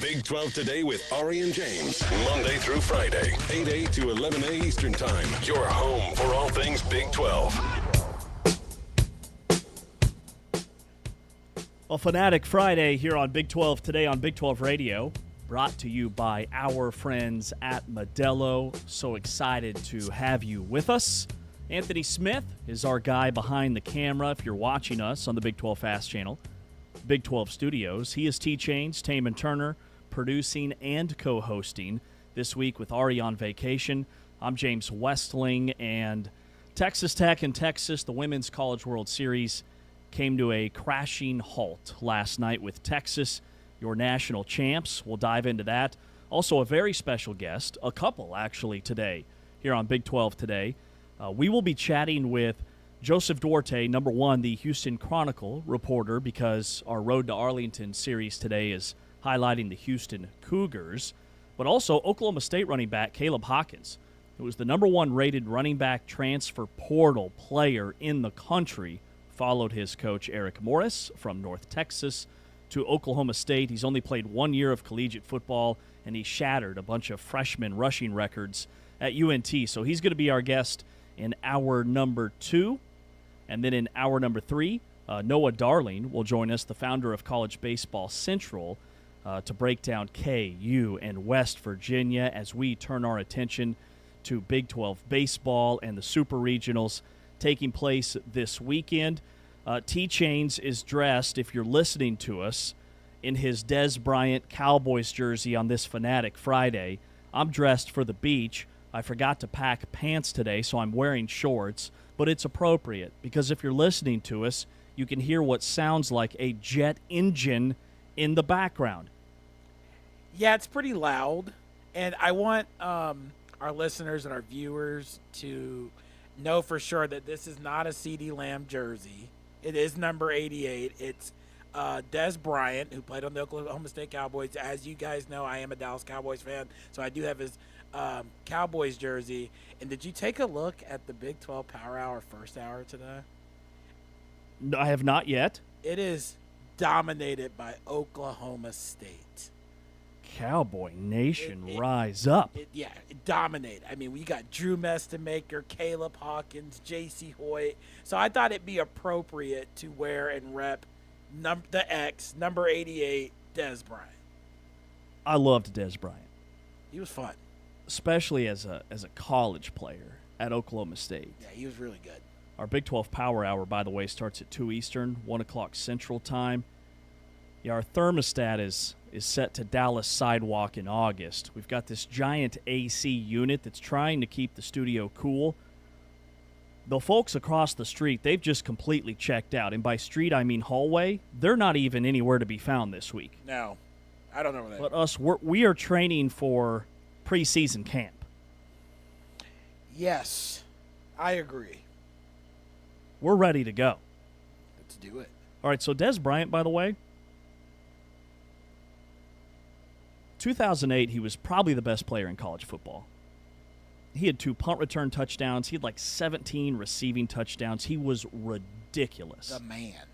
Big 12 Today with Ari and James. Monday through Friday, 8 to 11 a Eastern Time. Your home for all things Big 12. Well, Fanatic Friday here on Big 12 Today on Big 12 Radio. Brought to you by our friends at Modelo. So excited to have you with us. Anthony Smith is our guy behind the camera. If you're watching us on the Big 12 Fast Channel, Big 12 Studios, he is T-Chains, Taman Turner, producing and co-hosting this week with Ari on vacation. I'm James Westling, and Texas Tech and Texas, the Women's College World Series, came to a crashing halt last night with Texas, your national champs. We'll dive into that. Also, a very special guest, a couple actually today here on Big 12 Today. We will be chatting with Joseph Duarte, number one, the Houston Chronicle reporter, because our Road to Arlington series today is highlighting the Houston Cougars, but also Oklahoma State running back Caleb Hawkins, who was the number one rated running back transfer portal player in the country, followed his coach Eric Morris from North Texas to Oklahoma State. He's only played 1 year of collegiate football, and he shattered a bunch of freshman rushing records at UNT. So he's going to be our guest in hour number 2. And then in hour number 3, Noah Darling will join us, the founder of College Baseball Central, to break down KU and West Virginia as we turn our attention to Big 12 baseball and the Super Regionals taking place this weekend. T-Chains is dressed, if you're listening to us, in his Dez Bryant Cowboys jersey on this Fanatic Friday. I'm dressed for the beach. I forgot to pack pants today, so I'm wearing shorts. But it's appropriate because if you're listening to us, you can hear what sounds like a jet engine in the background. Yeah, it's pretty loud, and I want our listeners and our viewers to know for sure that this is not a CeeDee Lamb jersey. It is number 88. It's Dez Bryant, who played on the Oklahoma State Cowboys. As you guys know, I am a Dallas Cowboys fan, so I do have his Cowboys jersey. And did you take a look at the Big 12 Power Hour first hour today? No, I have not yet. It is dominated by Oklahoma State. Cowboy Nation, rise up. It dominated. I mean, we got Drew Mestemaker, Caleb Hawkins, J.C. Hoyt. So I thought it'd be appropriate to wear and rep the X, number 88, Dez Bryant. I loved Dez Bryant. He was fun. Especially as a college player at Oklahoma State. Yeah, he was really good. Our Big 12 Power Hour, by the way, starts at 2 Eastern, 1 o'clock Central Time. Yeah, our thermostat is set to Dallas Sidewalk in August. We've got this giant AC unit that's trying to keep the studio cool. The folks across the street, they've just completely checked out. And by street, I mean hallway. They're not even anywhere to be found this week. No, I don't know where they are. But us, we are training for preseason camp. Yes, I agree. We're ready to go. Let's do it. All right, so Dez Bryant, by the way, 2008, he was probably the best player in college football. He had 2 punt return touchdowns. He had like 17 receiving touchdowns. He was ridiculous. The man.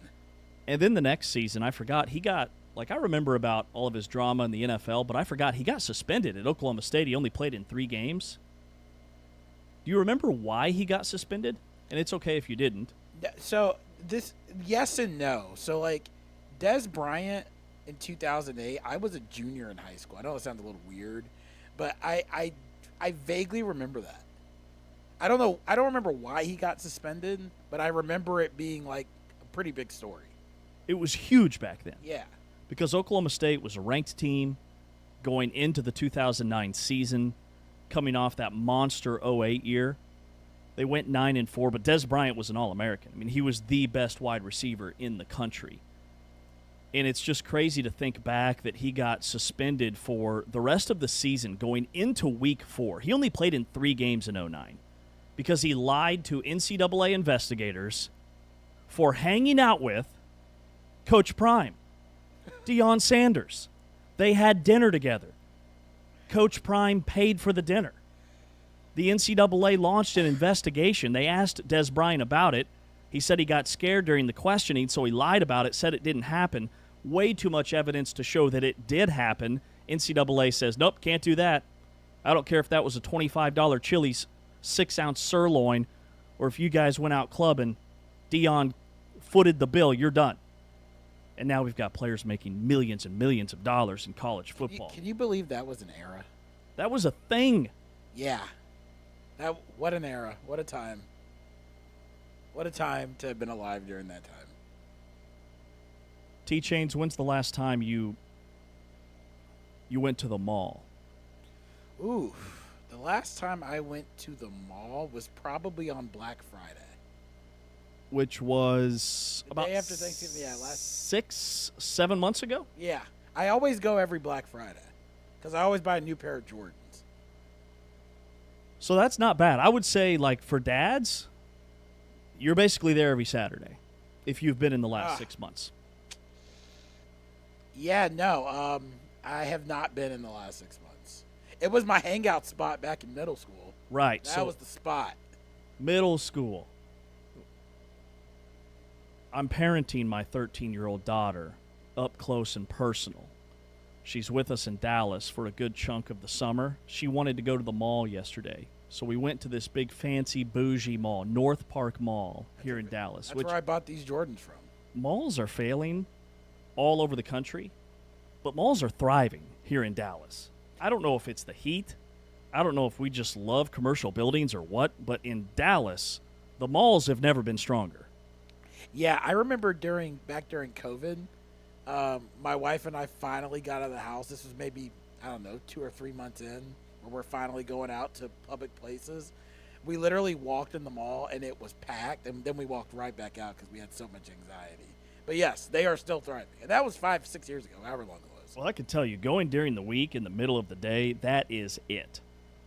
And then the next season, I forgot, he got, I remember about all of his drama in the NFL, but I forgot he got suspended at Oklahoma State. He only played in 3 games. Do you remember why he got suspended? And it's okay if you didn't. So this, yes and no. So Dez Bryant in 2008, I was a junior in high school. I know it sounds a little weird, but I vaguely remember that. I don't know. I don't remember why he got suspended, but I remember it being a pretty big story. It was huge back then. Yeah. Because Oklahoma State was a ranked team going into the 2009 season, coming off that monster 08 year. They went 9-4, but Dez Bryant was an All-American. I mean, he was the best wide receiver in the country. And it's just crazy to think back that he got suspended for the rest of the season going into Week 4. He only played in 3 games in 09 because he lied to NCAA investigators for hanging out with Coach Prime, Deion Sanders. They had dinner together. Coach Prime paid for the dinner. The NCAA launched an investigation. They asked Dez Bryant about it. He said he got scared during the questioning, so he lied about it, said it didn't happen. Way too much evidence to show that it did happen, NCAA says, nope, can't do that. I don't care if that was a $25 Chili's 6-ounce sirloin or if you guys went out clubbing, Dion footed the bill, you're done. And now we've got players making millions and millions of dollars in college football. Can you believe that was an era? That was a thing. Yeah. What an era. What a time. What a time to have been alive during that time. T-Chains, when's the last time you went to the mall? Ooh, the last time I went to the mall was probably on Black Friday. Which was The about day after Thanksgiving, yeah, 6-7 months ago? Yeah. I always go every Black Friday because I always buy a new pair of Jordans. So that's not bad. I would say, like, for dads, you're basically there every Saturday if you've been in the last 6 months. Yeah, no. I have not been in the last 6 months. It was my hangout spot back in middle school. Right. That was the spot. Middle school. I'm parenting my 13-year-old daughter up close and personal. She's with us in Dallas for a good chunk of the summer. She wanted to go to the mall yesterday. So we went to this big fancy bougie mall, North Park Mall here in Dallas. That's where I bought these Jordans from. Malls are failing all over the country, but malls are thriving here in Dallas. I don't know if it's the heat. I don't know if we just love commercial buildings or what, but in Dallas, the malls have never been stronger. Yeah, I remember back during COVID, my wife and I finally got out of the house. This was maybe, 2 or 3 months in, where we're finally going out to public places. We literally walked in the mall, and it was packed, and then we walked right back out because we had so much anxiety. But, yes, they are still thriving. And that was 5-6 years ago, however long it was. Well, I can tell you, going during the week in the middle of the day, that is it.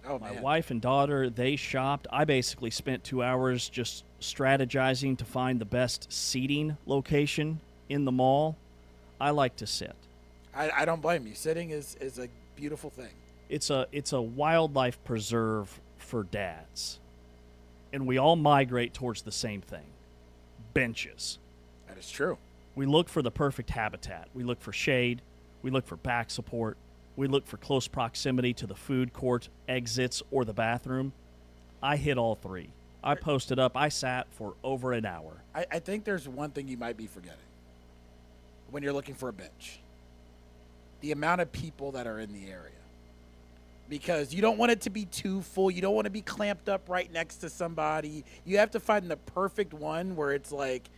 Oh, My man. wife and daughter, they shopped. I basically spent 2 hours just strategizing to find the best seating location in the mall. I like to sit. I don't blame you. Sitting is a beautiful thing. It's a wildlife preserve for dads. And we all migrate towards the same thing. Benches. That is true. We look for the perfect habitat. We look for shade. We look for back support. We look for close proximity to the food court exits or the bathroom. I hit all three. I posted up. I sat for over an hour. I think there's one thing you might be forgetting when you're looking for a bench. The amount of people that are in the area. Because you don't want it to be too full. You don't want to be clamped up right next to somebody. You have to find the perfect one where it's like,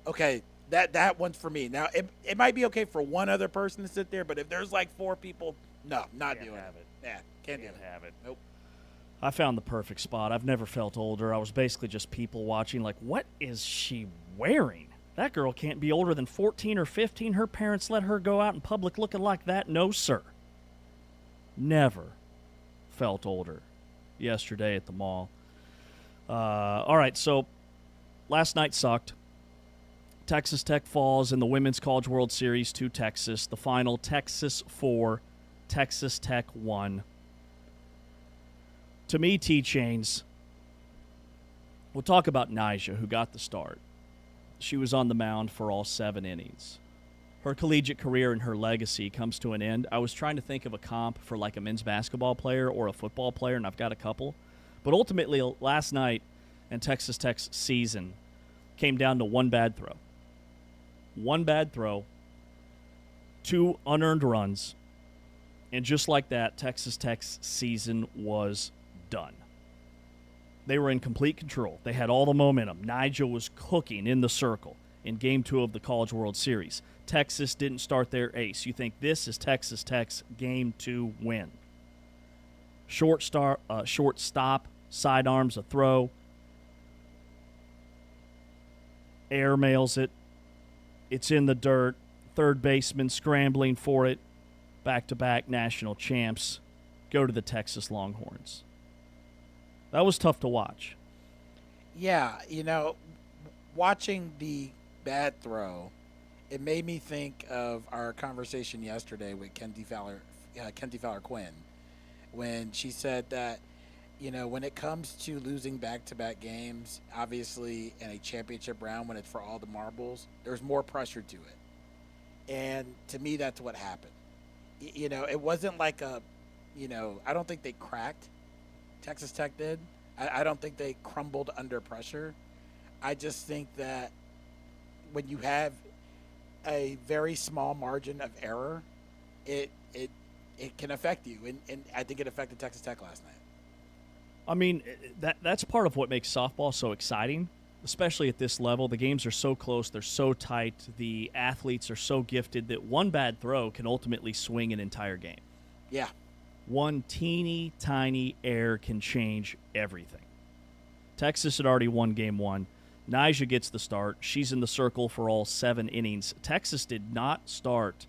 okay, that one's for me. Now, it might be okay for one other person to sit there, but if there's like 4 people, no, not doing it. Yeah, can't have it. Nope. I found the perfect spot. I've never felt older. I was basically just people watching, like, what is she wearing? That girl can't be older than 14 or 15. Her parents let her go out in public looking like that? No, sir. Never felt older yesterday at the mall. All right, so last night sucked. Texas Tech falls in the Women's College World Series to Texas. The final, Texas 4, Texas Tech 1. To me, T-Chains, we'll talk about Nyjah, who got the start. She was on the mound for all 7 innings. Her collegiate career and her legacy comes to an end. I was trying to think of a comp for like a men's basketball player or a football player, and I've got a couple. But ultimately, last night in Texas Tech's season came down to one bad throw. One bad throw, 2 unearned runs, and just like that, Texas Tech's season was done. They were in complete control. They had all the momentum. Nyjah was cooking in the circle in Game 2 of the College World Series. Texas didn't start their ace. You think this is Texas Tech's Game 2 win. Short stop, sidearms a throw. Air mails it. It's in the dirt. Third baseman scrambling for it. Back-to-back national champs go to the Texas Longhorns. That was tough to watch. Yeah, watching the bad throw, it made me think of our conversation yesterday with Kenty Fowler Quinn, when she said that, when it comes to losing back-to-back games, obviously in a championship round when it's for all the marbles, there's more pressure to it. And to me, that's what happened. it wasn't like I don't think they cracked. Texas Tech did. I don't think they crumbled under pressure. I just think that when you have a very small margin of error, it can affect you, and I think it affected Texas Tech last night. I mean, that's part of what makes softball so exciting, especially at this level. The games are so close, they're so tight, the athletes are so gifted that one bad throw can ultimately swing an entire game. Yeah. One teeny tiny error can change everything. Texas had already won game one. Nyjah gets the start. She's in the circle for all 7 innings. Texas did not start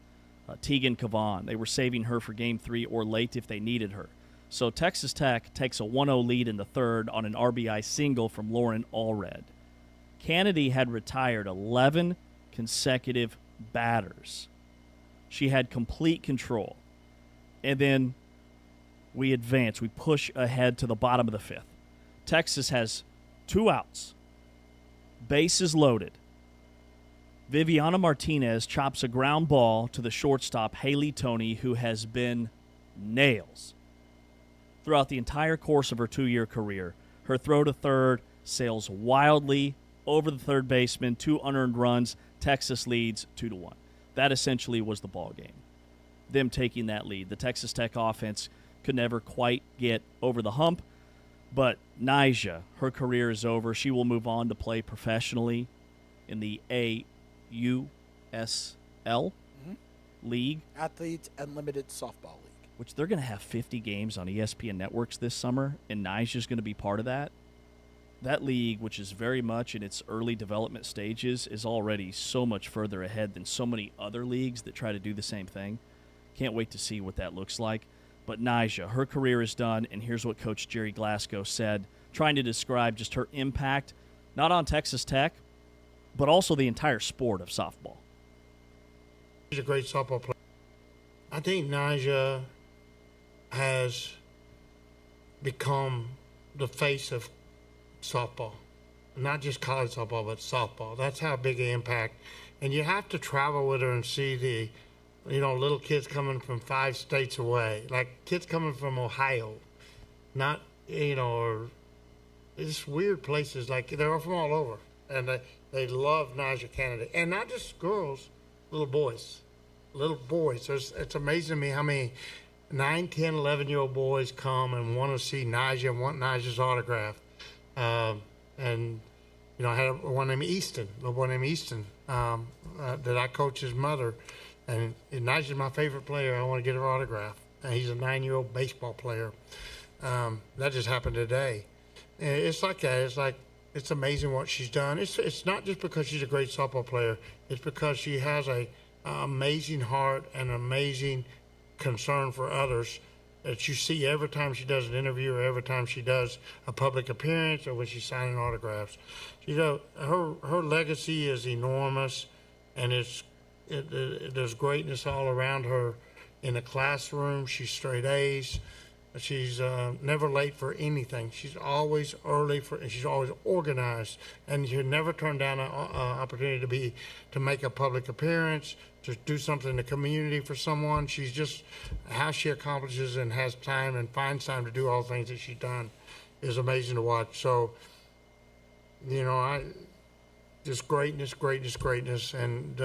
Tegan Cavan. They were saving her for game 3 or late if they needed her. So Texas Tech takes a 1-0 lead in the third on an RBI single from Lauren Allred. Kennedy had retired 11 consecutive batters. She had complete control. And then we advance. We push ahead to the bottom of the 5th. Texas has 2 outs. Bases loaded. Viviana Martinez chops a ground ball to the shortstop, Haley Toney, who has been nails throughout the entire course of her 2-year career. Her throw to third sails wildly over the third baseman, 2 unearned runs. Texas leads 2-1. That essentially was the ball game. Them taking that lead. The Texas Tech offense could never quite get over the hump. But Nyjah, her career is over. She will move on to play professionally in the AUSL League. Athletes Unlimited Softball League. Which they're going to have 50 games on ESPN networks this summer, and Nyjah's going to be part of that. That league, which is very much in its early development stages, is already so much further ahead than so many other leagues that try to do the same thing. Can't wait to see what that looks like. But Nyjah, her career is done, and here's what Coach Jerry Glasgow said, trying to describe just her impact, not on Texas Tech, but also the entire sport of softball. She's a great softball player. I think Nyjah has become the face of softball, not just college softball, but softball. That's how big an impact. And you have to travel with her and see the little kids coming from 5 states away, like kids coming from Ohio, not, or just weird places. Like they're from all over, and they love Nyjah Kennedy, and not just girls, little boys. It's amazing to me how many 9, 10, 11-year-old boys come and want to see Nyjah and want Nyjah's autograph. And I had one named Easton, a little boy named Easton, that I coach his mother. And Nyjah's my favorite player. I want to get her autograph. And he's a 9-year-old baseball player. That just happened today. And it's like that. It's amazing what she's done. It's not just because she's a great softball player. It's because she has a amazing heart and amazing concern for others that you see every time she does an interview or every time she does a public appearance or when she's signing autographs. Her legacy is enormous, and there's greatness all around her. In the classroom, she's straight A's. She's never late for anything. She's always early and she's always organized. And you never turn down an opportunity to make a public appearance, to do something in the community for someone. She's just how she accomplishes and has time and finds time to do all the things that she's done is amazing to watch. So, just greatness, and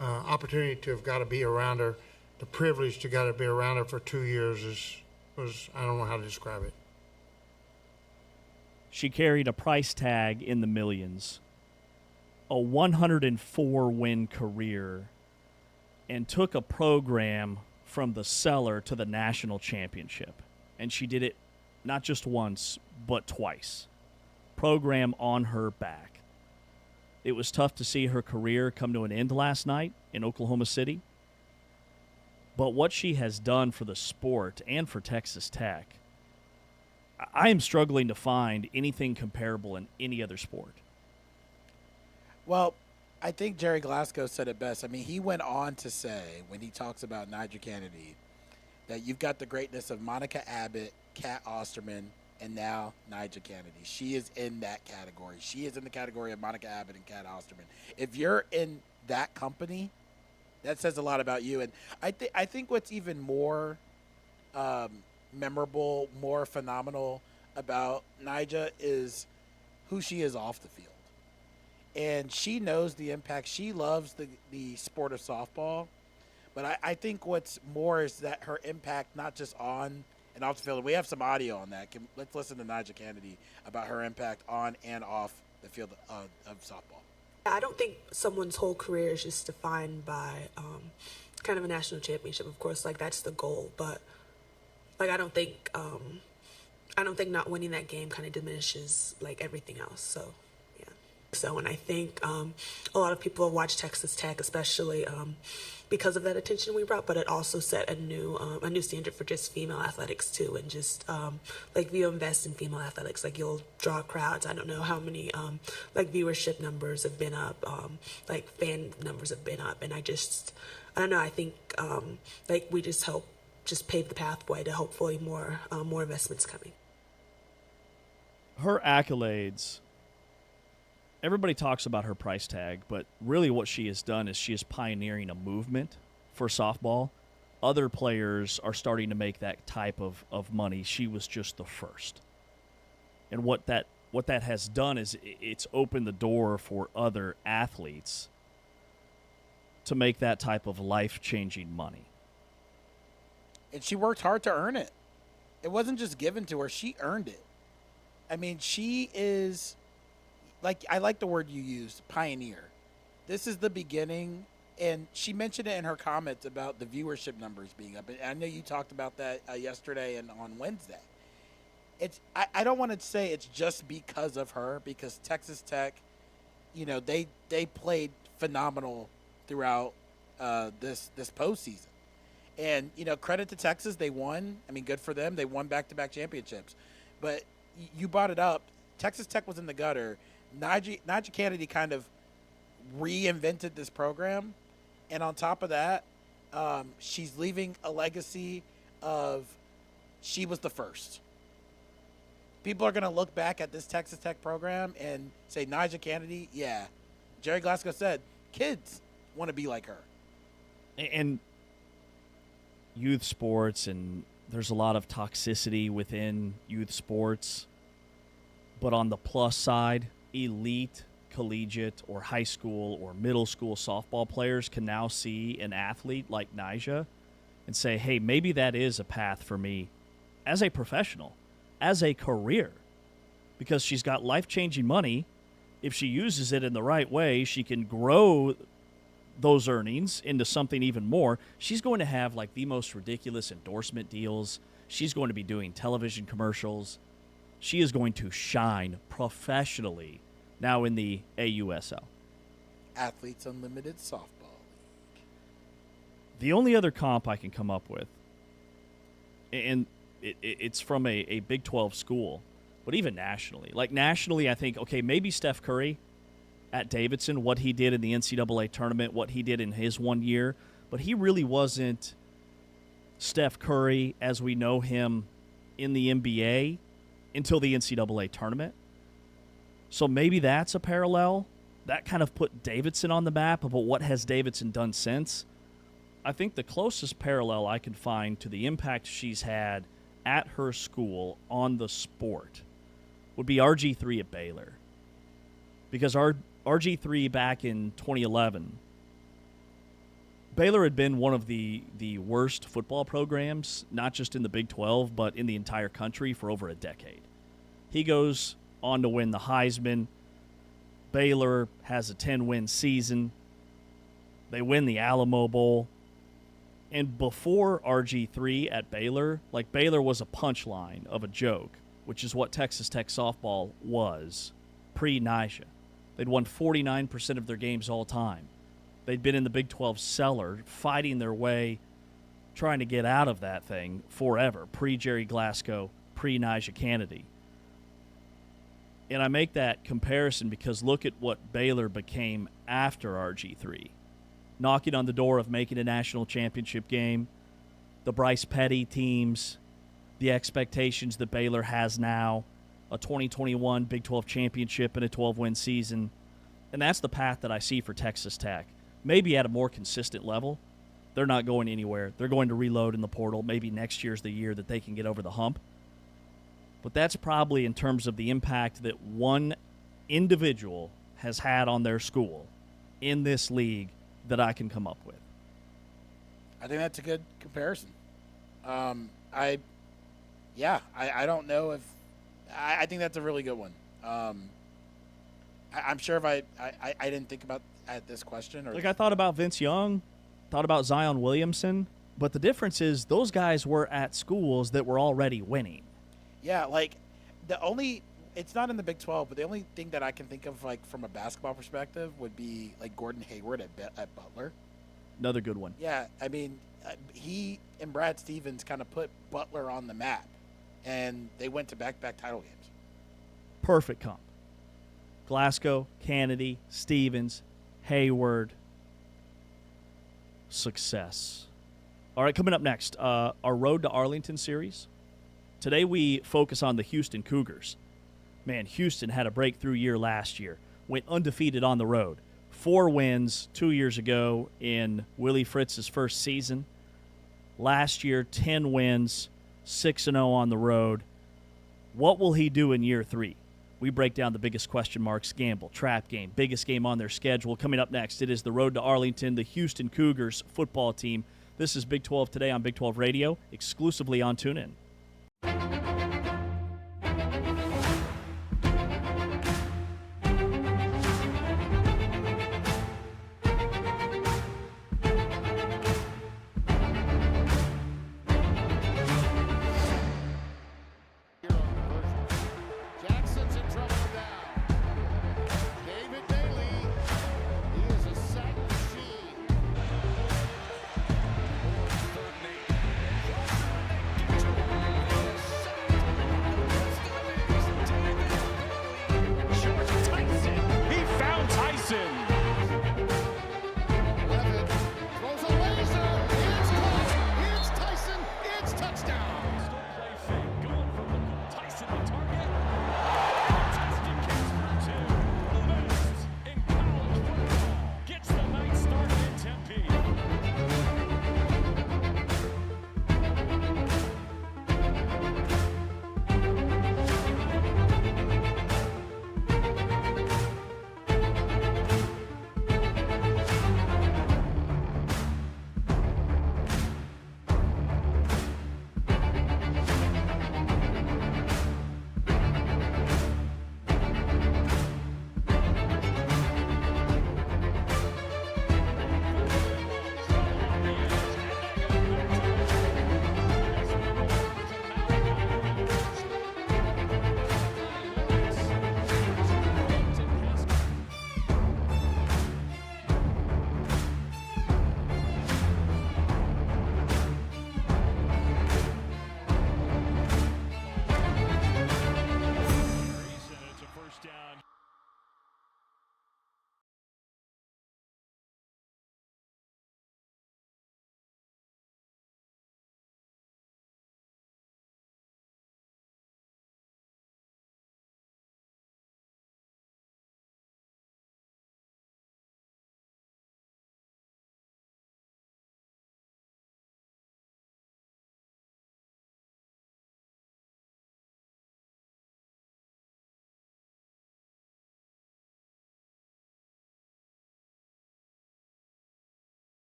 opportunity to have got to be around her, the privilege to got to be around her for 2 years was I don't know how to describe it. She carried a price tag in the millions, a 104-win career, and took a program from the cellar to the national championship. And she did it not just once, but twice. Program on her back. It was tough to see her career come to an end last night in Oklahoma City. But what she has done for the sport and for Texas Tech, I am struggling to find anything comparable in any other sport. Well, I think Jerry Glasgow said it best. I mean, he went on to say, when he talks about Nyjah Kennedy, that you've got the greatness of Monica Abbott, Kat Osterman, and now Nyjah Kennedy. She is in that category. She is in the category of Monica Abbott and Kat Osterman. If you're in that company, That says a lot about you. And I think what's even more memorable, more phenomenal about Nyjah is who she is off the field. And she knows the impact. She loves the sport of softball. But I think what's more is that her impact, not just on and off the field. We have some audio on that. Let's listen to Nyjah Kennedy about her impact on and off the field of softball. I don't think someone's whole career is just defined by kind of a national championship. Of course, like that's the goal, but like I don't think not winning that game kind of diminishes like everything else. So yeah. So and I think a lot of people have watched Texas Tech, especially because of that attention we brought. But it also set a new standard for just female athletics too, and just like if you invest in female athletics, like you'll draw crowds. I don't know how many like viewership numbers have been up, like fan numbers have been up, and I don't know. I think like we just help just pave the pathway to hopefully more investments coming. Her accolades, everybody talks about her price tag, but really what she has done is she is pioneering a movement for softball. Other players are starting to make that type of money. She was just the first. And what that has done is it's opened the door for other athletes to make that type of life-changing money. And she worked hard to earn it. It wasn't just given to her. She earned it. I mean, she is, like, I like the word you used, pioneer. This is the beginning, and she mentioned it in her comments about the viewership numbers being up. And I know you talked about that yesterday and on Wednesday. I don't want to say it's just because of her, because Texas Tech, you know, they played phenomenal throughout this postseason. And, you know, credit to Texas, they won. I mean, good for them. They won back-to-back championships. But you brought it up. Texas Tech was in the gutter. Nyjah Kennedy kind of reinvented this program. And on top of that, she's leaving a legacy of she was the first. People are going to look back at this Texas Tech program and say, Nyjah Kennedy, yeah. Jerry Glasgow said, kids want to be like her. And youth sports, and there's a lot of toxicity within youth sports. But on the plus side, elite, collegiate, or high school or middle school softball players can now see an athlete like Nyjah and say, hey, maybe that is a path for me as a professional, as a career, because she's got life-changing money. If she uses it in the right way, she can grow those earnings into something even more. She's going to have like the most ridiculous endorsement deals. She's going to be doing television commercials. She is going to shine professionally now in the AUSL. Athletes Unlimited Softball League. The only other comp I can come up with, and it's from a Big 12 school, but even nationally. Like nationally, I think, okay, maybe Steph Curry at Davidson, what he did in the NCAA tournament, what he did in his 1 year, but he really wasn't Steph Curry as we know him in the NBA until the NCAA tournament. So maybe that's a parallel. That kind of put Davidson on the map, but what has Davidson done since? I think the closest parallel I can find to the impact she's had at her school on the sport would be RG3 at Baylor. Because RG3 back in 2011, Baylor had been one of the worst football programs, not just in the Big 12, but in the entire country for over a decade. He goes on to win the Heisman. Baylor has a 10-win season. They win the Alamo Bowl. And before RG3 at Baylor, like Baylor was a punchline of a joke, which is what Texas Tech softball was pre-Nyjah. They'd won 49% of their games all time. They'd been in the Big 12 cellar, fighting their way, trying to get out of that thing forever, pre-Jerry Glasgow, pre-Nyjah Kennedy. And I make that comparison because look at what Baylor became after RG3. Knocking on the door of making a national championship game, the Bryce Petty teams, the expectations that Baylor has now, a 2021 Big 12 championship and a 12-win season. And that's the path that I see for Texas Tech. maybe at a more consistent level. They're not going anywhere. They're going to reload in the portal. Maybe next year's the year that they can get over the hump. But that's probably in terms of the impact that one individual has had on their school in this league that I can come up with. I think that's a good comparison. I don't know if I think that's a really good one. I'm sure if I didn't think about this question. Or I thought about Vince Young, thought about Zion Williamson, but the difference is those guys were at schools that were already winning. Yeah, it's not in the Big 12, but the only thing that I can think of from a basketball perspective would be Gordon Hayward at Butler. Another good one. Yeah, I mean, he and Brad Stevens kind of put Butler on the map, and they went to back-to-back title games. Perfect comp. Glasgow, Kennedy, Stevens, Hayward. Success. All right, coming up next, our Road to Arlington series. Today we focus on the Houston Cougars. Man, Houston had a breakthrough year last year. Went undefeated on the road. 4 wins 2 years ago in Willie Fritz's first season. Last year, 10 wins, 6-0 on the road. What will he do in year 3? We break down the biggest question marks, gamble, trap game, biggest game on their schedule. Coming up next, it is the Road to Arlington, the Houston Cougars football team. This is Big 12 Today on Big 12 Radio, exclusively on TuneIn.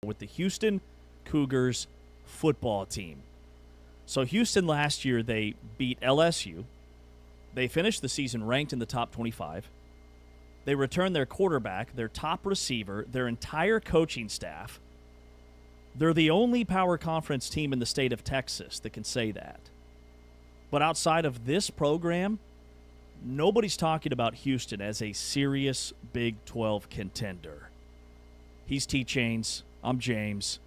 with the Houston Cougars football team. So Houston last year, they beat LSU. They finished the season ranked in the top 25. They returned their quarterback, their top receiver, their entire coaching staff. They're the only power conference team in the state of Texas that can say that. But outside of this program, nobody's talking about Houston as a serious Big 12 contender. He's T-Chains. I'm James.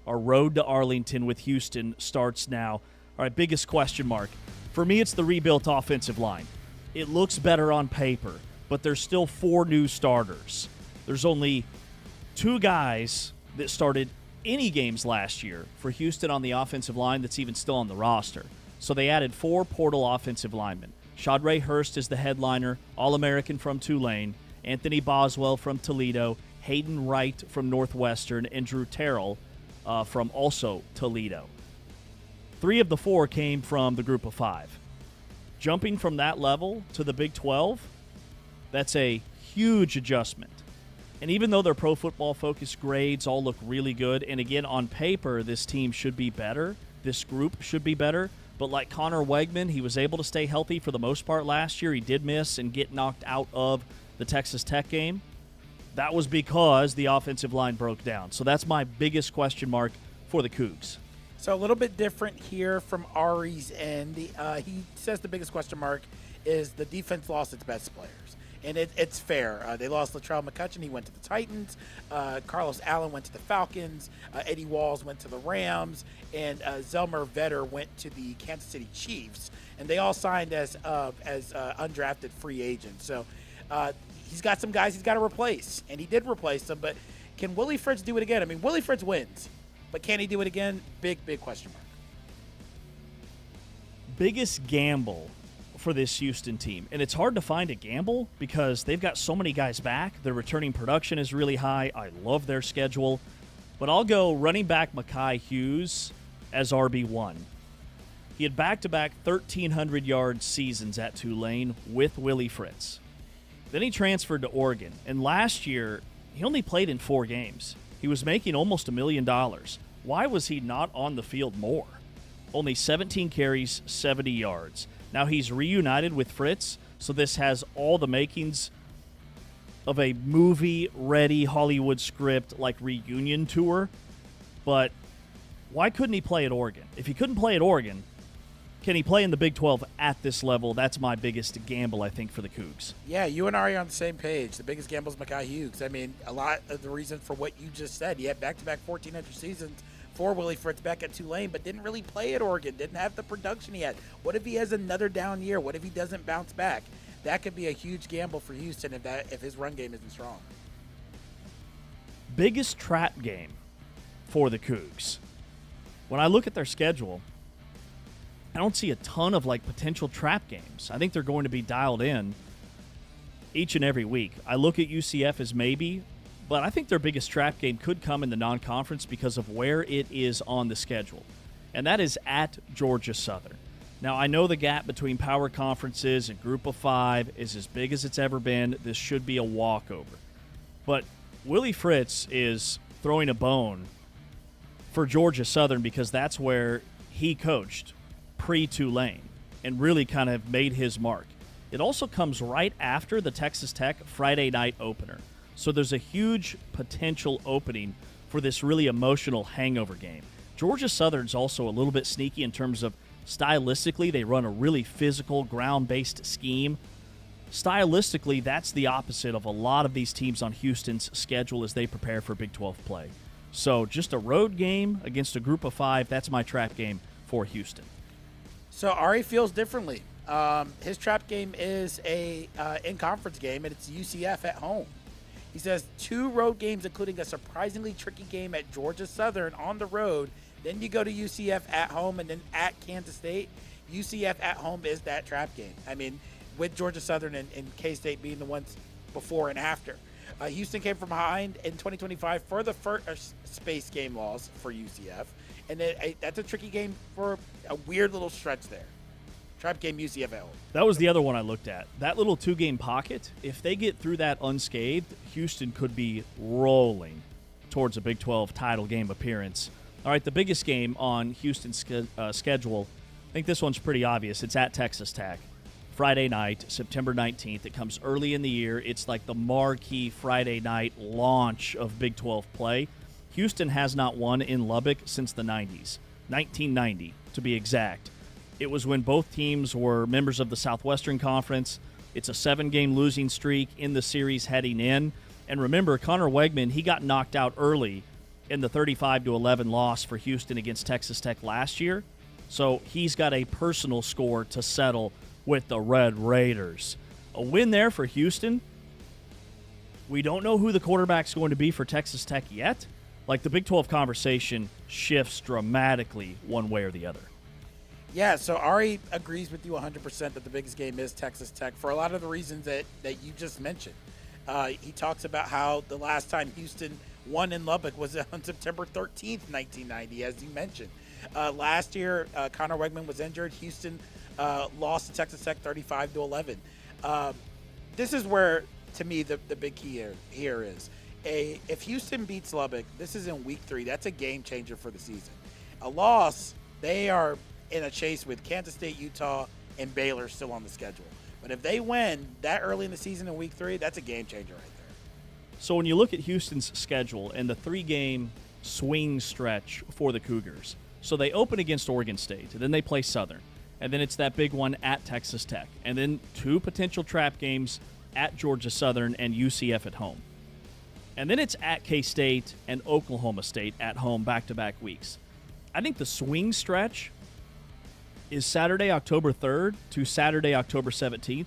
Our road to Arlington with Houston starts now. All right, biggest question mark. For me, it's the rebuilt offensive line. It looks better on paper, but there's still 4 new starters. There's only 2 guys that started any games last year for Houston on the offensive line that's even still on the roster. So they added 4 portal offensive linemen. Shadre Hurst is the headliner, All-American from Tulane, Anthony Boswell from Toledo, Hayden Wright from Northwestern, and Drew Terrell from also Toledo. 3 of the 4 came from the group of 5. Jumping from that level to the Big 12, that's a huge adjustment. And even though their Pro Football Focus grades all look really good, and again, on paper, this team should be better, this group should be better, but like Connor Wegman, he was able to stay healthy for the most part last year. He did miss and get knocked out of the Texas Tech game. That was because the offensive line broke down. So that's my biggest question mark for the Cougs. So a little bit different here from Ari's end. He says the biggest question mark is the defense lost its best players. And it's fair. They lost Latrell McCutcheon. He went to the Titans. Carlos Allen went to the Falcons. Eddie Walls went to the Rams. And Zelmer Vetter went to the Kansas City Chiefs. And they all signed as undrafted free agents. So he's got some guys he's got to replace. And he did replace them. But can Willie Fritz do it again? I mean, Willie Fritz wins. But can he do it again? Big question mark. Biggest gamble for this Houston team. And it's hard to find a gamble because they've got so many guys back. Their returning production is really high. I love their schedule. But I'll go running back Mekhi Hughes as RB1. He had back-to-back 1,300-yard seasons at Tulane with Willie Fritz. Then he transferred to Oregon. And last year, he only played in 4 games. He was making almost $1 million. Why was he not on the field more? Only 17 carries, 70 yards. Now he's reunited with Fritz, so this has all the makings of a movie-ready Hollywood script like reunion tour. But why couldn't he play at Oregon? If he couldn't play at Oregon, can he play in the Big 12 at this level? That's my biggest gamble, I think, for the Cougs. Yeah, you and I are on the same page. The biggest gamble is Mekhi Hughes. I mean, a lot of the reason for what you just said. He had back-to-back 1,400 seasons for Willie Fritz back at Tulane, but didn't really play at Oregon, didn't have the production he had. What if he has another down year? What if he doesn't bounce back? That could be a huge gamble for Houston if his run game isn't strong. Biggest trap game for the Cougs. When I look at their schedule, I don't see a ton of potential trap games. I think they're going to be dialed in each and every week. I look at UCF as maybe, but I think their biggest trap game could come in the non-conference because of where it is on the schedule, and that is at Georgia Southern. Now, I know the gap between power conferences and Group of 5 is as big as it's ever been. This should be a walkover. But Willie Fritz is throwing a bone for Georgia Southern because that's where he coached pre-Tulane and really kind of made his mark. It also comes right after the Texas Tech Friday night opener. So there's a huge potential opening for this really emotional hangover game. Georgia Southern's also a little bit sneaky in terms of stylistically. They run a really physical, ground-based scheme. Stylistically, that's the opposite of a lot of these teams on Houston's schedule as they prepare for Big 12 play. So just a road game against a Group of 5, that's my trap game for Houston. So Ari feels differently. His trap game is a in-conference game, and it's UCF at home. He says 2 road games, including a surprisingly tricky game at Georgia Southern on the road. Then you go to UCF at home and then at Kansas State. UCF at home is that trap game. I mean, with Georgia Southern and K-State being the ones before and after. Houston came from behind in 2025 for the first space game loss for UCF. And that's a tricky game for a weird little stretch there. Trap game UCF at home. That was the other one I looked at. That little 2-game pocket, if they get through that unscathed, Houston could be rolling towards a Big 12 title game appearance. All right, the biggest game on Houston's schedule, I think this one's pretty obvious. It's at Texas Tech. Friday night, September 19th. It comes early in the year. It's like the marquee Friday night launch of Big 12 play. Houston has not won in Lubbock since the 90s, 1990 to be exact. It was when both teams were members of the Southwestern Conference. It's a 7-game losing streak in the series heading in. And remember, Connor Wegman, he got knocked out early in the 35-11 loss for Houston against Texas Tech last year. So he's got a personal score to settle with the Red Raiders. A win there for Houston. We don't know who the quarterback's going to be for Texas Tech yet. Like, the Big 12 conversation shifts dramatically one way or the other. Yeah, so Ari agrees with you 100% that the biggest game is Texas Tech for a lot of the reasons that you just mentioned. He talks about how the last time Houston won in Lubbock was on September 13th, 1990, as you mentioned. Last year, Connor Wegman was injured. Houston lost to Texas Tech 35-11. This is where, to me, the big key here is if Houston beats Lubbock, this is in week 3. That's a game changer for the season. A loss, they are in a chase with Kansas State, Utah, and Baylor still on the schedule. But if they win that early in the season in week 3, that's a game changer right there. So when you look at Houston's schedule and the 3-game swing stretch for the Cougars, so they open against Oregon State, and then they play Southern, and then it's that big one at Texas Tech, and then 2 potential trap games at Georgia Southern and UCF at home. And then it's at K-State and Oklahoma State at home back-to-back weeks. I think the swing stretch is Saturday, October 3rd to Saturday, October 17th,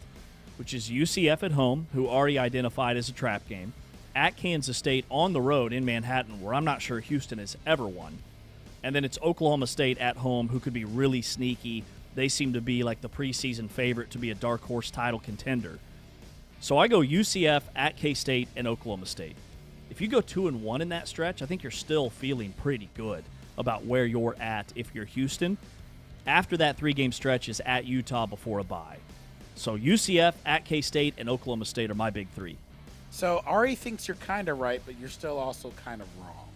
which is UCF at home, who already identified as a trap game, at Kansas State on the road in Manhattan, where I'm not sure Houston has ever won. And then it's Oklahoma State at home, who could be really sneaky. They seem to be like the preseason favorite to be a dark horse title contender. So I go UCF at K-State and Oklahoma State. If you go 2-1 in that stretch, I think you're still feeling pretty good about where you're at if you're Houston. After that 3-game stretch is at Utah before a bye. So UCF, at K-State, and Oklahoma State are my big 3. So Ari thinks you're kind of right, but you're still also kind of wrong.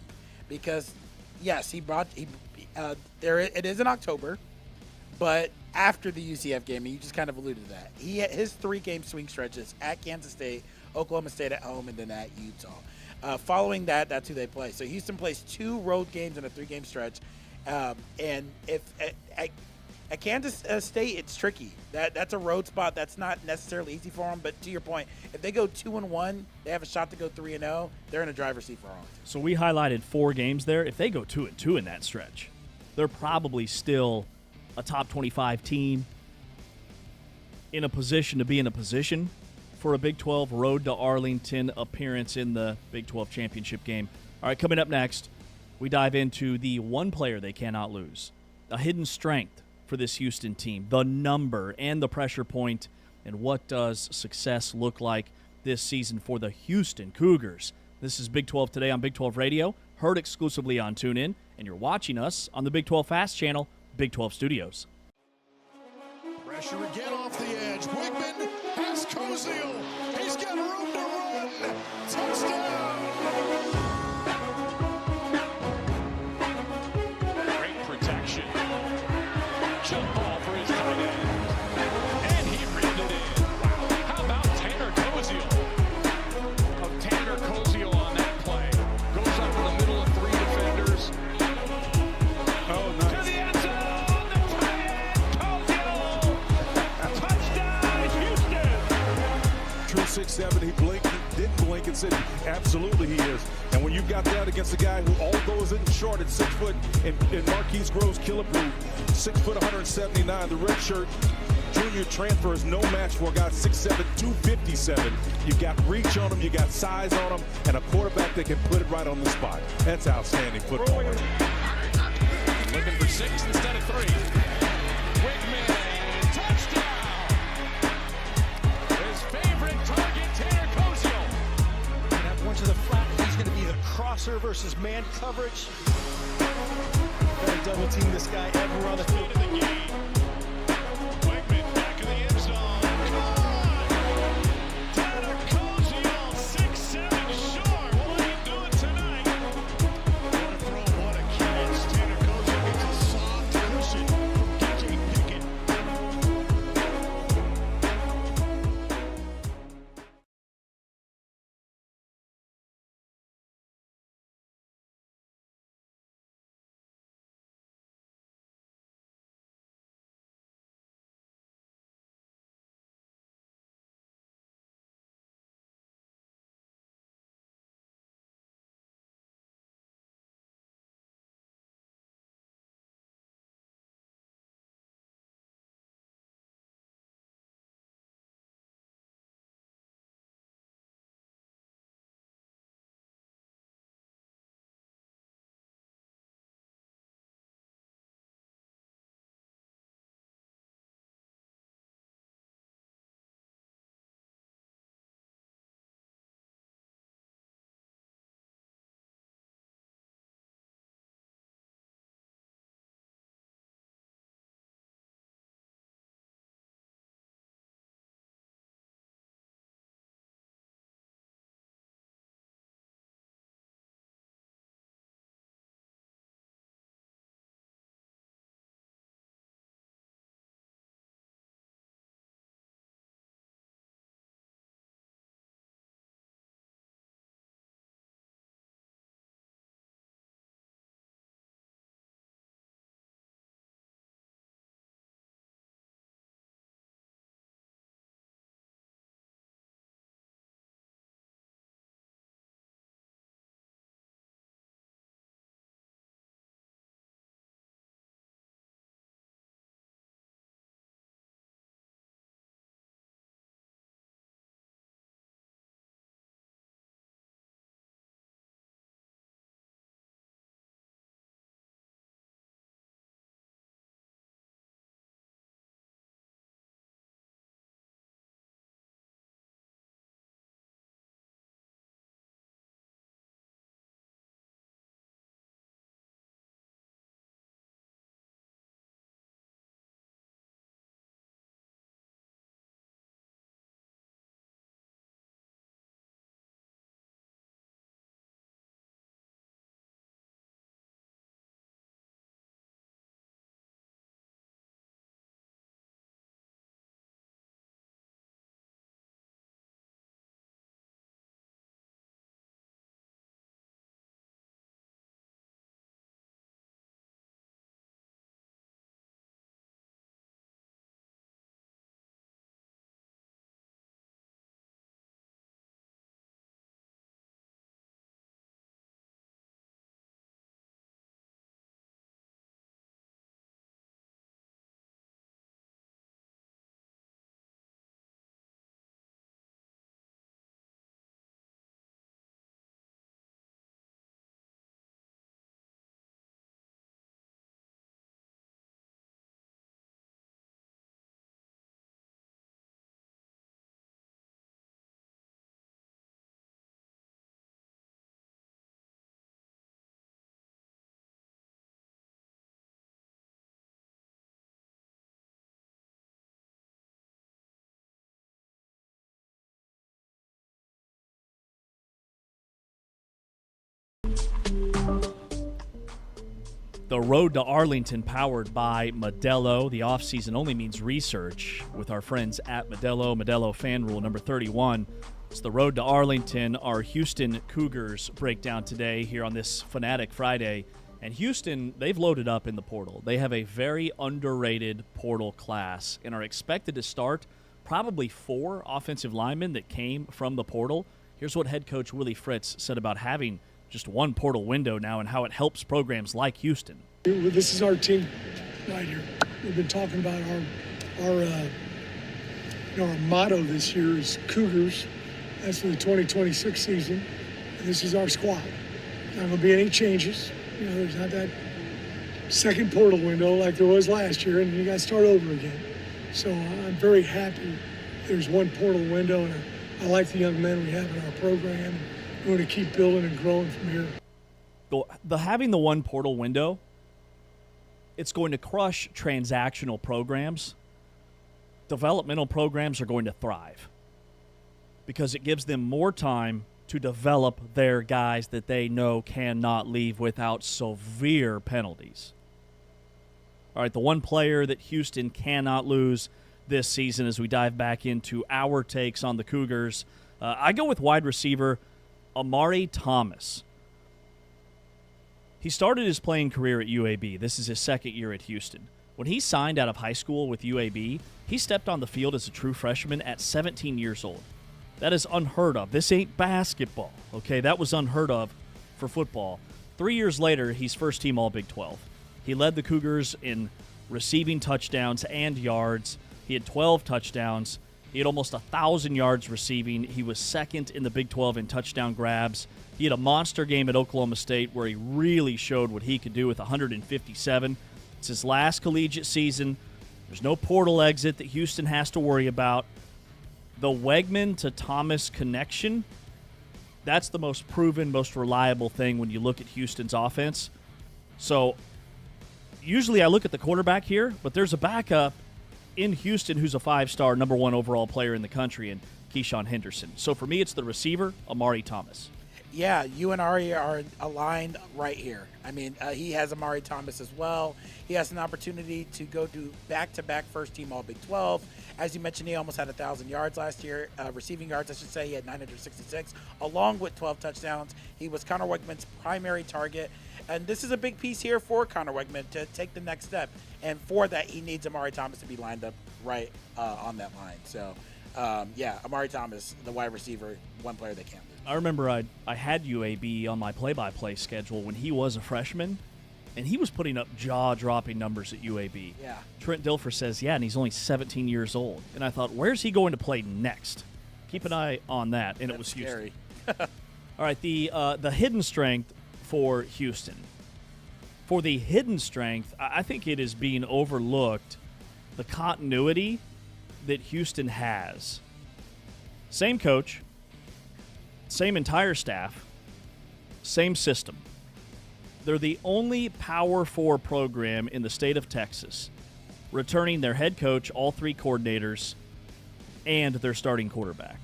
Because, yes, it is in October, but after the UCF game, and you just kind of alluded to that, his 3-game swing stretches at Kansas State, Oklahoma State at home, and then at Utah. Following that, that's who they play. So Houston plays 2 road games in a 3-game stretch. And if at Kansas State, it's tricky. That's a road spot. That's not necessarily easy for them. But to your point, if they go 2-1, they have a shot to go 3-0. They're in a driver's seat for Arlington. So we highlighted 4 games there. If they go 2-2 in that stretch, they're probably still a top 25 team in a position to be in a position for a Big 12 road to Arlington appearance in the Big 12 championship game. All right, coming up next, we dive into the one player they cannot lose, a hidden strength for this Houston team, the number and the pressure point, and what does success look like this season for the Houston Cougars. This is Big 12 Today on Big 12 Radio, heard exclusively on TuneIn, and you're watching us on the Big 12 Fast channel, Big 12 Studios. Pressure again off the edge. Wigman has Koziel. He's got room to run. Touchdown! Great protection. Jump ball for his tight end. And he reeled it in. Wow. How about Tanner Koziel? Of Tanner Koziel on that play. Goes up in the middle of 3 defenders. Oh, nice. To the end zone. The tight end, Koziel. Touchdown, Houston. True 6'7", he blinked, he didn't blink and said, absolutely he is. And when you've got that against a guy who although isn't short at 6 foot, and Marquise Groves Killebrew, 6 foot 179, the red shirt junior transfer is no match for a guy 6'7", 257. You got reach on him, you got size on him, and a quarterback that can put it right on the spot. That's outstanding football. Looking for 6 instead of 3. Wigman, touchdown! His favorite target, Tanner Koziel. That one to the flat, he's going to be the crosser versus man coverage. Better double team this guy ever on the field. Into the game. Wigman back in the end zone. Caught! Tanner Koziel, 6'7" short. What are you doing tonight? The road to Arlington, powered by Modelo. The offseason only means research with our friends at Modelo. Modelo fan rule number 31. It's the road to Arlington. Our Houston Cougars breakdown today here on this Fanatic Friday. And Houston, they've loaded up in the portal. They have a very underrated portal class and are expected to start probably 4 offensive linemen that came from the portal. Here's what head coach Willie Fritz said about having just one portal window now and how it helps programs like Houston. This is our team right here. We've been talking about our motto this year is Cougars. That's for the 2026 season. And this is our squad. Not going to be any changes. There's not that second portal window like there was last year, and you got to start over again. So I'm very happy there's one portal window, and I like the young men we have in our program. We're going to keep building and growing from here. Having the one portal window, it's going to crush transactional programs. Developmental programs are going to thrive because it gives them more time to develop their guys that they know cannot leave without severe penalties. All right, the one player that Houston cannot lose this season as we dive back into our takes on the Cougars, I go with wide receiver Amari Thomas. He started his playing career at UAB. This is his second year at Houston. When he signed out of high school with UAB, he stepped on the field as a true freshman at 17 years old. That is unheard of. This ain't basketball, okay? That was unheard of for football. 3 years later, he's first team All Big 12. He led the Cougars in receiving touchdowns and yards. He had 12 touchdowns. He had almost 1,000 yards receiving. He was second in the Big 12 in touchdown grabs. He had a monster game at Oklahoma State where he really showed what he could do with 157. It's his last collegiate season. There's no portal exit that Houston has to worry about. The Wegman to Thomas connection, that's the most proven, most reliable thing when you look at Houston's offense. So usually I look at the quarterback here, but there's a backup in Houston who's a 5-star, number 1 overall player in the country, and Keyshawn Henderson. So for me, it's the receiver, Amari Thomas. Yeah, you and Ari are aligned right here. I mean, he has Amari Thomas as well. He has an opportunity to go do back-to-back first-team All Big 12. As you mentioned, he almost had 1,000 yards last year. Receiving yards, I should say, he had 966, along with 12 touchdowns. He was Connor Wegman's primary target. And this is a big piece here for Connor Wegman to take the next step. And for that, he needs Amari Thomas to be lined up right on that line. So, Amari Thomas, the wide receiver, one player they can't lose. I remember I had UAB on my play-by-play schedule when he was a freshman, and he was putting up jaw-dropping numbers at UAB. Yeah. Trent Dilfer says, and he's only 17 years old. And I thought, where's he going to play next? Keep an eye on that, and it was Houston. Scary. All right, the hidden strength for Houston. For the hidden strength, I think it is being overlooked, the continuity that Houston has. Same coach, same entire staff, same system. They're the only Power 4 program in the state of Texas, returning their head coach, all 3 coordinators, and their starting quarterback.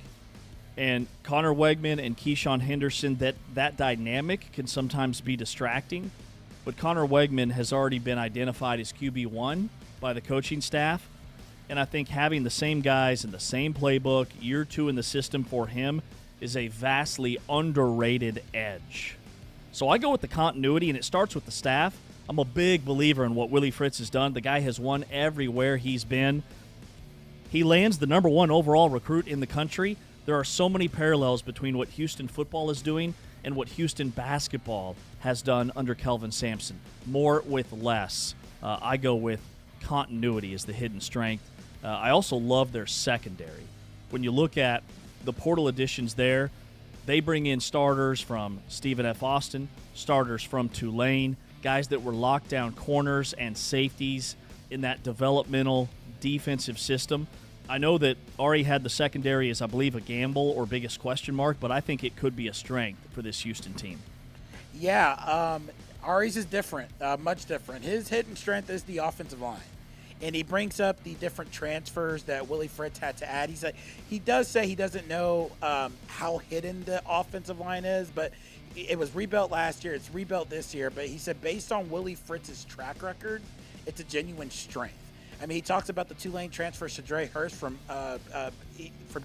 And Connor Wegman and Keyshawn Henderson, that dynamic can sometimes be distracting, but Connor Wegman has already been identified as QB1 by the coaching staff, and I think having the same guys in the same playbook, year 2 in the system for him, is a vastly underrated edge. So I go with the continuity, and it starts with the staff. I'm a big believer in what Willie Fritz has done. The guy has won everywhere he's been. He lands the number 1 overall recruit in the country. There are so many parallels between what Houston football is doing and what Houston basketball has done under Kelvin Sampson. More with less. I go with continuity as the hidden strength. I also love their secondary. When you look at the portal additions there, they bring in starters from Stephen F. Austin, starters from Tulane, guys that were lockdown corners and safeties in that developmental defensive system. I know that Ari had the secondary as, I believe, a gamble or biggest question mark, but I think it could be a strength for this Houston team. Yeah, Ari's is different, much different. His hidden strength is the offensive line. And he brings up the different transfers that Willie Fritz had to add. He does say he doesn't know how hidden the offensive line is, but it was rebuilt last year. It's rebuilt this year. But he said based on Willie Fritz's track record, it's a genuine strength. I mean, he talks about the Tulane transfer, Shadre Hurst from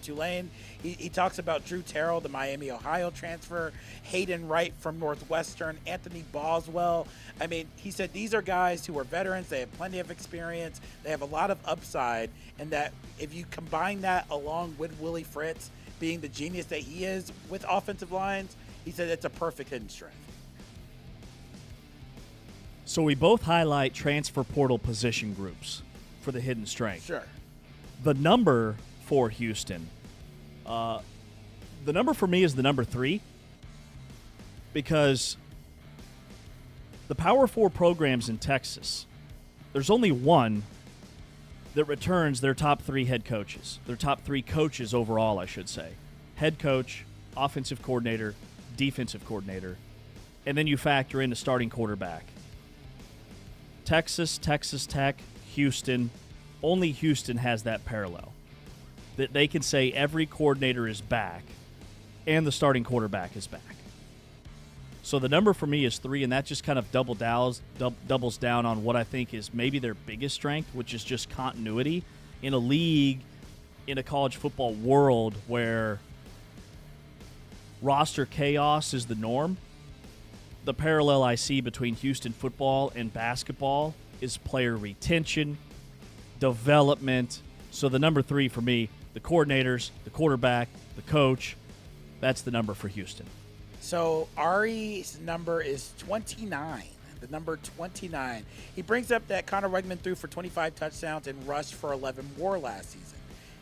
Tulane. He talks about Drew Terrell, the Miami, Ohio transfer, Hayden Wright from Northwestern, Anthony Boswell. I mean, he said these are guys who are veterans. They have plenty of experience. They have a lot of upside, and that if you combine that along with Willie Fritz being the genius that he is with offensive lines, he said it's a perfect hidden strength. So we both highlight transfer portal position groups for the hidden strength. Sure. The number for Houston, the number for me is the number 3, because the Power 4 programs in Texas, there's only one that returns their top 3 head coaches, their top 3 coaches overall, I should say. Head coach, offensive coordinator, defensive coordinator, and then you factor in the starting quarterback. Texas, Texas Tech, Houston, only Houston has that parallel. That they can say every coordinator is back and the starting quarterback is back. So the number for me is 3, and that just kind of doubles down on what I think is maybe their biggest strength, which is just continuity in a league, in a college football world where roster chaos is the norm. The parallel I see between Houston football and basketball is player retention, development. So the number 3 for me, the coordinators, the quarterback, the coach, that's the number for Houston. So Ari's number is 29, the number 29. He brings up that Connor Wegman threw for 25 touchdowns and rushed for 11 more last season.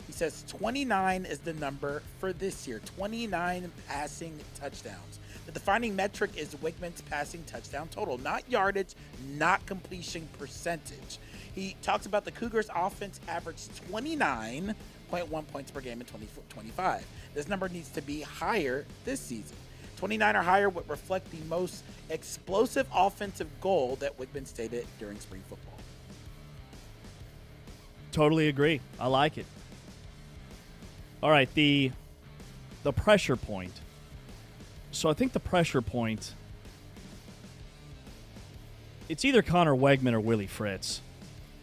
He says 29 is the number for this year, 29 passing touchdowns. The defining metric is Wigman's passing touchdown total, not yardage, not completion percentage. He talks about the Cougars' offense averaged 29.1 points per game in 2025. This number needs to be higher this season. 29 or higher would reflect the most explosive offensive goal that Wigman stated during spring football. Totally agree. I like it. All right, the pressure point. So I think the pressure point, it's either Connor Wegman or Willie Fritz.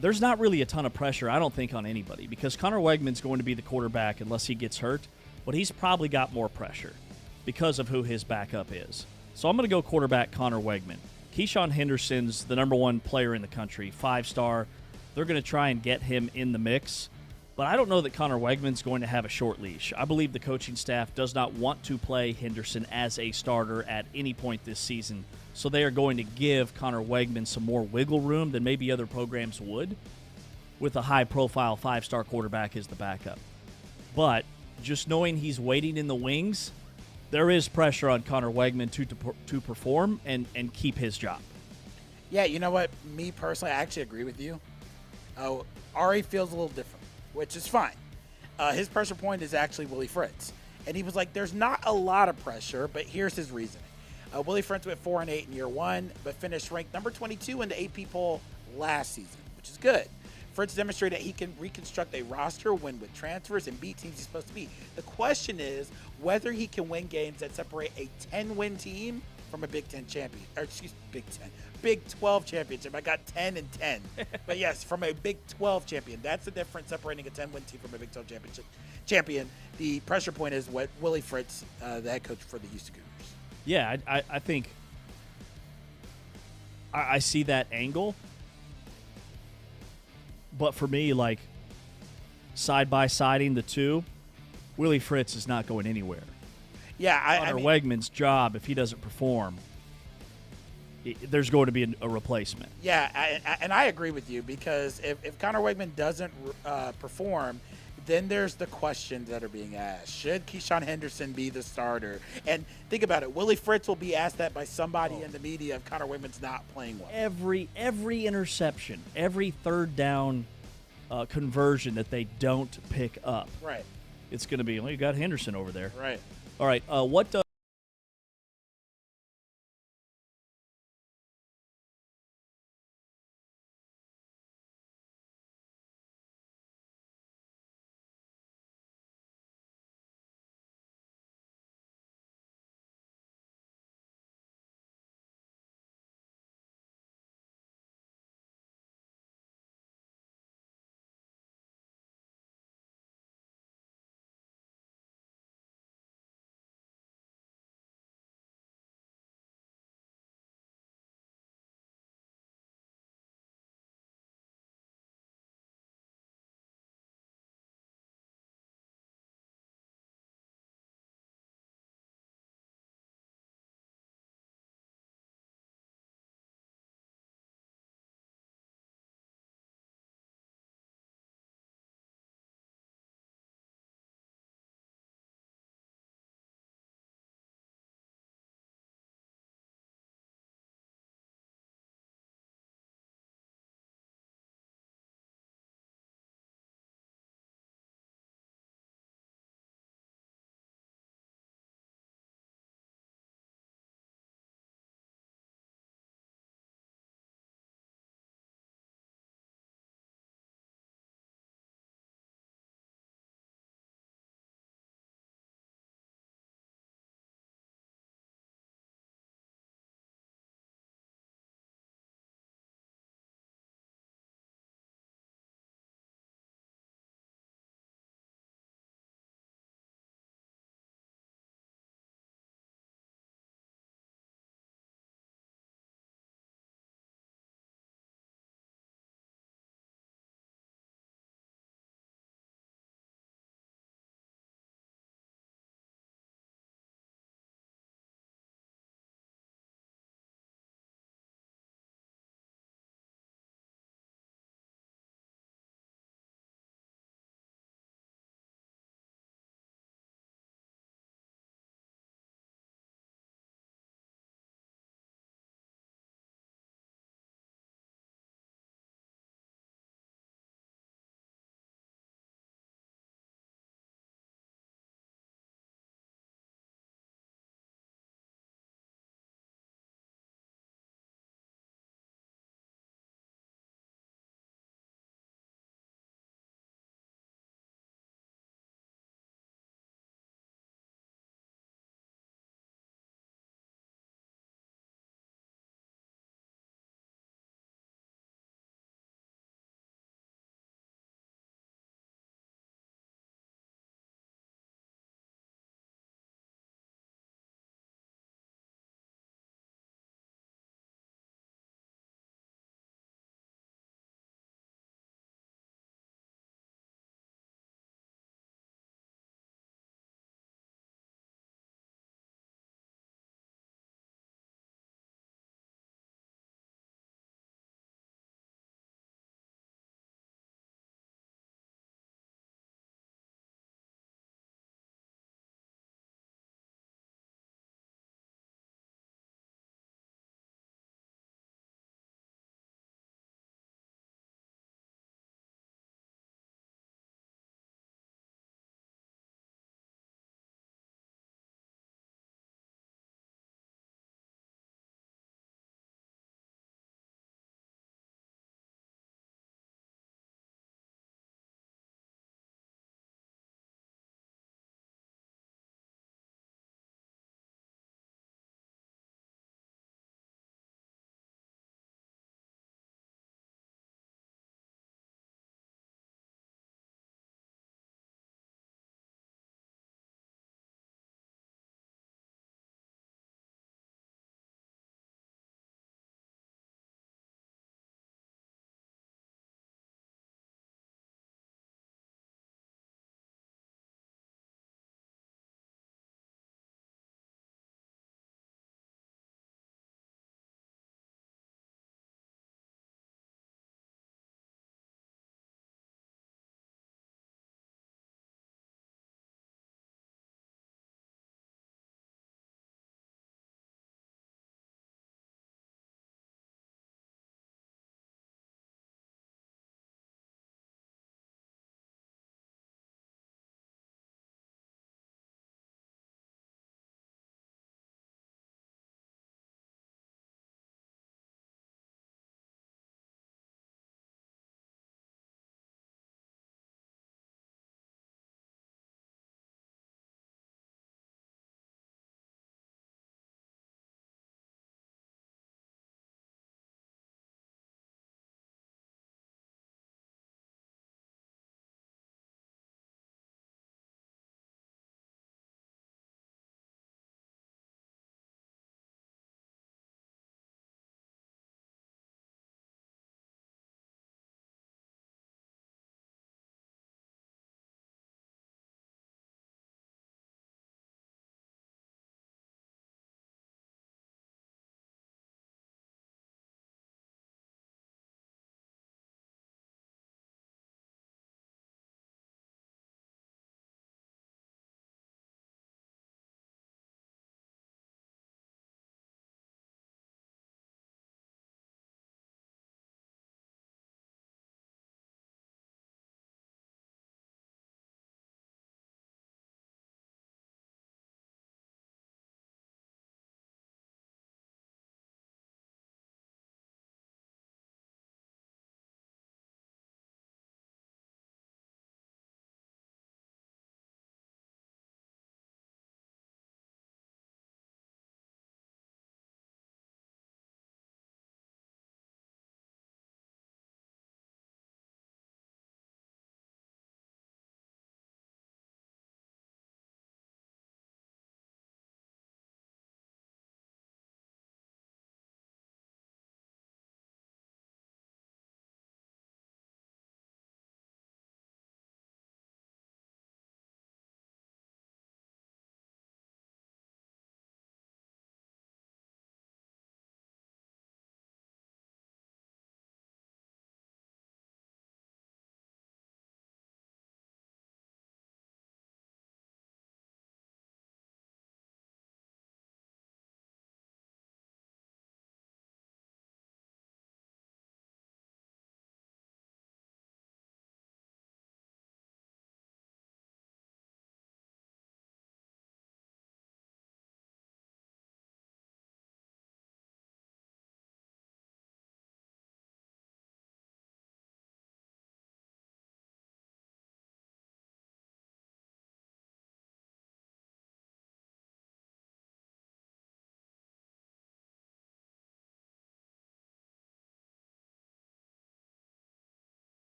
There's not really a ton of pressure, I don't think, on anybody, because Connor Wegman's going to be the quarterback unless he gets hurt, but he's probably got more pressure because of who his backup is. So I'm going to go quarterback Connor Wegman. Keyshawn Henderson's the number 1 player in the country, 5-star. They're going to try and get him in the mix. But I don't know that Connor Wegman's going to have a short leash. I believe the coaching staff does not want to play Henderson as a starter at any point this season. So they are going to give Connor Wegman some more wiggle room than maybe other programs would, with a high-profile 5-star quarterback as the backup. But just knowing he's waiting in the wings, there is pressure on Connor Wegman to perform and keep his job. Yeah, you know what? Me personally, I actually agree with you. Ari feels a little different, which is fine. His pressure point is actually Willie Fritz. And he was like, there's not a lot of pressure, but here's his reasoning. Willie Fritz went 4-8 in year 1, but finished ranked number 22 in the AP poll last season, which is good. Fritz demonstrated that he can reconstruct a roster, win with transfers, and beat teams he's supposed to beat. The question is whether he can win games that separate a 10-win team from a Big 12 championship. I got 10 and 10. But yes, from a Big 12 champion. That's the difference separating a 10-win team from a Big 12 champion. The pressure point is what Willie Fritz, the head coach for the Houston Cougars. Yeah, I think I see that angle. But for me, like, side-by-siding the two, Willie Fritz is not going anywhere. Yeah, Connor Wegman's job, if he doesn't perform, there's going to be a replacement. Yeah, and I agree with you, because if Connor Wegman doesn't perform, then there's the questions that are being asked. Should Keyshawn Henderson be the starter? And think about it. Willie Fritz will be asked that by somebody in the media if Connor Wegman's not playing well. Every interception, every third down conversion that they don't pick up. Right. It's going to be, well, you got Henderson over there. Right. All right. What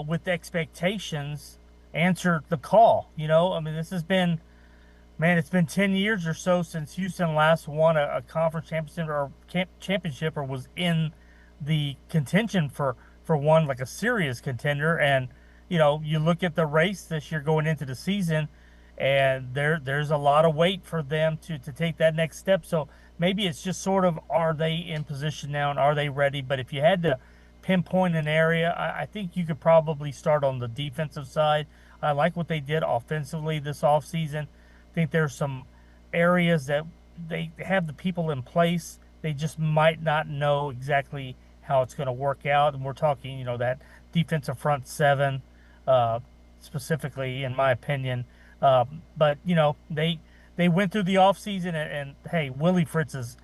with expectations answered the call. I mean, this has been, man, it's been 10 years or so since Houston last won a conference championship or was in the contention for one, like a serious contender. And, you look at the race this year going into the season, and there's a lot of weight for them to take that next step. So maybe it's just sort of, are they in position now and are they ready? But if you had to pinpoint an area, I think you could probably start on the defensive side. I like what they did offensively this offseason. I think there's some areas that they have the people in place. They just might not know exactly how it's going to work out. And we're talking, that defensive front seven, specifically, in my opinion. But they went through the offseason, and hey, Willie Fritz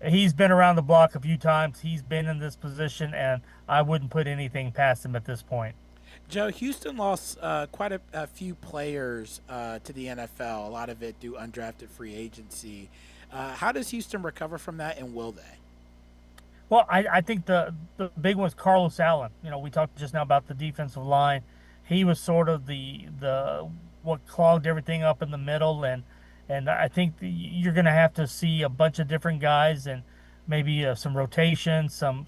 he's been around the block a few times. He's been in this position, and I wouldn't put anything past him at this point. Joe, Houston lost quite a few players to the NFL, a lot of it due undrafted free agency. How does Houston recover from that, and will they? Well, I think the big one was Carlos Allen. We talked just now about the defensive line. He was sort of the what clogged everything up in the middle, and I think you're going to have to see a bunch of different guys and maybe some rotation, some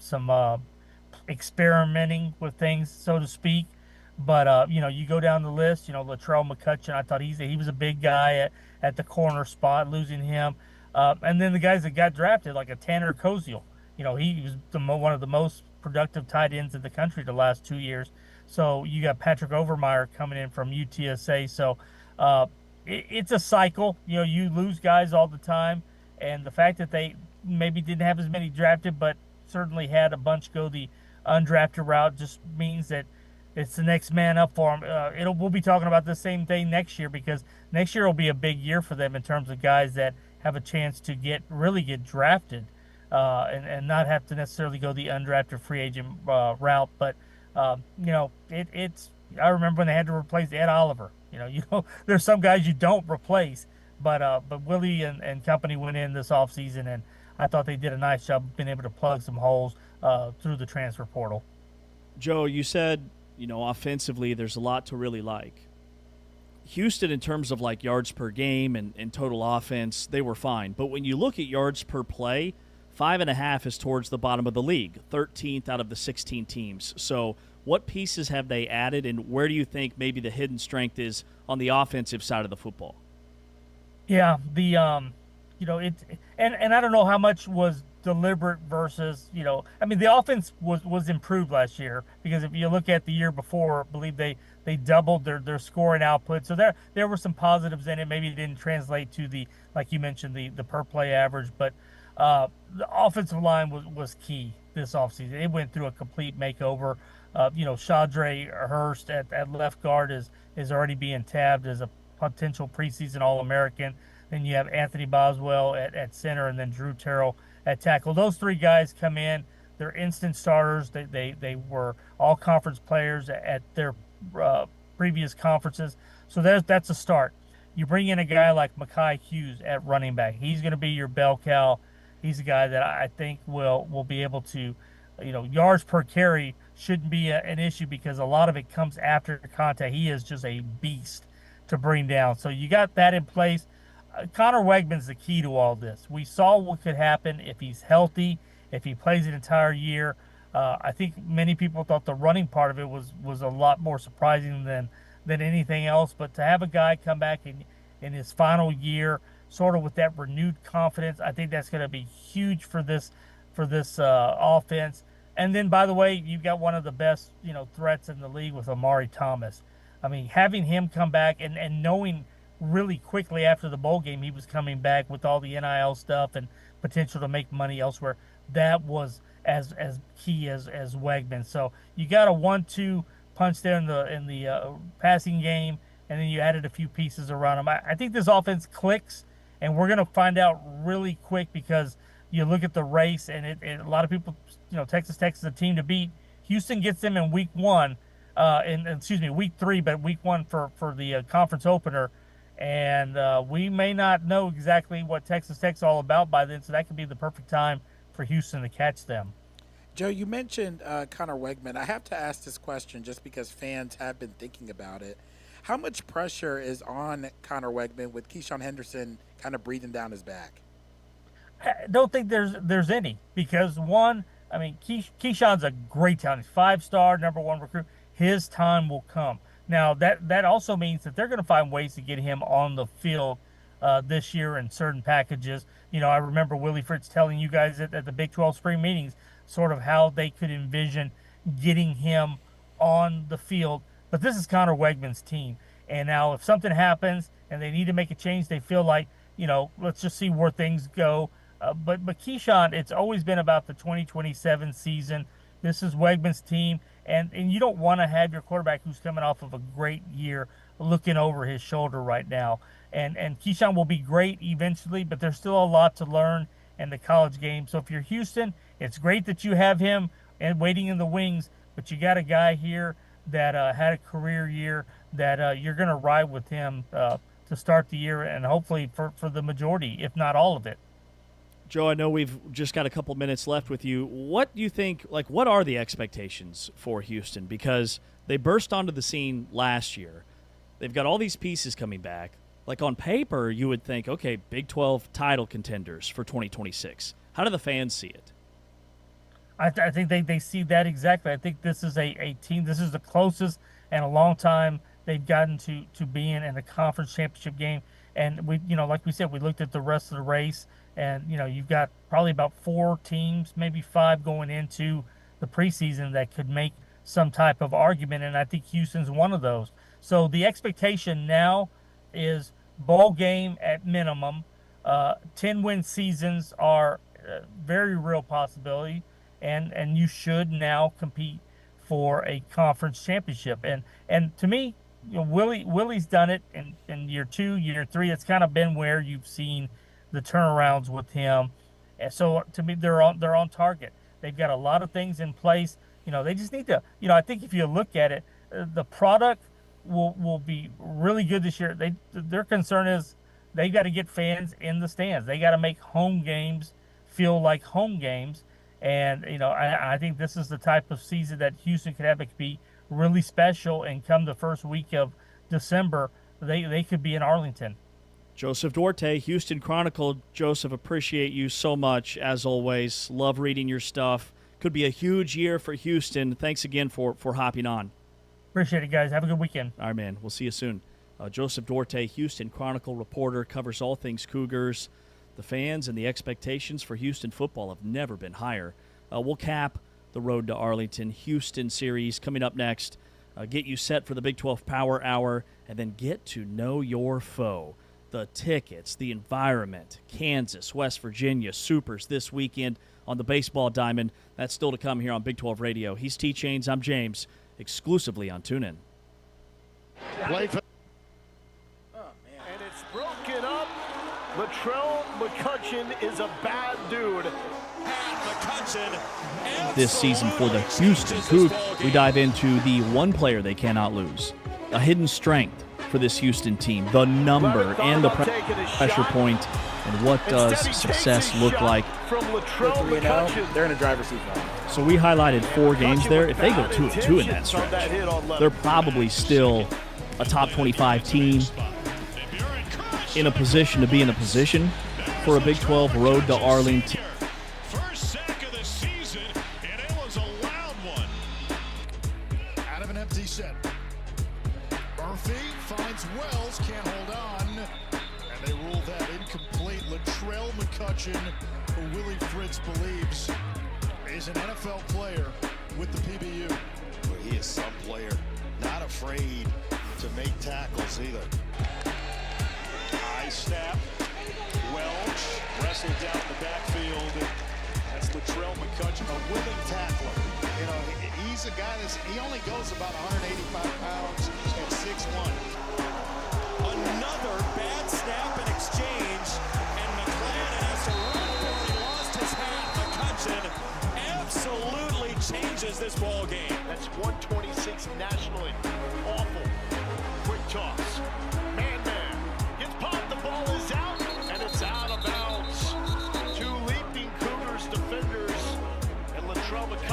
experimenting with things, so to speak. But you go down the list. Latrell McCutcheon, I thought he was a big guy at the corner spot. Losing him, and then the guys that got drafted, like a Tanner Koziel. He was one of the most productive tight ends in the country the last 2 years. So you got Patrick Overmeyer coming in from UTSA. So it's a cycle. You lose guys all the time, and the fact that they maybe didn't have as many drafted, but certainly had a bunch go the undrafted route, just means that it's the next man up for them. We'll be talking about the same thing next year, because next year will be a big year for them in terms of guys that have a chance to really get drafted, and not have to necessarily go the undrafted free agent route. But it's. I remember when they had to replace Ed Oliver. There's some guys you don't replace, but Willie and company went in this offseason, and I thought they did a nice job of being able to plug some holes through the transfer portal. Joe, you said, offensively there's a lot to really like. Houston, in terms of like yards per game and total offense, they were fine. But when you look at yards per play, 5.5 is towards the bottom of the league, 13th out of the 16 teams. So what pieces have they added, and where do you think maybe the hidden strength is on the offensive side of the football? Yeah, and I don't know how much was deliberate versus, the offense was improved last year, because if you look at the year before, I believe they doubled their scoring output. So there were some positives in it. Maybe it didn't translate to the, like you mentioned, the per play average, but the offensive line was key this offseason. It went through a complete makeover. Shadre Hurst at left guard is already being tabbed as a potential preseason All-American. Then you have Anthony Boswell at center, and then Drew Terrell at tackle. Those three guys come in. They're instant starters. They were all-conference players at their previous conferences. So that's a start. You bring in a guy like Mekhi Hughes at running back. He's going to be your bell cow. He's a guy that I think will be able to, yards per carry shouldn't be an issue, because a lot of it comes after contact. He is just a beast to bring down. So you got that in place. Connor Wegman's the key to all this. We saw what could happen if he's healthy, if he plays an entire year. I think many people thought the running part of it was a lot more surprising than anything else. But to have a guy come back in his final year, sort of with that renewed confidence, I think that's going to be huge for this offense. And then, by the way, you've got one of the best threats in the league with Amari Thomas. I mean, having him come back and knowing really quickly after the bowl game he was coming back with all the NIL stuff and potential to make money elsewhere, that was as key as Wegman. So you got a 1-2 punch there in the passing game, and then you added a few pieces around him. I think this offense clicks, and we're going to find out really quick, because you look at the race, and a lot of people, Texas Tech is a team to beat. Houston gets them in week 1, week 3, but week 1 for the conference opener. And we may not know exactly what Texas Tech's all about by then, so that could be the perfect time for Houston to catch them. Joe, you mentioned Connor Wegman. I have to ask this question just because fans have been thinking about it. How much pressure is on Connor Wegman with Keyshawn Henderson kind of breathing down his back? I don't think there's any, because one, I mean, Keyshawn's a great talent. He's 5-star, #1 recruit. His time will come. Now, that also means that they're going to find ways to get him on the field this year in certain packages. You know, I remember Willie Fritz telling you guys at the Big 12 spring meetings sort of how they could envision getting him on the field. But this is Connor Wegman's team. And now if something happens and they need to make a change, they feel like, you know, let's just see where things go. But Keyshawn, it's always been about the 2027 season. This is Wegman's team. And you don't want to have your quarterback who's coming off of a great year looking over his shoulder right now. And Keyshawn will be great eventually, but there's still a lot to learn in the college game. So if you're Houston, it's great that you have him and waiting in the wings, but you got a guy here that had a career year that you're going to ride with him to start the year and hopefully for the majority, if not all of it. Joe, I know we've just got a couple minutes left with you. What do you think, like, what are the expectations for Houston? Because they burst onto the scene last year. They've got all these pieces coming back. Like, on paper, you would think, okay, Big 12 title contenders for 2026. How do the fans see it? I think they see that exactly. I think this is a team, this is the closest in a long time they've gotten to being in a conference championship game. And we, you know, like we said, we looked at the rest of the race, and, you know, you've got probably about 4 teams, maybe 5 going into the preseason that could make some type of argument, and I think Houston's one of those. So the expectation now is bowl game at minimum. 10-win seasons are a very real possibility, and you should now compete for a conference championship. And to me, you know, Willie's done it in year 2, year 3. It's kind of been where you've seen the turnarounds with him. And so to me, they're on target. They've got a lot of things in place. You know, they just need to, you know, I think if you look at it, the product will be really good this year. Their concern is they got to get fans in the stands. They got to make home games feel like home games. And, you know, I think this is the type of season that Houston could have. It could be really special, and come the first week of December, they could be in Arlington. Joseph Duarte, Houston Chronicle. Joseph, appreciate you so much, as always. Love reading your stuff. Could be a huge year for Houston. Thanks again for hopping on. Appreciate it, guys. Have a good weekend. All right, man. We'll see you soon. Joseph Duarte, Houston Chronicle reporter, covers all things Cougars. The fans and the expectations for Houston football have never been higher. We'll cap the Road to Arlington Houston series coming up next. Get you set for the Big 12 Power Hour, and then get to know your foe. The tickets, the environment, Kansas, West Virginia, Supers this weekend on the baseball diamond. That's still to come here on Big 12 Radio. He's T-Chains, I'm James, exclusively on TuneIn. And it's broken up. Latrell McCutcheon is a bad dude. This season for the Houston Cougs, we dive into the one player they cannot lose, a hidden strength for this Houston team, the number and the pressure point, and what does success look like. They're in a driver's seat now. So we highlighted 4 games there. If they go 2-2 in that stretch, they're probably still a top 25 team in a position to be in a position for a Big 12 Road to Arlington. First sack of the season, and it was a loud one. Out of an empty set. Murphy finds Wells, can't hold on. And they rule that incomplete. Latrell McCutcheon, who Willie Fritz believes is an NFL player with the PBU. But he is some player, not afraid to make tackles either. High snap. Welch wrestled down the backfield. That's Latrell McCutcheon, a willing tackler. You know, he's a guy he only goes about 185 pounds and 6'1". Another bad snap and exchange, and McClain has to run for it. He lost his hat. McCutcheon absolutely changes this ball game. That's 126 nationally. Awful. Quick toss. Man. Gets popped. The ball is out, and it's out of bounds. 2 leaping Cougars defenders, and Latrell McCutcheon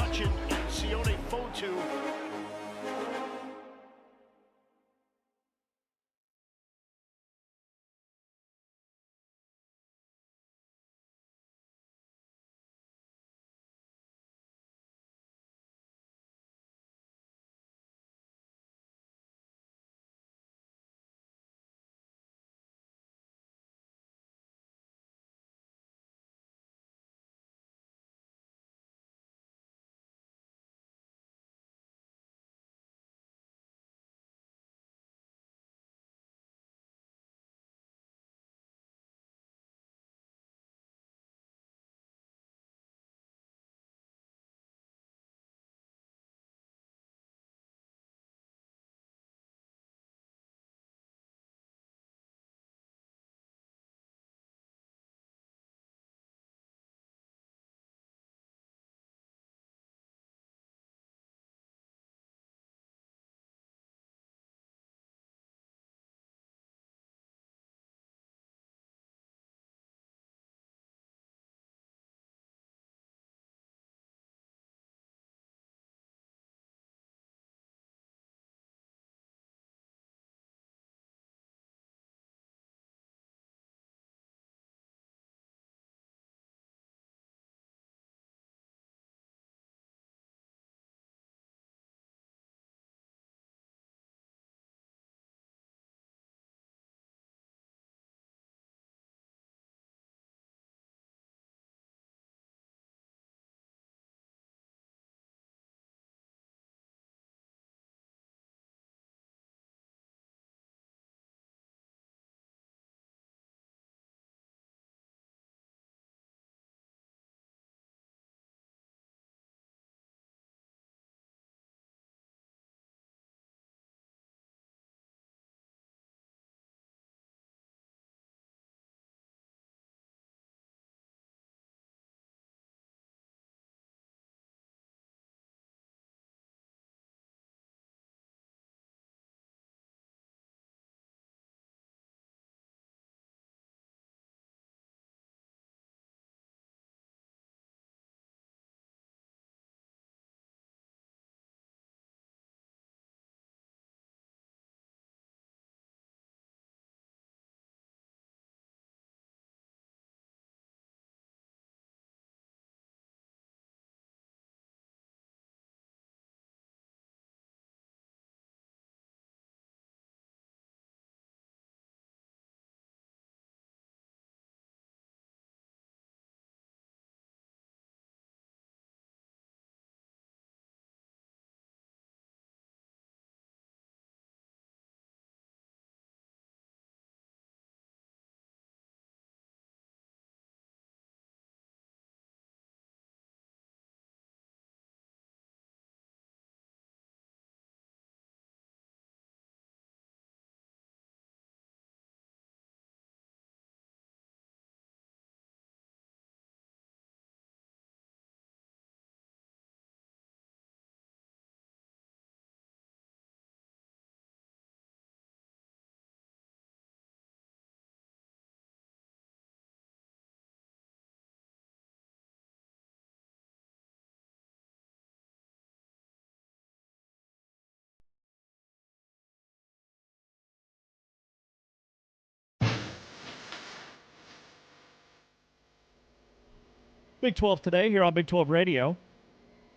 Big 12 today here on Big 12 Radio,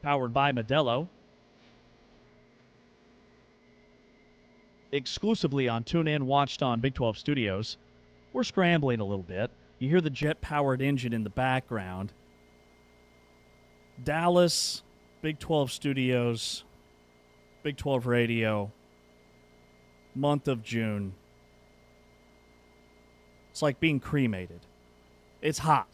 powered by Modelo. Exclusively on TuneIn, watched on Big 12 Studios. We're scrambling a little bit. You hear the jet-powered engine in the background. Dallas, Big 12 Studios, Big 12 Radio, month of June. It's like being cremated. It's hot.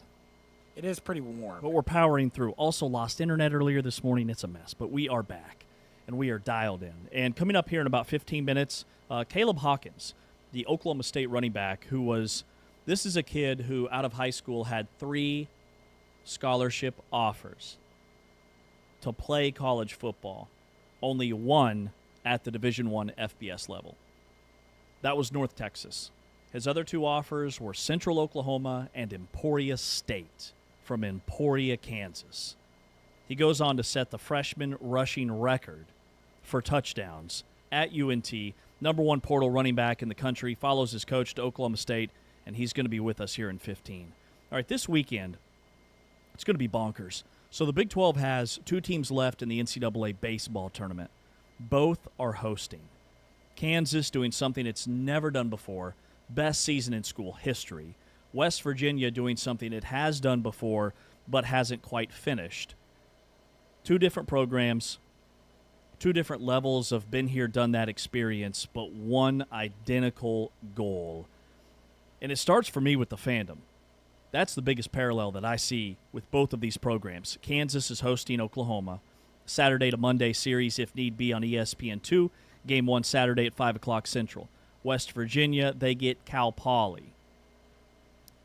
It is pretty warm. But we're powering through. Also lost internet earlier this morning. It's a mess. But we are back, and we are dialed in. And coming up here in about 15 minutes, Caleb Hawkins, the Oklahoma State running back, this is a kid who, out of high school, had 3 scholarship offers to play college football. Only 1 at the Division I FBS level. That was North Texas. His other 2 offers were Central Oklahoma and Emporia State from Emporia, Kansas. He goes on to set the freshman rushing record for touchdowns at UNT. Number 1 portal running back in the country, follows his coach to Oklahoma State, and he's going to be with us here in 15. All right, this weekend, it's going to be bonkers. So the Big 12 has 2 teams left in the NCAA baseball tournament. Both are hosting. Kansas doing something it's never done before, best season in school history. West Virginia doing something it has done before but hasn't quite finished. 2 different programs, 2 different levels of been here, done that experience, but 1 identical goal. And it starts for me with the fandom. That's the biggest parallel that I see with both of these programs. Kansas is hosting Oklahoma. Saturday to Monday series, if need be, on ESPN2. Game 1 Saturday at 5 o'clock Central. West Virginia, they get Cal Poly.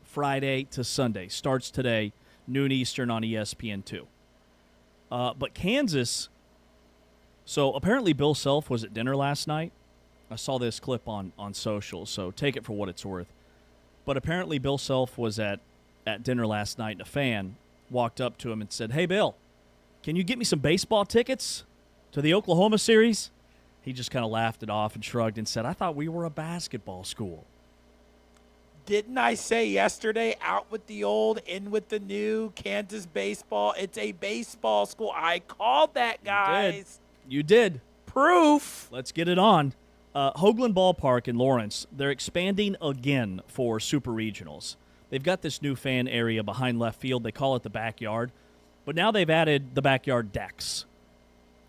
Friday to Sunday. Starts today, noon Eastern on ESPN2. But Kansas, so apparently Bill Self was at dinner last night. I saw this clip on social, so take it for what it's worth. But apparently Bill Self was at dinner last night, and a fan walked up to him and said, "Hey, Bill, can you get me some baseball tickets to the Oklahoma series?" He just kind of laughed it off and shrugged and said, "I thought we were a basketball school." Didn't I say yesterday, out with the old, in with the new, Kansas baseball? It's a baseball school. I called that, guys. You did. Proof. Let's get it on. Hoagland Ballpark in Lawrence, they're expanding again for Super Regionals. They've got this new fan area behind left field. They call it the backyard. But now they've added the backyard decks,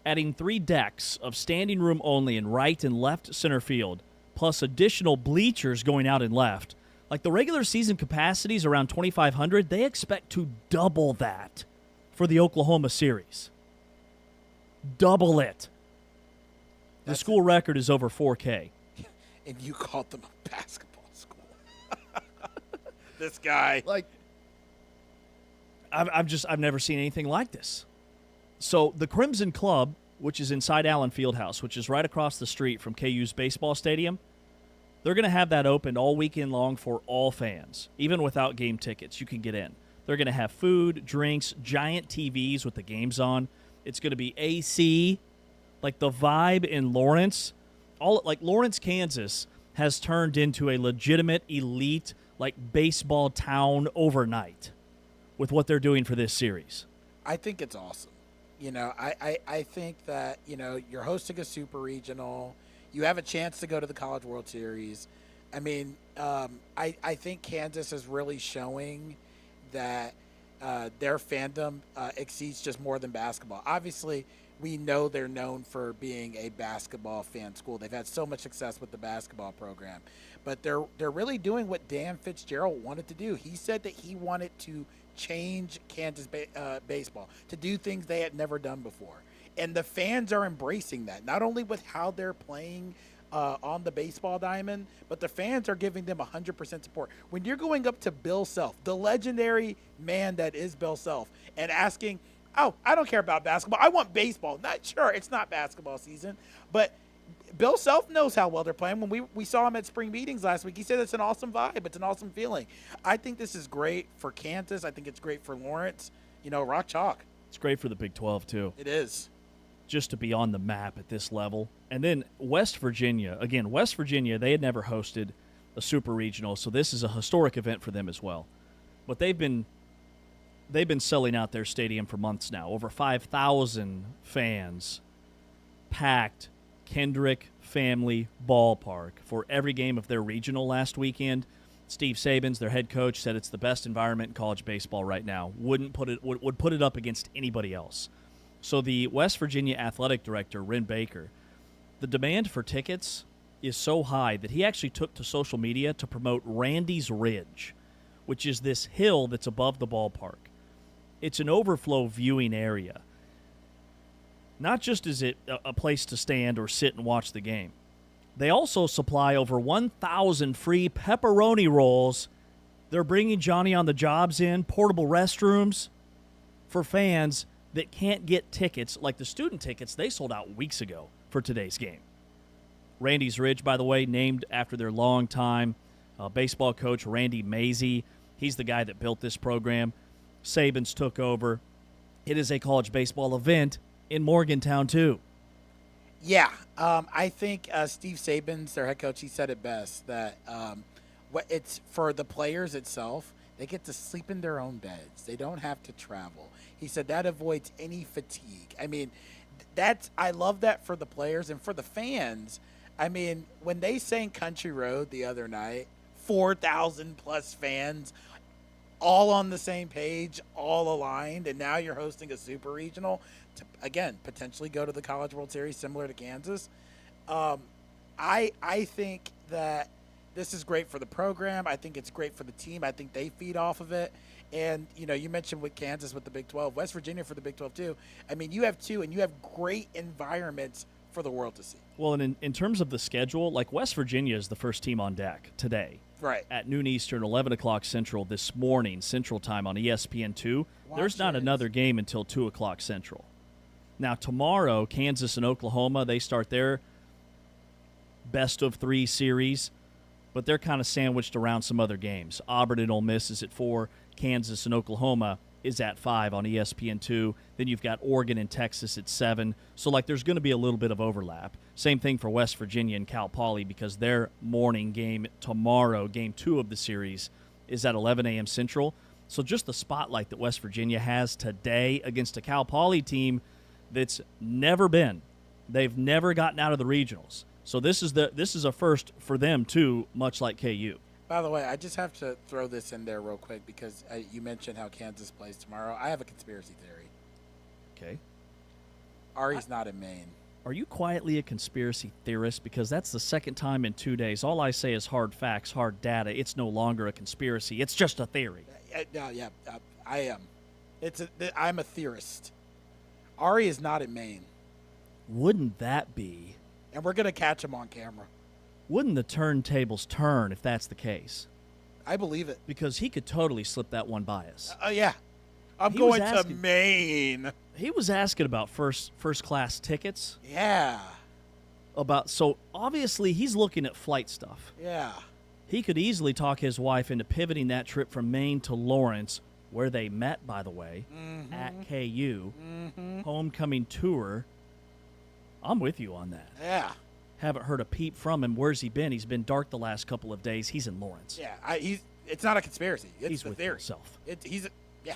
adding 3 decks of standing room only in right and left center field, plus additional bleachers going out in left. Like the regular season capacity is around 2,500. They expect to double that for the Oklahoma series. Double it. The school record is over 4K. And you called them a basketball school. This guy. I've never seen anything like this. So the Crimson Club, which is inside Allen Fieldhouse, which is right across the street from KU's baseball stadium, they're going to have that open all weekend long for all fans. Even without game tickets, you can get in. They're going to have food, drinks, giant TVs with the games on. It's going to be AC. Like the vibe in Lawrence, Lawrence, Kansas has turned into a legitimate elite baseball town overnight with what they're doing for this series. I think it's awesome. I think that, you're hosting a super regional. You have a chance to go to the College World Series. I mean, I think Kansas is really showing that their fandom exceeds just more than basketball. Obviously, we know they're known for being a basketball fan school. They've had so much success with the basketball program. But they're really doing what Dan Fitzgerald wanted to do. He said that he wanted to change Kansas baseball, to do things they had never done before. And the fans are embracing that, not only with how they're playing on the baseball diamond, but the fans are giving them 100% support. When you're going up to Bill Self, the legendary man that is Bill Self, and asking, "Oh, I don't care about basketball. I want baseball." Not sure, it's not basketball season, but Bill Self knows how well they're playing. When we saw him at spring meetings last week, he said it's an awesome vibe. It's an awesome feeling. I think this is great for Kansas. I think it's great for Lawrence. Rock chalk. It's great for the Big 12, too. It is. Just to be on the map at this level. And then West Virginia, they had never hosted a super regional, so this is a historic event for them as well. But they've been they've been selling out their stadium for months now. Over 5,000 fans packed Kendrick Family Ballpark for every game of their regional last weekend. Steve Sabins, their head coach, said it's the best environment in college baseball right now. Would put it up against anybody else. So the West Virginia athletic director, Ren Baker, the demand for tickets is so high that he actually took to social media to promote Randy's Ridge, which is this hill that's above the ballpark. It's an overflow viewing area. Not just is it a place to stand or sit and watch the game. They also supply over 1,000 free pepperoni rolls. They're bringing Johnny on the Jobs in, portable restrooms for fans that can't get tickets. Like the student tickets, they sold out weeks ago for today's game. Randy's Ridge, by the way, named after their longtime baseball coach, Randy Mazey. He's the guy that built this program. Sabins took over. It is a college baseball event in Morgantown, too. Yeah, I think Steve Sabins, their head coach, he said it best, that it's for the players itself, they get to sleep in their own beds. They don't have to travel. He said that avoids any fatigue. I mean, I love that for the players and for the fans. I mean, when they sang Country Road the other night, 4,000 plus fans, all on the same page, all aligned, and now you're hosting a super regional to, again, potentially go to the College World Series similar to Kansas. I think that this is great for the program. I think it's great for the team. I think they feed off of it. And, you mentioned with Kansas with the Big 12, West Virginia for the Big 12 too. I mean, you have two, and you have great environments for the world to see. Well, and in terms of the schedule, like West Virginia is the first team on deck today. Right. At noon Eastern, 11 o'clock Central this morning, Central Time on ESPN2. There's not another game until 2 o'clock Central. Now, tomorrow, Kansas and Oklahoma, they start their best-of-3 series, but they're kind of sandwiched around some other games. Auburn and Ole Miss is at 4. Kansas and Oklahoma is at 5 on ESPN2. Then you've got Oregon and Texas at 7. So, there's going to be a little bit of overlap. Same thing for West Virginia and Cal Poly because their morning game tomorrow, game 2 of the series, is at 11 a.m. Central. So just the spotlight that West Virginia has today against a Cal Poly team that's never been. They've never gotten out of the regionals. So this is a first for them, too, much like KU. By the way, I just have to throw this in there real quick because you mentioned how Kansas plays tomorrow. I have a conspiracy theory. Okay. Ari's not in Maine. Are you quietly a conspiracy theorist? Because that's the second time in 2 days. All I say is hard facts, hard data. It's no longer a conspiracy. It's just a theory. I am. I'm a theorist. Ari is not in Maine. Wouldn't that be? And we're going to catch him on camera. Wouldn't the turntables turn if that's the case? I believe it. Because he could totally slip that one by us. Yeah. I'm going to Maine. He was asking about first class tickets. Yeah. So obviously he's looking at flight stuff. Yeah. He could easily talk his wife into pivoting that trip from Maine to Lawrence, where they met, by the way, at KU. Homecoming tour. I'm with you on that. Yeah. Haven't heard a peep from him. Where's he been? He's been dark the last couple of days. He's in Lawrence. Yeah, it's not a conspiracy. He's with theory. himself. Yeah.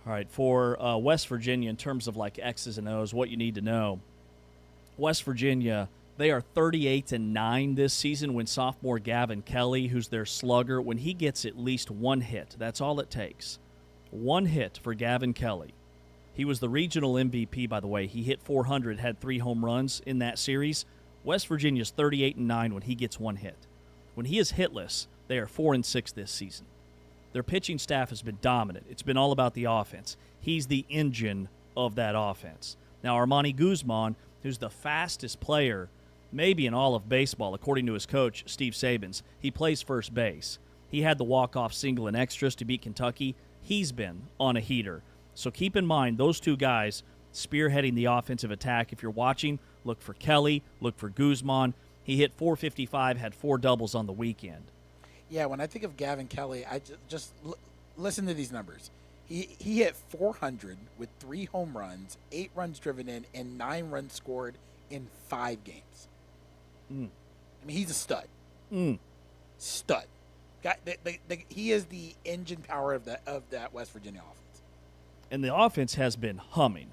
All right, for West Virginia, in terms of X's and O's, what you need to know, West Virginia, they are 38-9 this season when sophomore Gavin Kelly, who's their slugger, when he gets at least one hit, that's all it takes. One hit for Gavin Kelly. He was the regional MVP, by the way. He hit 400, had 3 home runs in that series. West Virginia's 38-9 when he gets one hit. When he is hitless, they are 4-6 this season. Their pitching staff has been dominant. It's been all about the offense. He's the engine of that offense. Now, Armani Guzman, who's the fastest player maybe in all of baseball, according to his coach, Steve Sabins, he plays first base. He had the walk-off single in extras to beat Kentucky. He's been on a heater. So keep in mind those two guys spearheading the offensive attack. If you're watching, look for Kelly, look for Guzman. He hit .455, had 4 doubles on the weekend. Yeah, when I think of Gavin Kelly, I just listen to these numbers. He hit 400 with 3 home runs, 8 runs driven in, and 9 runs scored in 5 games. I mean, he's a stud. Stud. He is the engine power of that West Virginia offense. and the offense has been humming.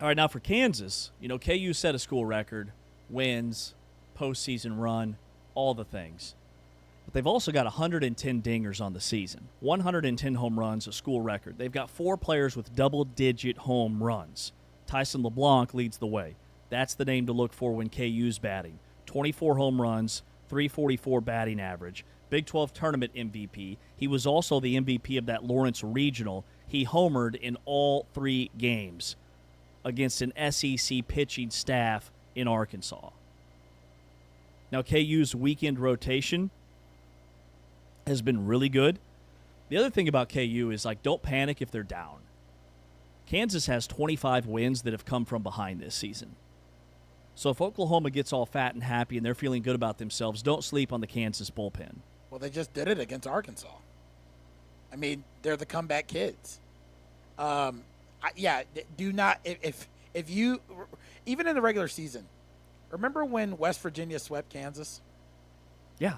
All right, now for Kansas, KU set a school record, wins, postseason run, all the things. But they've also got 110 dingers on the season, 110 home runs, a school record. They've got 4 players with double-digit home runs. Tyson LeBlanc leads the way. That's the name to look for when KU's batting. 24 home runs, 344 batting average. Big 12 tournament MVP. He was also the MVP of that Lawrence Regional. He homered in all 3 games against an SEC pitching staff in Arkansas. Now, KU's weekend rotation has been really good. The other thing about KU is, don't panic if they're down. Kansas has 25 wins that have come from behind this season. So if Oklahoma gets all fat and happy and they're feeling good about themselves, don't sleep on the Kansas bullpen. Well, they just did it against Arkansas. I mean, they're the comeback kids. Do not if you even in the regular season. Remember when West Virginia swept Kansas? Yeah.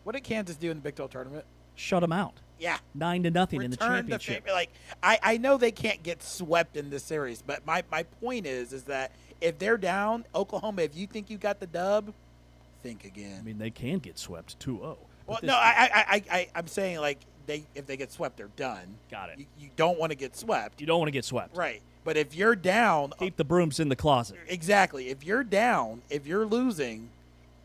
What did Kansas do in the Big 12 tournament? Shut them out. Yeah. 9-0 in the championship. I know they can't get swept in this series, but my point is that if they're down, Oklahoma, if you think you got the dub, think again. I mean, they can get swept 2-0. Well, no, I'm saying if they get swept, they're done. Got it. You don't want to get swept. You don't want to get swept. Right. But if you're down, keep the brooms in the closet. Exactly. If you're down, if you're losing,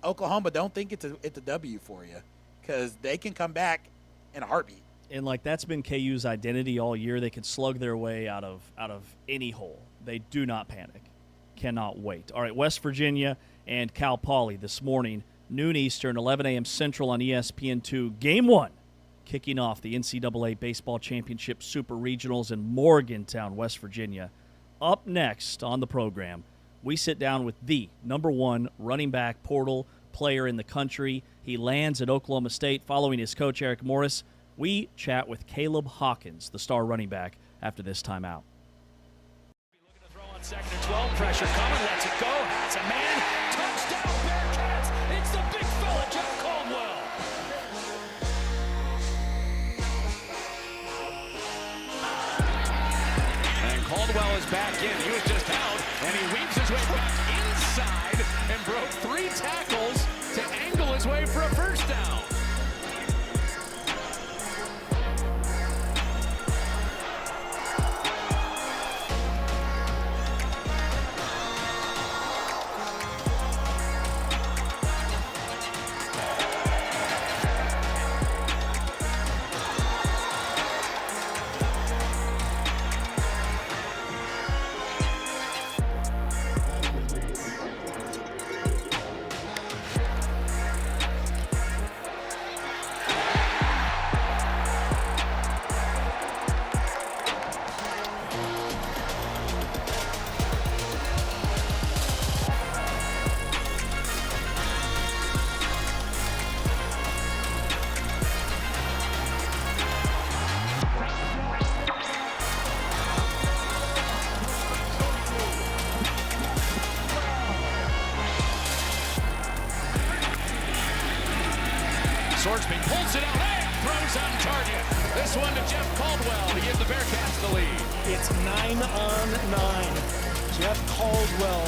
Oklahoma, don't think it's a W for you, because they can come back in a heartbeat. And that's been KU's identity all year. They can slug their way out of any hole. They do not panic. Cannot wait. All right, West Virginia and Cal Poly this morning, noon Eastern, 11 a.m. Central on ESPN2. Game 1, kicking off the NCAA Baseball Championship Super Regionals in Morgantown, West Virginia. Up next on the program, we sit down with the #1 running back portal player in the country. He lands at Oklahoma State following his coach, Eric Morris. We chat with Caleb Hawkins, the star running back, after this timeout. Looking to throw on 2nd and 12. Pressure coming. Lets it go. Has a man. Touchdown, Bearcats. It's the big fella, Jeff Caldwell. And Caldwell is back in. He was just out, and he weaves his way back inside and broke 3 tackles to angle his way for a first down. Swordsby pulls it out and throws on target. This one to Jeff Caldwell to give the Bearcats the lead. It's 9-on-9. Jeff Caldwell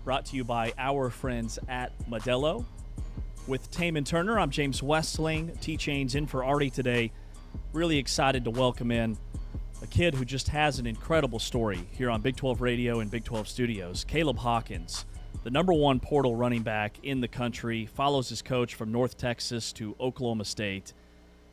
Brought to you by our friends at Modelo. With Taman Turner, I'm James Westling. T-Chain's in for Artie today. Really excited to welcome in a kid who just has an incredible story here on Big 12 Radio and Big 12 Studios. Caleb Hawkins, the number one portal running back in the country, follows his coach from North Texas to Oklahoma State.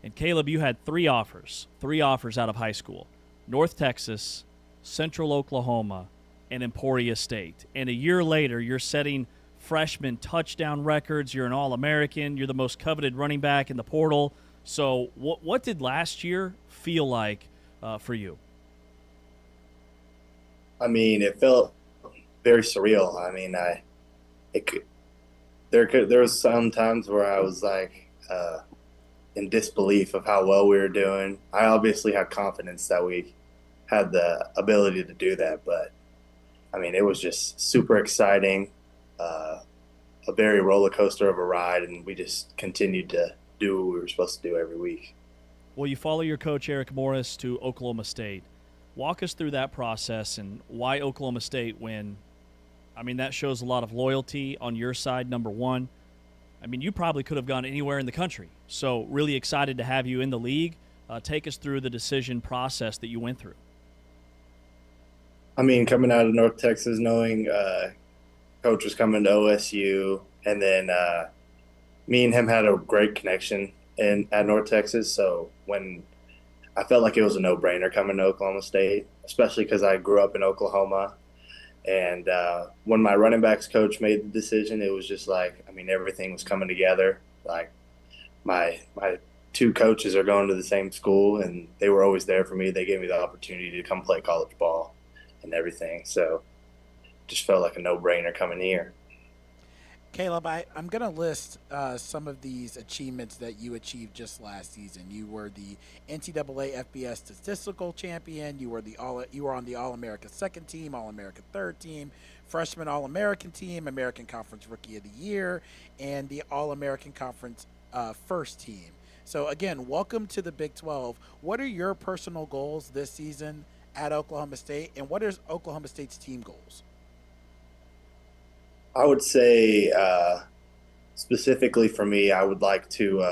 And Caleb, you had three offers out of high school: North Texas, Central Oklahoma, and Emporia State. And a year later, you're setting freshman touchdown records. You're an All-American. You're the most coveted running back in the portal. So what did last year feel like for you? I mean, it felt very surreal. I mean, there was some times where I was like in disbelief of how well we were doing. I obviously had confidence that we had the ability to do that, but I mean, it was just super exciting, a very roller coaster of a ride, and we just continued to do what we were supposed to do every week. Well, you follow your coach, Eric Morris, to Oklahoma State. Walk us through that process and why Oklahoma State when, I mean, that shows a lot of loyalty on your side, number one. I mean, you probably could have gone anywhere in the country. So really excited to have you in the league. Take us through the decision process that you went through. I mean, coming out of North Texas, knowing Coach was coming to OSU, and then me and him had a great connection at North Texas. So when I felt like it was a no-brainer coming to Oklahoma State, especially because I grew up in Oklahoma. And when my running backs coach made the decision, it was just like, I mean, everything was coming together. Like my two coaches are going to the same school, and they were always there for me. They gave me the opportunity to come play college ball and everything. So just felt like a no-brainer coming here. Caleb, I'm going to list some of these achievements that you achieved just last season. You were the NCAA FBS statistical champion. You were on the All-America second team, All-America third team, freshman All-American team, American Conference Rookie of the Year, and the All-American Conference first team. So again, welcome to the Big 12. What are your personal goals this season at Oklahoma State, and what is Oklahoma State's team goals? I would say specifically for me, I would like to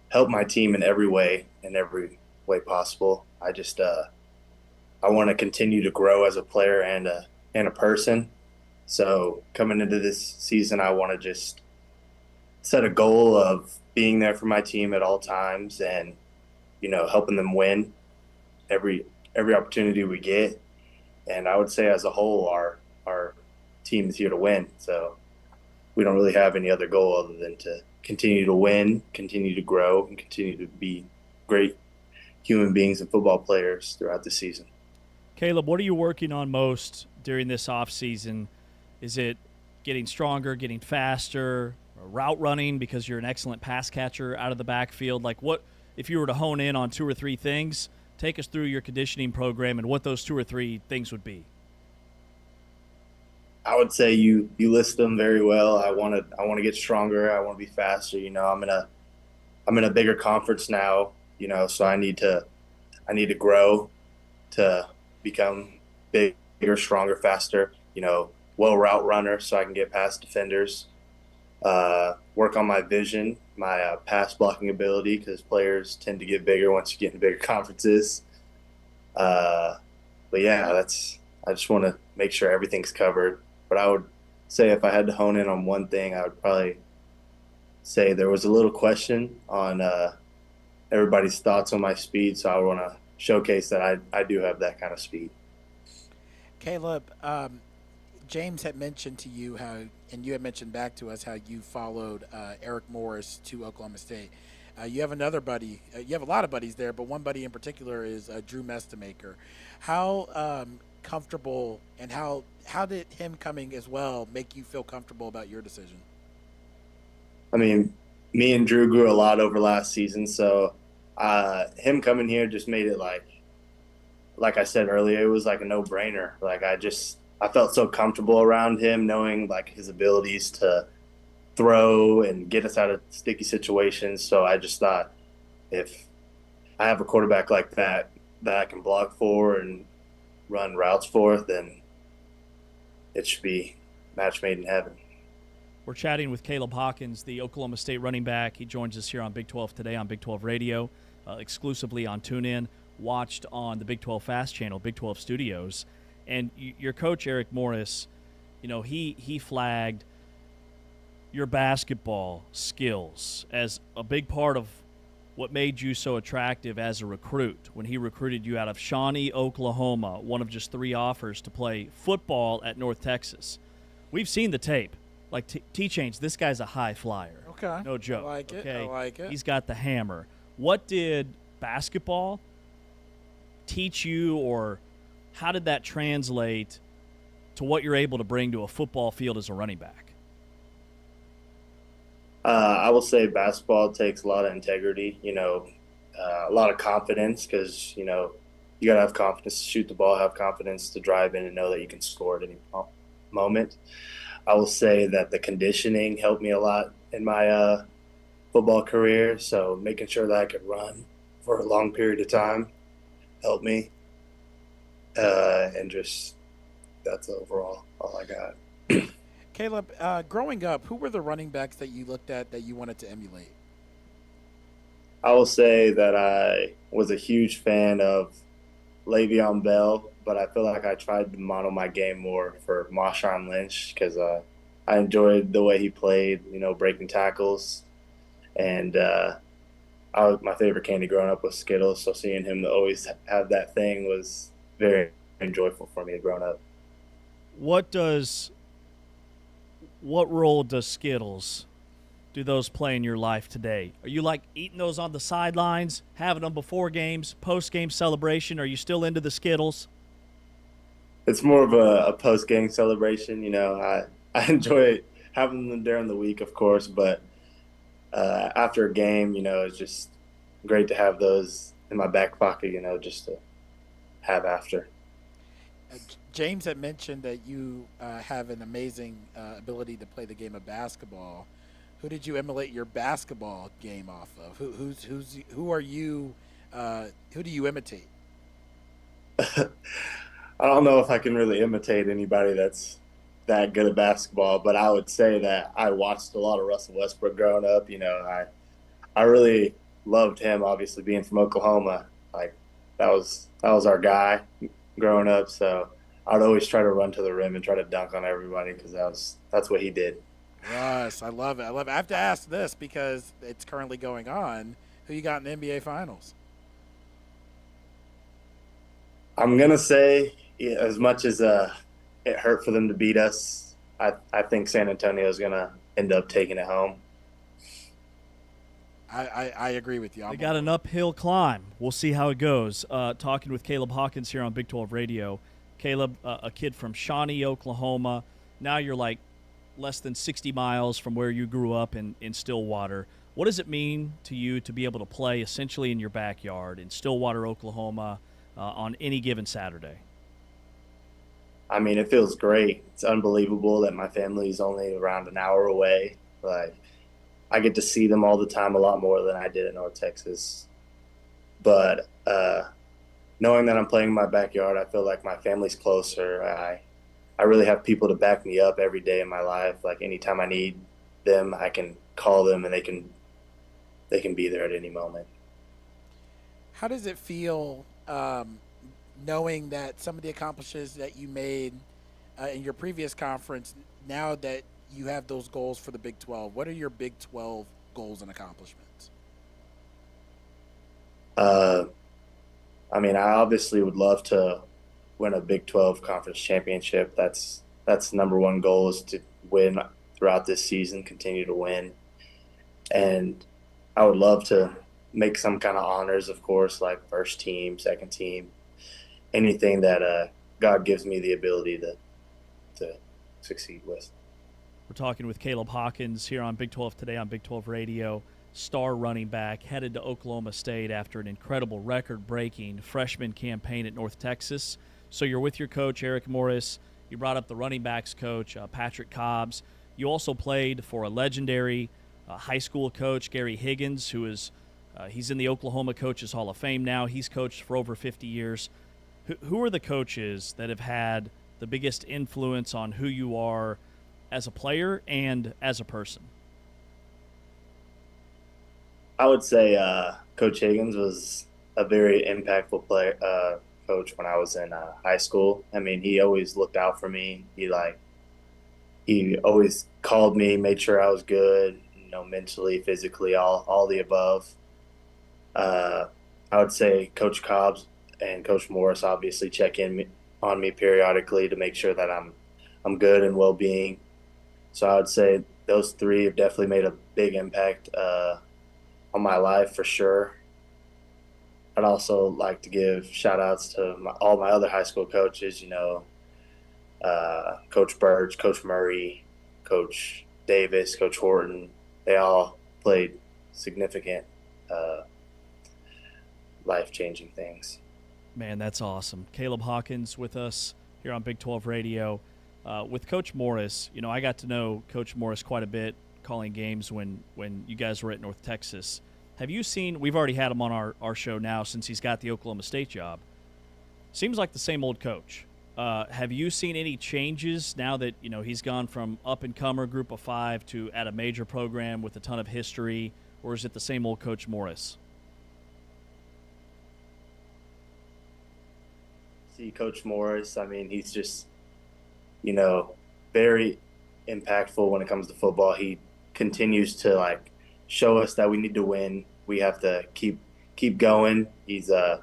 help my team in every way possible. I just I want to continue to grow as a player and a person. So coming into this season, I want to just set a goal of being there for my team at all times and, you know, helping them win every opportunity we get. And I would say as a whole, our team is here to win. So we don't really have any other goal other than to continue to win, continue to grow, and continue to be great human beings and football players throughout the season. Caleb, what are you working on most during this offseason? Is it getting stronger, getting faster, or route running because you're an excellent pass catcher out of the backfield? Like, what if you were to hone in on two or three things? Take us through your conditioning program and what those two or three things would be. I would say you list them very well. I want to get stronger. I want to be faster. You know, I'm in a bigger conference now. You know, so I need to grow to become bigger, stronger, faster. You know, well route runner so I can get past defenders. Work on my vision, my pass blocking ability, because players tend to get bigger once you get in bigger conferences. But yeah, I just want to make sure everything's covered. But I would say if I had to hone in on one thing, I would probably say there was a little question on everybody's thoughts on my speed. So I want to showcase that I do have that kind of speed. Caleb, James had mentioned to you how, and you had mentioned back to us how you followed Eric Morris to Oklahoma State. You have another buddy. You have a lot of buddies there, but one buddy in particular is Drew Mestamaker. How comfortable and how did him coming as well make you feel comfortable about your decision? I mean, me and Drew grew a lot over last season, so him coming here just made it like I said earlier, it was like a no-brainer. Like I felt so comfortable around him, knowing like his abilities to throw and get us out of sticky situations. So I just thought if I have a quarterback like that I can block for and run routes for, then it should be match made in heaven. We're chatting with Caleb Hawkins, the Oklahoma State running back. He joins us here on Big 12 today on Big 12 Radio, exclusively on TuneIn, watched on the Big 12 Fast channel, Big 12 Studios. And your coach, Eric Morris, he flagged your basketball skills as a big part of what made you so attractive as a recruit when he recruited you out of Shawnee, Oklahoma, one of just 3 offers to play football at North Texas. We've seen the tape. Like T-Chains, this guy's a high flyer. Okay. No joke. I like it. Okay? I like it. He's got the hammer. What did basketball teach you, or how did that translate to what you're able to bring to a football field as a running back? I will say basketball takes a lot of integrity, a lot of confidence because, you got to have confidence to shoot the ball, have confidence to drive in and know that you can score at any moment. I will say that the conditioning helped me a lot in my football career. So making sure that I could run for a long period of time helped me. And just that's overall all I got. Caleb, growing up, who were the running backs that you looked at that you wanted to emulate? I will say that I was a huge fan of Le'Veon Bell, but I feel like I tried to model my game more for Marshawn Lynch because I enjoyed the way he played, breaking tackles. And my favorite candy growing up was Skittles, so seeing him always have that thing was very enjoyable for me growing up. What role does Skittles do those play in your life today? Are you like eating those on the sidelines, having them before games, post-game celebration? Are you still into the Skittles? It's more of a post-game celebration. I enjoy having them during the week, of course, but after a game, it's just great to have those in my back pocket, just to have after. James had mentioned that you have an amazing ability to play the game of basketball. Who did you emulate your basketball game off of? Who are you? Who do you imitate? I don't know if I can really imitate anybody that's that good at basketball, but I would say that I watched a lot of Russell Westbrook growing up. I really loved him. Obviously, being from Oklahoma, like that was our guy growing up. So I'd always try to run to the rim and try to dunk on everybody because that's what he did. Russ, I love it. I have to ask this because it's currently going on. Who you got in the NBA Finals? I'm going to say, as much as it hurt for them to beat us, I think San Antonio is going to end up taking it home. I agree with you. They got an uphill climb. We'll see how it goes. Talking with Caleb Hawkins here on Big 12 Radio. Caleb, a kid from Shawnee, Oklahoma. Now you're like less than 60 miles from where you grew up in Stillwater. What does it mean to you to be able to play essentially in your backyard in Stillwater, Oklahoma, on any given Saturday? I mean, it feels great. It's unbelievable that my family is only around an hour away. Like, I get to see them all the time, a lot more than I did in North Texas. But knowing that I'm playing in my backyard, I feel like my family's closer. I really have people to back me up every day in my life. Like, anytime I need them, I can call them and they can be there at any moment. How does it feel knowing that some of the accomplishments that you made in your previous conference, now that you have those goals for the Big 12, what are your Big 12 goals and accomplishments? I mean, I obviously would love to win a Big 12 conference championship. That's number one goal, is to win throughout this season, continue to win. And I would love to make some kind of honors, of course, like first team, second team, anything that God gives me the ability to succeed with. We're talking with Caleb Hawkins here on Big 12 today on Big 12 Radio. Star running back, headed to Oklahoma State after an incredible record-breaking freshman campaign at North Texas. So you're with your coach, Eric Morris. You brought up the running backs coach, Patrick Cobbs. You also played for a legendary high school coach, Gary Higgins, who is he's in the Oklahoma Coaches Hall of Fame now. He's coached for over 50 years. Who are the coaches that have had the biggest influence on who you are as a player and as a person? I would say Coach Higgins was a very impactful coach when I was in high school. I mean, he always looked out for me. He always called me, made sure I was good, mentally, physically, all the above. I would say Coach Cobbs and Coach Morris obviously check in on me periodically to make sure that I'm good and well-being. So I would say those three have definitely made a big impact on my life for sure. I'd also like to give shout-outs to all my other high school coaches, Coach Burge, Coach Murray, Coach Davis, Coach Horton. They all played significant life-changing things. Man, that's awesome. Caleb Hawkins with us here on Big 12 Radio. With Coach Morris, I got to know Coach Morris quite a bit calling games when you guys were at North Texas. Have you seen – we've already had him on our show now since he's got the Oklahoma State job. Seems like the same old coach. Have you seen any changes now that, he's gone from up-and-comer group of 5 to at a major program with a ton of history, or is it the same old Coach Morris? See Coach Morris, I mean, he's just, very impactful when it comes to football. He continues to, show us that we need to win. We have to keep going. He's an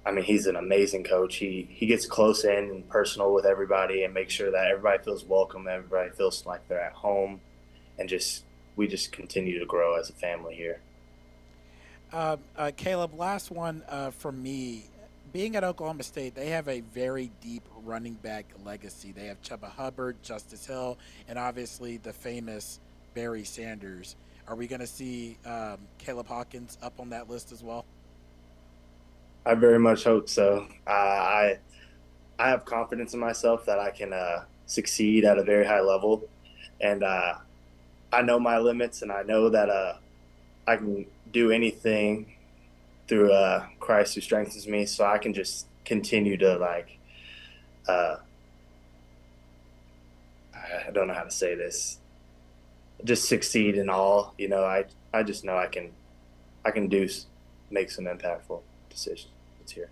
amazing coach. He gets close in and personal with everybody and makes sure that everybody feels welcome, everybody feels like they're at home, and we just continue to grow as a family here. Caleb, last one from me. Being at Oklahoma State, they have a very deep running back legacy. They have Chuba Hubbard, Justice Hill, and obviously the famous Barry Sanders. Are we going to see Caleb Hawkins up on that list as well? I very much hope so. I have confidence in myself that I can succeed at a very high level, and I know my limits, and I know that I can do anything through Christ who strengthens me. So I can just continue to I don't know how to say this. Just succeed in all. I just know I can make some impactful decisions here.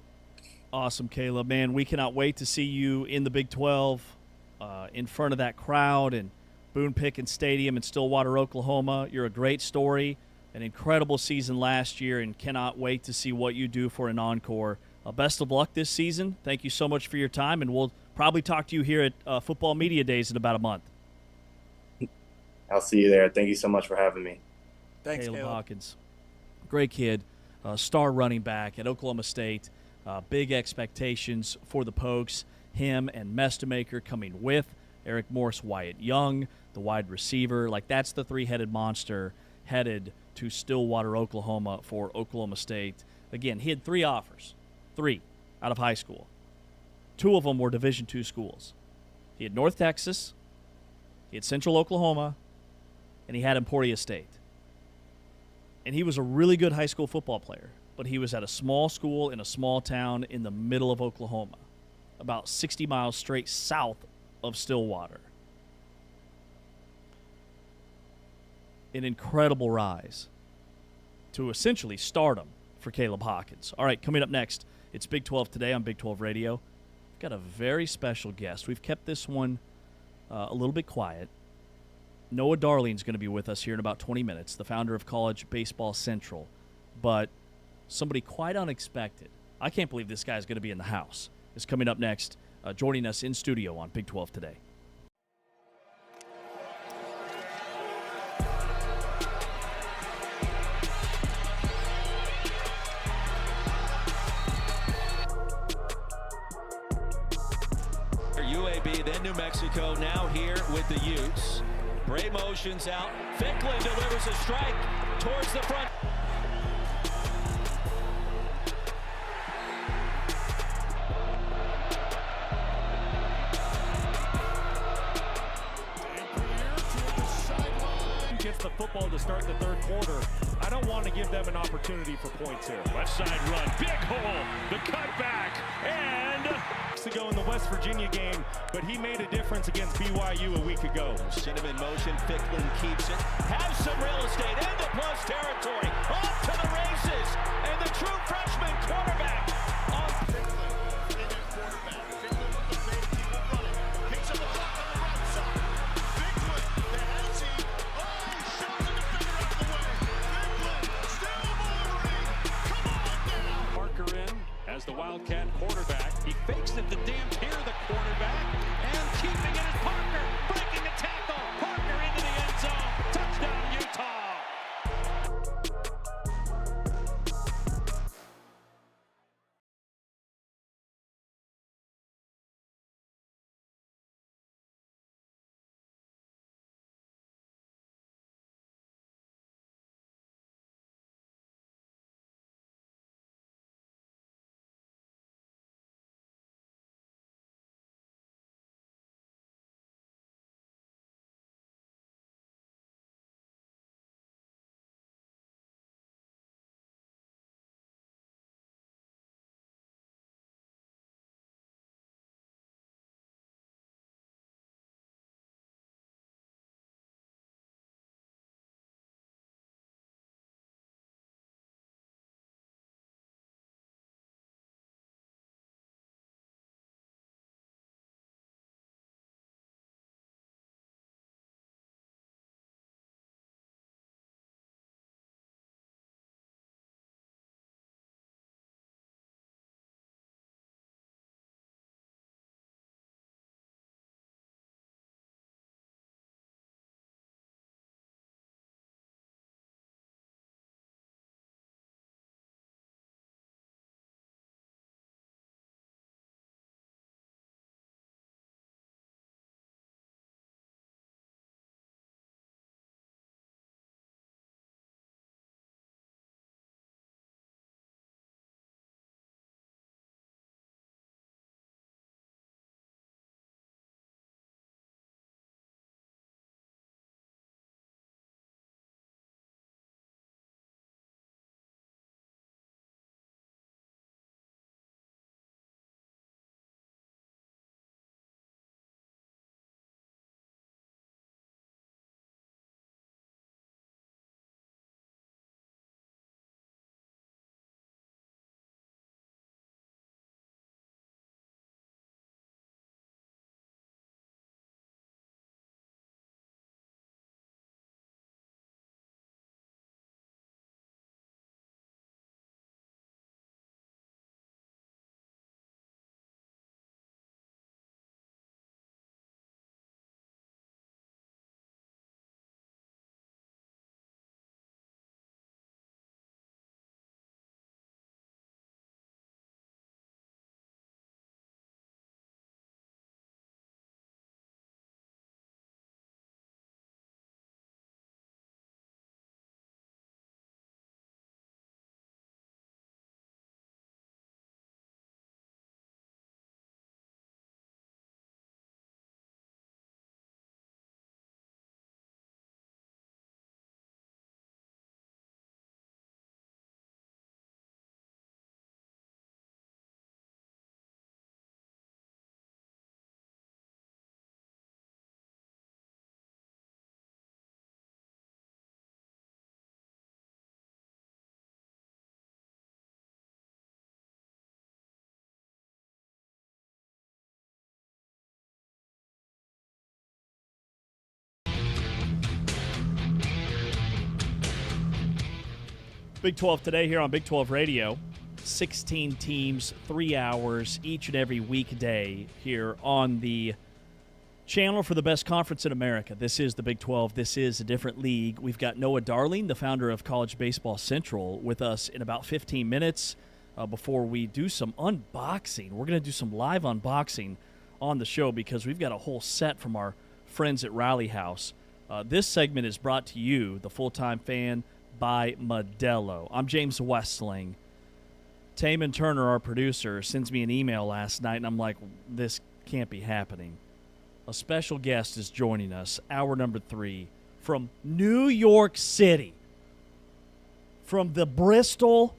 Awesome, Caleb. Man, we cannot wait to see you in the Big 12 in front of that crowd in Boone Pickens Stadium in Stillwater, Oklahoma. You're a great story, an incredible season last year, and cannot wait to see what you do for an encore. Best of luck this season. Thank you so much for your time, and we'll probably talk to you here at Football Media Days in about a month. I'll see you there. Thank you so much for having me. Thanks, Caleb Caleb. Hawkins. Great kid, star running back at Oklahoma State. Big expectations for the Pokes. Him and Mestamaker coming with Eric Morris, Wyatt Young, the wide receiver. That's the three-headed monster headed to Stillwater, Oklahoma for Oklahoma State. Again, he had 3 offers, 3 out of high school. 2 of them were Division II schools. He had North Texas, he had Central Oklahoma, and he had Emporia State. And he was a really good high school football player, but he was at a small school in a small town in the middle of Oklahoma, about 60 miles straight south of Stillwater. An incredible rise to essentially stardom for Caleb Hawkins. All right, coming up next, it's Big 12 Today on Big 12 Radio. We've got a very special guest. We've kept this one a little bit quiet. Noah Darling's going to be with us here in about 20 minutes, the founder of College Baseball Central. But somebody quite unexpected, I can't believe this guy's going to be in the house, is coming up next, joining us in studio on Big 12 Today. UAB, then New Mexico, now here with the Utes. Bray motions out. Ficklin delivers a strike towards the front. Gets the football to start the third quarter. I don't want to give give them an opportunity for points here. Left side run, big hole, the cutback, and to go in the West Virginia game, but he made a difference against BYU a week ago. Cinnamon motion, Ficklin keeps it, has some real estate into plus territory, off to the races, and the true freshman quarterback on Ficklin in at quarterback. Ficklin with the fake, keep it running. Picks up the block on the right side. Ficklin, the head seat. Oh, he shoves the defender out of the way. Ficklin still moving. Come on down. Parker in as the Wildcat quarterback. He fakes it to Dampier, the quarterback, and keeping it is Parker, breaking a tackle. Parker into the end zone. Touchdown, Utah. Big 12 today here on Big 12 Radio. 16 teams, 3 hours each and every weekday here on the channel for the best conference in America. This is the Big 12. This is a different league. We've got Noah Darling, the founder of College Baseball Central, with us in about 15 minutes before we do some unboxing. We're going to do some live unboxing on the show because we've got a whole set from our friends at Rally House. This segment is brought to you, the full-time fan, by Modelo. I'm James Westling. Taman Turner, our producer, sends me an email last night, and I'm like, this can't be happening. A special guest is joining us, hour number 3, from New York City. from the Bristol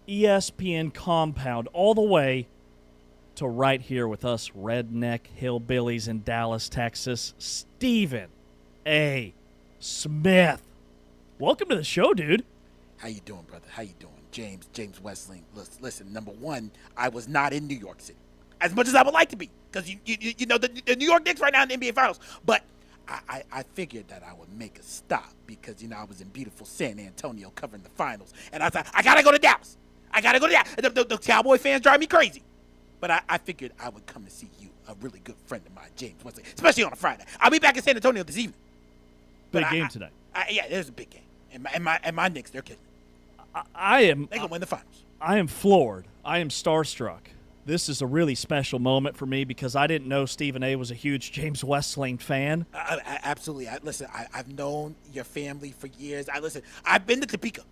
ESPN compound all the way to right here with us redneck hillbillies in Dallas, Texas, Stephen A. Smith. Welcome to the show, dude. How you doing, brother? How you doing? James Westling. Listen, number one, I was not in New York City as much as I would like to be, because you know the New York Knicks right now in the NBA Finals. But I figured that I would make a stop because, I was in beautiful San Antonio covering the finals. And I thought, I got to go to Dallas. The Cowboy fans drive me crazy. But I figured I would come to see you, a really good friend of mine, James Westling, especially on a Friday. I'll be back in San Antonio this evening. Big game tonight. Yeah, there's a big game. And my Knicks, they're kidding. They're going to win the finals. I am floored. I am starstruck. This is a really special moment for me because I didn't know Stephen A. was a huge James Westling fan. Absolutely. I've known your family for years. I've been to Topeka.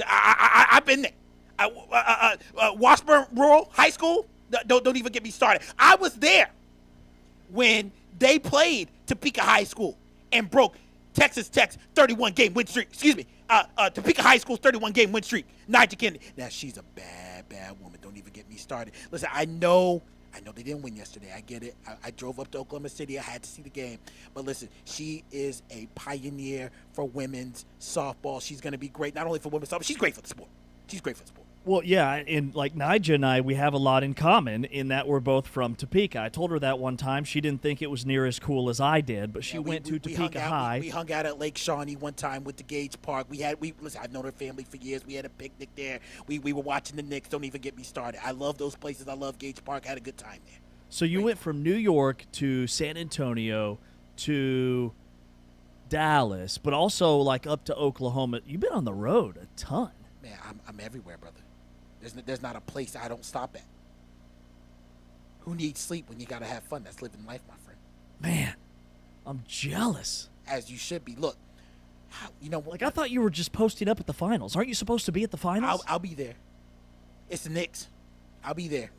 I've been there. Washburn Rural High School. Don't even get me started. I was there when they played Topeka High School and broke Texas Tech's 31-game win streak. Topeka High School's 31-game win streak. Nigel Kennedy. Now, she's a bad woman. Don't even get me started. Listen, I know they didn't win yesterday. I get it. I drove up to Oklahoma City. I had to see the game. But listen, she is a pioneer for women's softball. She's going to be great, not only for women's softball. She's great for the sport. Well, yeah, and like Nija and I, we have a lot in common in that we're both from Topeka. I told her that one time. She didn't think it was near as cool as I did, but she went to Topeka High. We hung out at Lake Shawnee one time with the Gage Park. Listen, I've known her family for years. We had a picnic there. We were watching the Knicks. Don't even get me started. I love those places. I love Gage Park. I had a good time there. So you went from New York to San Antonio to Dallas, but also like up to Oklahoma. You've been on the road a ton. Man, I'm everywhere, brother. There's not a place I don't stop at. Who needs sleep when you got to have fun? That's living life, my friend. Man, I'm jealous. As you should be. Look, I thought you were just posting up at the finals. Aren't you supposed to be at the finals? I'll be there. It's the Knicks. I'll be there.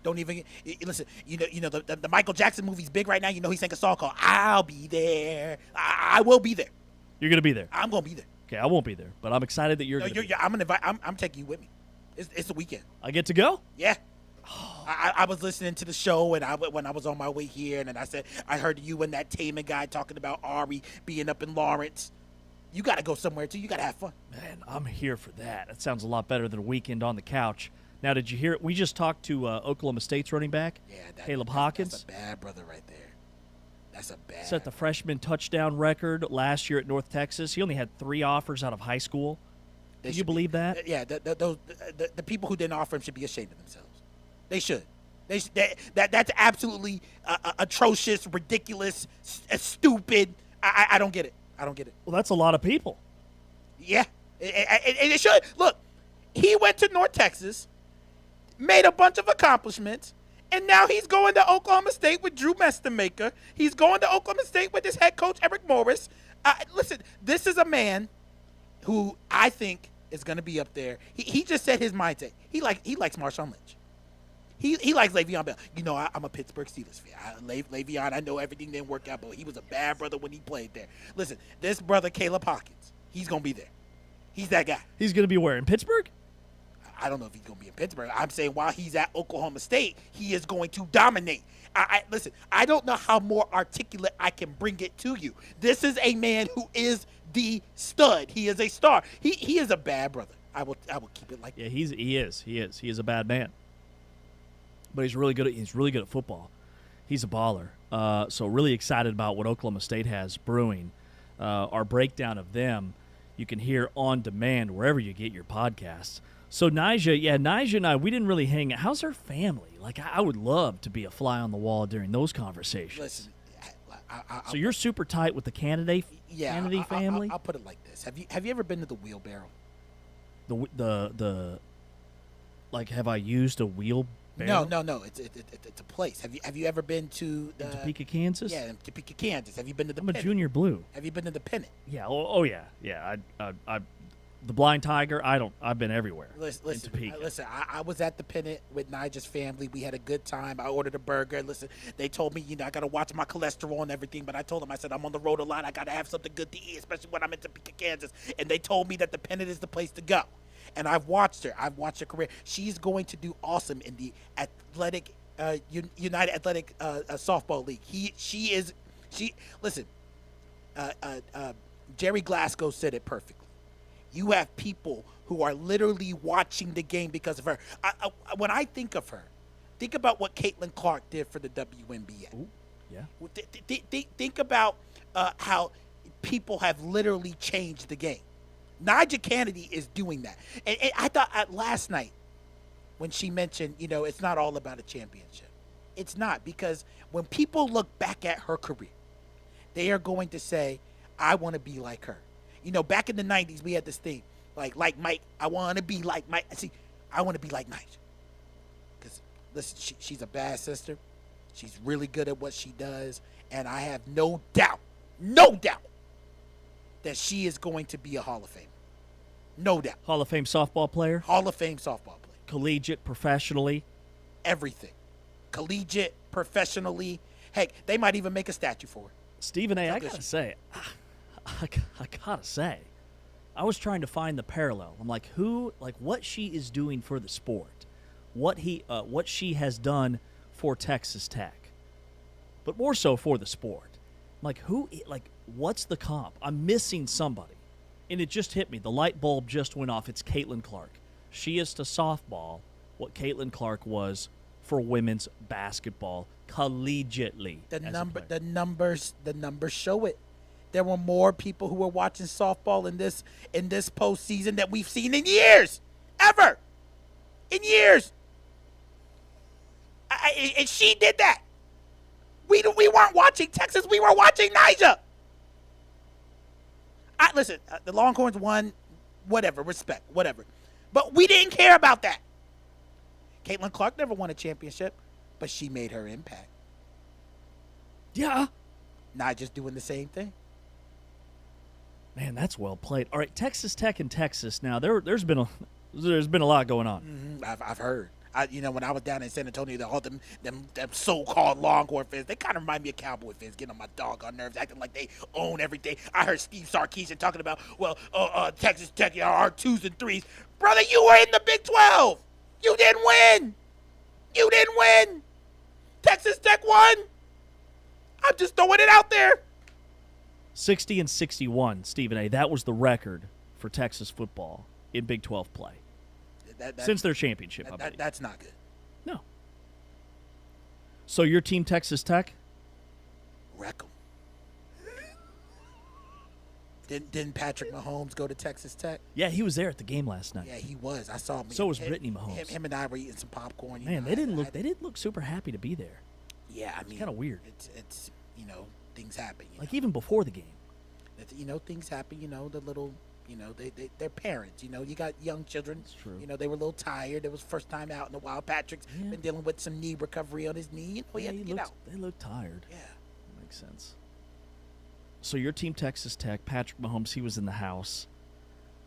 Don't even listen. The Michael Jackson movie's big right now. He sang a song called "I'll Be There." I will be there. You're gonna be there. I'm gonna be there. Okay, I won't be there, but I'm excited that you're. I'm gonna invite. I'm taking you with me. It's a weekend. I get to go? Yeah. I was listening to the show, and when I was on my way here, and then I heard you and that Taman guy talking about Ari being up in Lawrence. You got to go somewhere, too. You got to have fun. Man, I'm here for that. That sounds a lot better than a weekend on the couch. Now, did you hear it? We just talked to Oklahoma State's running back, Caleb Hawkins. That's a bad brother right there. That's a bad. Set the freshman touchdown record last year at North Texas. He only had 3 offers out of high school. Can you believe that? Yeah, the people who didn't offer him should be ashamed of themselves. They should. That's absolutely atrocious, ridiculous, stupid. I don't get it. Well, that's a lot of people. Yeah, it should. Look, he went to North Texas, made a bunch of accomplishments, and now he's going to Oklahoma State with Drew Mestermaker. He's going to Oklahoma State with his head coach, Eric Morris. Listen, this is a man who I think is going to be up there. He just said his mindset. He likes Marshawn Lynch. He likes Le'Veon Bell. I'm a Pittsburgh Steelers fan. Le'Veon, I know everything didn't work out, but he was a bad brother when he played there. Listen, this brother, Caleb Hawkins, he's going to be there. He's that guy. He's going to be where, in Pittsburgh? I don't know if he's going to be in Pittsburgh. I'm saying while he's at Oklahoma State, he is going to dominate. Listen, I don't know how more articulate I can bring it to you. This is a man who is the stud. He is a star. He is a bad brother. I will keep it like that. Yeah, he is a bad man. But he's really good at football. He's a baller. So really excited about what Oklahoma State has brewing. Our breakdown of them you can hear on demand wherever you get your podcasts. So Nija and I, we didn't really hang out. How's her family? Like, I would love to be a fly on the wall during those conversations. Listen, so you're super tight with the Kennedy family? I'll put it like this. Have you ever been to the Wheelbarrow? Have I used a wheelbarrow? No. It's a place. Have you ever been to in Topeka, Kansas? Yeah, in Topeka, Kansas. Have you been to the I'm Pennant? a junior blue. Have you been to the Pennant? Yeah. Oh yeah. Yeah. The Blind Tiger, I've been everywhere. Listen, in Topeka. I was at the Pennant with Nigel's family. We had a good time. I ordered a burger. Listen, they told me, I got to watch my cholesterol and everything, but I told them, I said, I'm on the road a lot. I got to have something good to eat, especially when I'm in Topeka, Kansas. And they told me that the Pennant is the place to go. And I've watched her. I've watched her career. She's going to do awesome in the athletic, United Athletic Softball League. Listen, Jerry Glasgow said it perfectly. You have people who are literally watching the game because of her. When I think of her, think about what Caitlin Clark did for the WNBA. Ooh, yeah. Think about how people have literally changed the game. Nigel Kennedy is doing that. And I thought last night when she mentioned, it's not all about a championship. It's not, because when people look back at her career, they are going to say, I want to be like her. Back in the 90s, we had this thing, like Mike, I want to be like Mike. See, I want to be like Nigel. Because, listen, she's a bad sister. She's really good at what she does. And I have no doubt, that she is going to be a Hall of Famer. No doubt. Hall of Fame softball player? Hall of Fame softball player. Collegiate, professionally? Everything. Collegiate, professionally. Heck, they might even make a statue for her. Stephen A., I gotta say, I was trying to find the parallel. I'm like, what she is doing for the sport, what she has done for Texas Tech, but more so for the sport. I'm like, what's the comp? I'm missing somebody, and it just hit me. The light bulb just went off. It's Caitlin Clark. She is to softball what Caitlin Clark was for women's basketball collegiately. The numbers show it. There were more people who were watching softball in this postseason that we've seen in years, ever, in years. And she did that. We weren't watching Texas. We were watching Niger. Listen, the Longhorns won, whatever, respect, whatever. But we didn't care about that. Caitlin Clark never won a championship, but she made her impact. Yeah. Niger's doing the same thing. Man, that's well played. All right, Texas Tech and Texas. Now there's been a lot going on. Mm-hmm. I've heard. When I was down in San Antonio, all them so-called Longhorn fans, they kind of remind me of Cowboy fans, getting on my doggone nerves, acting like they own everything. I heard Steve Sarkisian talking about, Texas Tech are 2s and 3s. Brother, you were in the Big 12. You didn't win. Texas Tech won. I'm just throwing it out there. 60-61, Stephen A. That was the record for Texas football in Big 12 play since their championship. That's not good. No. So your team, Texas Tech? Wreck them. Didn't Patrick Mahomes go to Texas Tech? Yeah, he was there at the game last night. Yeah, he was. I saw him. So was Brittany Mahomes. Him and I were eating some popcorn. Man, they didn't look super happy to be there. Yeah, I mean, kind of weird. It's things happen. Even before the game. Things happen. The little. They're parents. You got young children. That's true. They were a little tired. It was first time out in a while. Patrick's been dealing with some knee recovery on his knee. He had to get out. They look tired. Yeah, that makes sense. So your team, Texas Tech, Patrick Mahomes, he was in the house.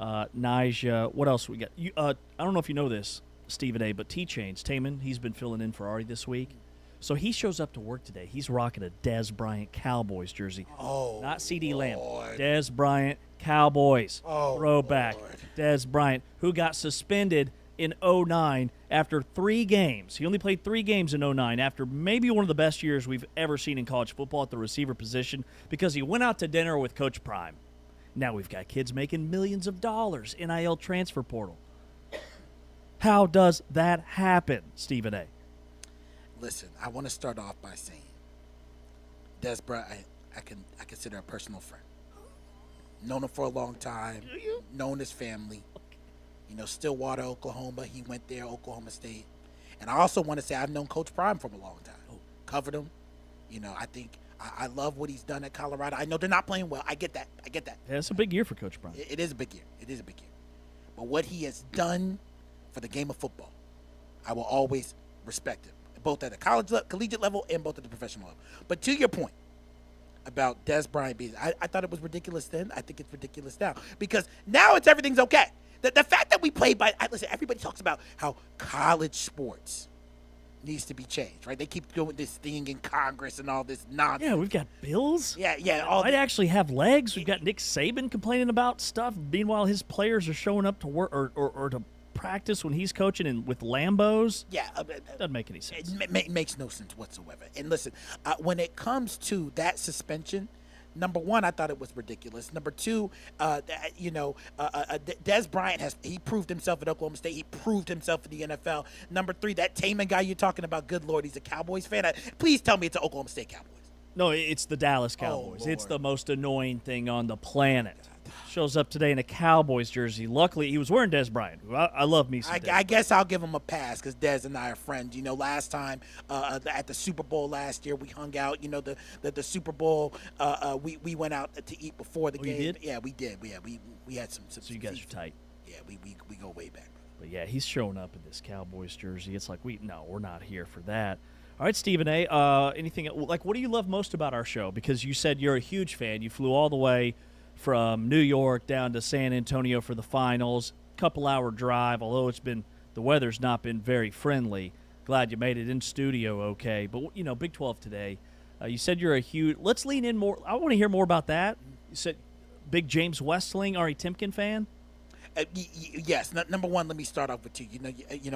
Nija, what else we got? I don't know if you know this, Stephen A., but Taman, he's been filling in for Ari this week. So he shows up to work today. He's rocking a Dez Bryant Cowboys jersey. Oh, not CD Lamb. Lord. Dez Bryant Cowboys. Oh, throwback. Lord. Dez Bryant, who got suspended in 2009 after 3 games. He only played 3 games in 2009 after maybe one of the best years we've ever seen in college football at the receiver position because he went out to dinner with Coach Prime. Now we've got kids making millions of dollars, NIL transfer portal. How does that happen, Stephen A.? Listen, I want to start off by saying, Dez Bryant, I consider a personal friend. Known him for a long time. Known his family. Stillwater, Oklahoma. He went there, Oklahoma State. And I also want to say I've known Coach Prime for a long time. Covered him. I think I love what he's done at Colorado. I know they're not playing well. I get that. Yeah, it's a big year for Coach Prime. It is a big year. But what he has done for the game of football, I will always respect him, both at the collegiate level and both at the professional level. But to your point, about Des Bryant being. I thought it was ridiculous then. I think it's ridiculous now because now everything's okay. The fact that we played listen, everybody talks about how college sports needs to be changed, right? They keep doing this thing in Congress and all this nonsense. Yeah, we've got bills. Yeah. Might actually have legs. We've got Nick Saban complaining about stuff. Meanwhile, his players are showing up to work or to practice when he's coaching and with Lambos. Yeah. Doesn't make any sense. It makes no sense whatsoever. And listen, when it comes to that suspension, number one, I thought it was ridiculous. Number two, Des Bryant he proved himself at Oklahoma State. He proved himself in the NFL. Number three, that Taman guy you're talking about, good Lord, he's a Cowboys fan. Please tell me it's an Oklahoma State Cowboys. No, it's the Dallas Cowboys. Oh, it's the most annoying thing on the planet. Shows up today in a Cowboys jersey. Luckily, he was wearing Des Bryant. I love me some Des. I guess I'll give him a pass because Des and I are friends. Last time at the Super Bowl last year, we hung out. The Super Bowl, we went out to eat before the game. You did? Yeah, we did. We had some. So you guys are tight. Yeah, we go way back. But yeah, he's showing up in this Cowboys jersey. It's like we're not here for that. All right, Stephen A. Anything what do you love most about our show? Because you said you're a huge fan. You flew all the way from New York down to San Antonio for the finals. Couple-hour drive, although the weather's not been very friendly. Glad you made it in studio okay. But, Big 12 today, you said you're a huge – let's lean in more. I want to hear more about that. You said big James Westling, Ari Timken fan? Yes. Number one, let me start off with you.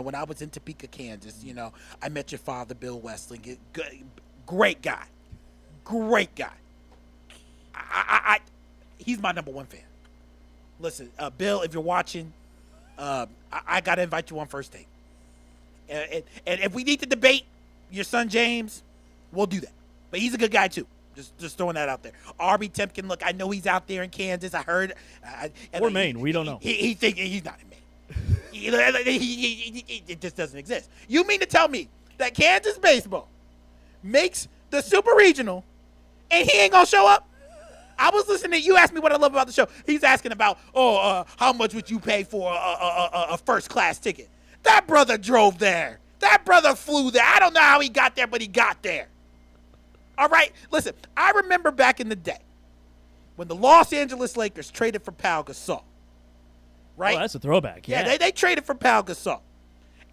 When I was in Topeka, Kansas, I met your father, Bill Westling. Great guy. Great guy. He's my number one fan. Listen, Bill, if you're watching, I got to invite you on first date. And if we need to debate your son James, we'll do that. But he's a good guy too. Just throwing that out there. Arby Timken, look, I know he's out there in Kansas. I heard. Or Maine, we don't know. He thinks he's not in Maine. It just doesn't exist. You mean to tell me that Kansas baseball makes the Super Regional and he ain't gonna show up? I was listening. You asked me what I love about the show. He's asking about, how much would you pay for a first-class ticket? That brother drove there. That brother flew there. I don't know how he got there, but he got there. All right? Listen, I remember back in the day when the Los Angeles Lakers traded for Pau Gasol. Right? Oh, that's a throwback. Yeah, they traded for Pau Gasol.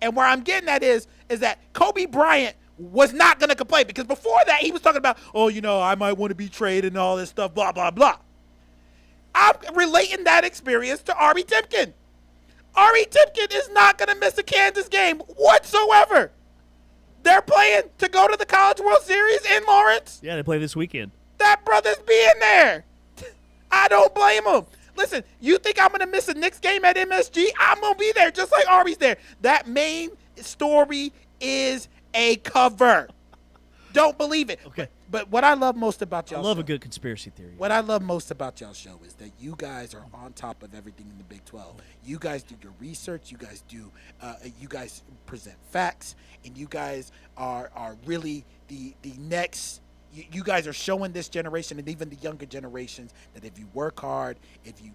And where I'm getting at is that Kobe Bryant was not going to complain because before that he was talking about, I might want to be traded and all this stuff, blah, blah, blah. I'm relating that experience to Arby Timken. Arby Timken is not going to miss a Kansas game whatsoever. They're playing to go to the College World Series in Lawrence. Yeah, they play this weekend. That brother's being there. I don't blame him. Listen, you think I'm going to miss a Knicks game at MSG? I'm going to be there just like Arby's there. That main story is a cover. Don't believe it. Okay. But what I love most about y'all I love a good conspiracy theory. What I love most about y'all's show is that you guys are on top of everything in the Big 12. You guys do your research. You guys present facts, and you guys are really the next. You guys are showing this generation and even the younger generations that if you work hard, if you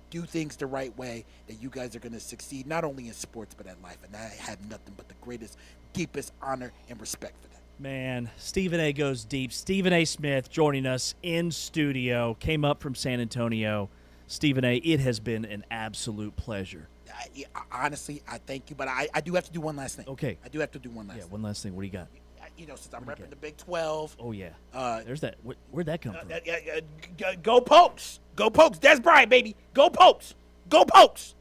do things the right way, that you guys are going to succeed not only in sports but at life. And I have nothing but the greatest, deepest honor and respect for that. Man, Stephen A. goes deep. Stephen A. Smith joining us in studio, came up from San Antonio. Stephen A., it has been an absolute pleasure. Honestly, I thank you, but I do have to do one last thing. Okay. I do have to do one last thing. Yeah, one last thing. What do you got? Since I'm repping the Big 12. Oh, yeah. There's that. Where'd that come from? Go Pokes. Go Pokes. Des Bryant, baby. Go Pokes. Go Pokes.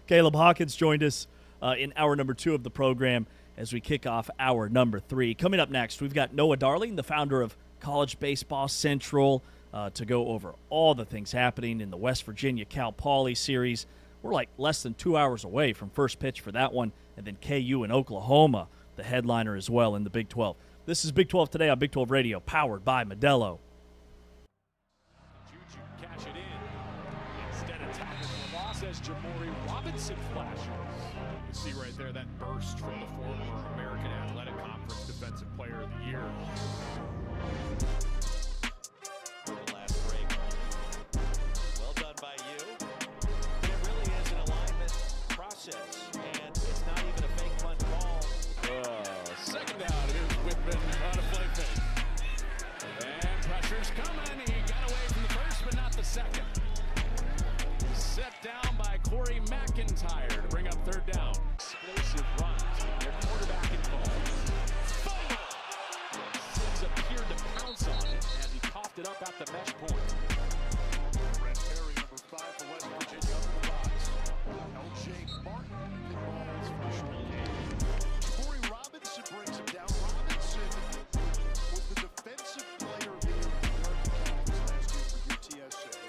Caleb Hawkins joined us in hour number 2 of the program as we kick off hour number 3. Coming up next, we've got Noah Darling, the founder of College Baseball Central, to go over all the things happening in the West Virginia Cal Poly series. We're like less than 2 hours away from first pitch for that one, and then KU in Oklahoma, the headliner as well in the Big 12. This is Big 12 Today on Big 12 Radio, powered by Modelo. Juju cash it in. Instead of tapping the loss as Jamori Robinson flashes. You see right there that burst from the former American Athletic Conference Defensive Player of the Year. The last break. Well done by you. It really is an alignment process, and it's not even a fake punt ball. Second down, here's Whitman on a play fake. And pressure Larry McIntyre to bring up third down. Explosive runs. Their quarterback involved. Sims appeared to pounce on it as he coughed it up at the mesh point. Brett Perry, number 5 for West Virginia, up in the box. L.J. Martin, the ball's freshman game. Corey Robinson brings him down. Robinson was the defensive player of the year in the American Conference last year for UTSA.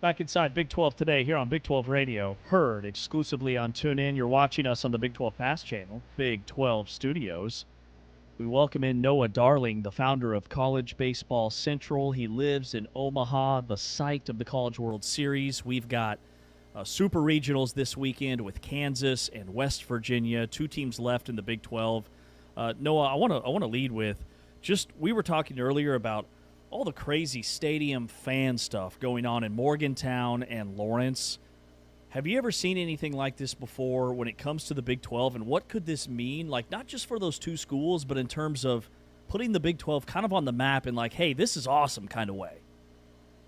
Back inside Big 12 today here on Big 12 Radio, heard exclusively on TuneIn. You're watching us on the Big 12 Fast Channel, Big 12 Studios. We welcome in Noah Darling, the founder of College Baseball Central. He lives in Omaha, the site of the College World Series. We've got super regionals this weekend with Kansas and West Virginia, 2 teams left in the Big 12. Noah, I want to lead with we were talking earlier about all the crazy stadium fan stuff going on in Morgantown and Lawrence. Have you ever seen anything like this before when it comes to the Big 12, and what could this mean, like not just for those 2 schools, but in terms of putting the Big 12 kind of on the map and like, hey, this is awesome kind of way?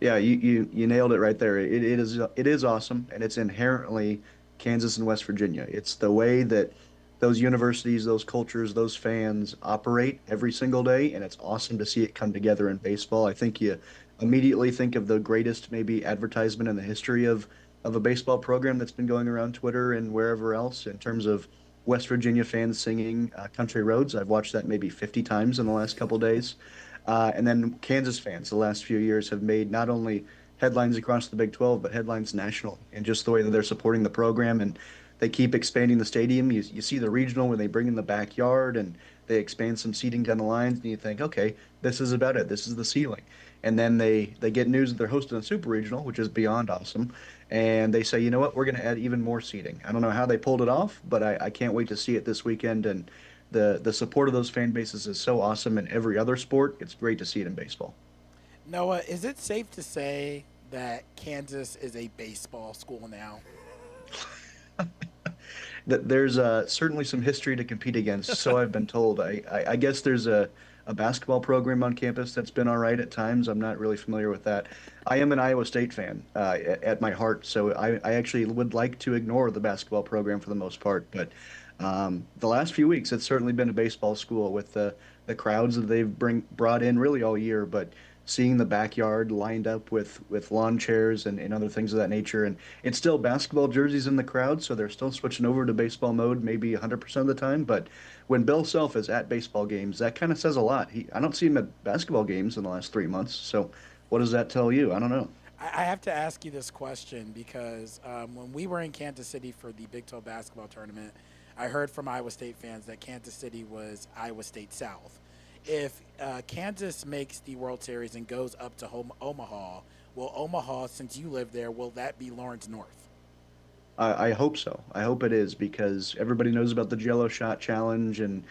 Yeah, you nailed it right there. It is awesome, and it's inherently Kansas and West Virginia. It's the way that those universities, those cultures, those fans operate every single day, and it's awesome to see it come together in baseball. I think you immediately think of the greatest maybe advertisement in the history of a baseball program that's been going around Twitter and wherever else in terms of West Virginia fans singing Country Roads. I've watched that maybe 50 times in the last couple days. And then Kansas fans the last few years have made not only headlines across the Big 12, but headlines national, and just the way that they're supporting the program. And they keep expanding the stadium. You see the regional when they bring in the backyard and they expand some seating down the lines, and you think, okay, this is about it. This is the ceiling. And then they get news that they're hosting a super regional, which is beyond awesome. And they say, you know what, we're going to add even more seating. I don't know how they pulled it off, but I can't wait to see it this weekend. And the support of those fan bases is so awesome in every other sport. It's great to see it in baseball. Noah, is it safe to say that Kansas is a baseball school now? There's certainly some history to compete against, so I've been told. I guess there's a basketball program on campus that's been all right at times. I'm not really familiar with that. I am an Iowa State fan at my heart, so I actually would like to ignore the basketball program for the most part. But the last few weeks, it's certainly been a baseball school with the crowds that they've brought in really all year. But seeing the backyard lined up with lawn chairs and other things of that nature. And it's still basketball jerseys in the crowd, so they're still switching over to baseball mode maybe 100% of the time. But when Bill Self is at baseball games, that kind of says a lot. I don't see him at basketball games in the last 3 months. So what does that tell you? I don't know. I have to ask you this question because when we were in Kansas City for the Big 12 basketball tournament, I heard from Iowa State fans that Kansas City was Iowa State South. If Kansas makes the World Series and goes up to Omaha, will Omaha, since you live there, will that be Lawrence North? I hope so. I hope it is, because everybody knows about the Jello shot challenge, and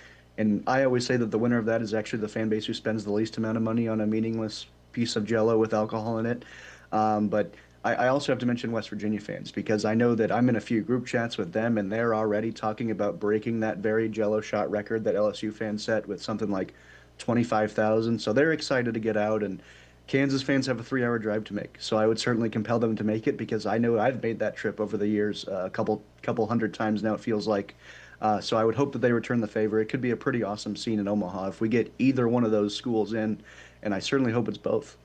I always say that the winner of that is actually the fan base who spends the least amount of money on a meaningless piece of Jello with alcohol in it. But I also have to mention West Virginia fans, because I know that I'm in a few group chats with them, and they're already talking about breaking that very Jello shot record that LSU fans set with something like 25,000. So they're excited to get out, and Kansas fans have a 3-hour drive to make. So I would certainly compel them to make it, because I know I've made that trip over the years a couple hundred times now, it feels like. So I would hope that they return the favor. It could be a pretty awesome scene in Omaha if we get either one of those schools in, and I certainly hope it's both.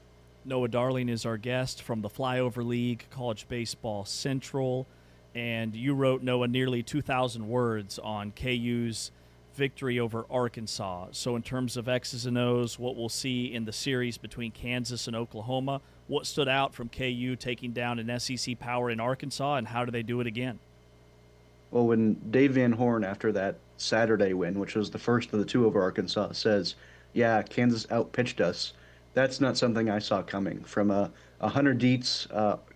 Noah Darling is our guest from the Flyover League, College Baseball Central, and you wrote, Noah, nearly 2,000 words on KU's victory over Arkansas. So in terms of X's and O's, what we'll see in the series between Kansas and Oklahoma, what stood out from KU taking down an SEC power in Arkansas, and how do they do it again? Well, when Dave Van Horn, after that Saturday win, which was the first of the 2 over Arkansas, says, yeah, Kansas outpitched us, that's not something I saw coming. From a Hunter Dietz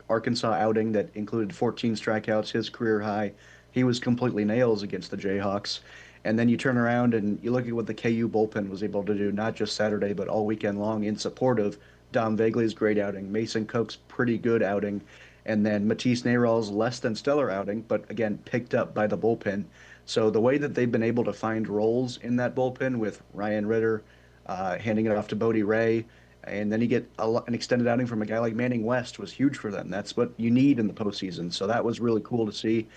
Arkansas outing that included 14 strikeouts, his career high, he was completely nails against the Jayhawks. And then you turn around and you look at what the KU bullpen was able to do, not just Saturday, but all weekend long in support of Dom Vegley's great outing, Mason Cook's pretty good outing, and then Matisse Nayral's less than stellar outing, but again, picked up by the bullpen. So the way that they've been able to find roles in that bullpen with Ryan Ritter handing it off to Bodie Ray, and then you get an extended outing from a guy like Manning West was huge for them. That's what you need in the postseason. So that was really cool to see.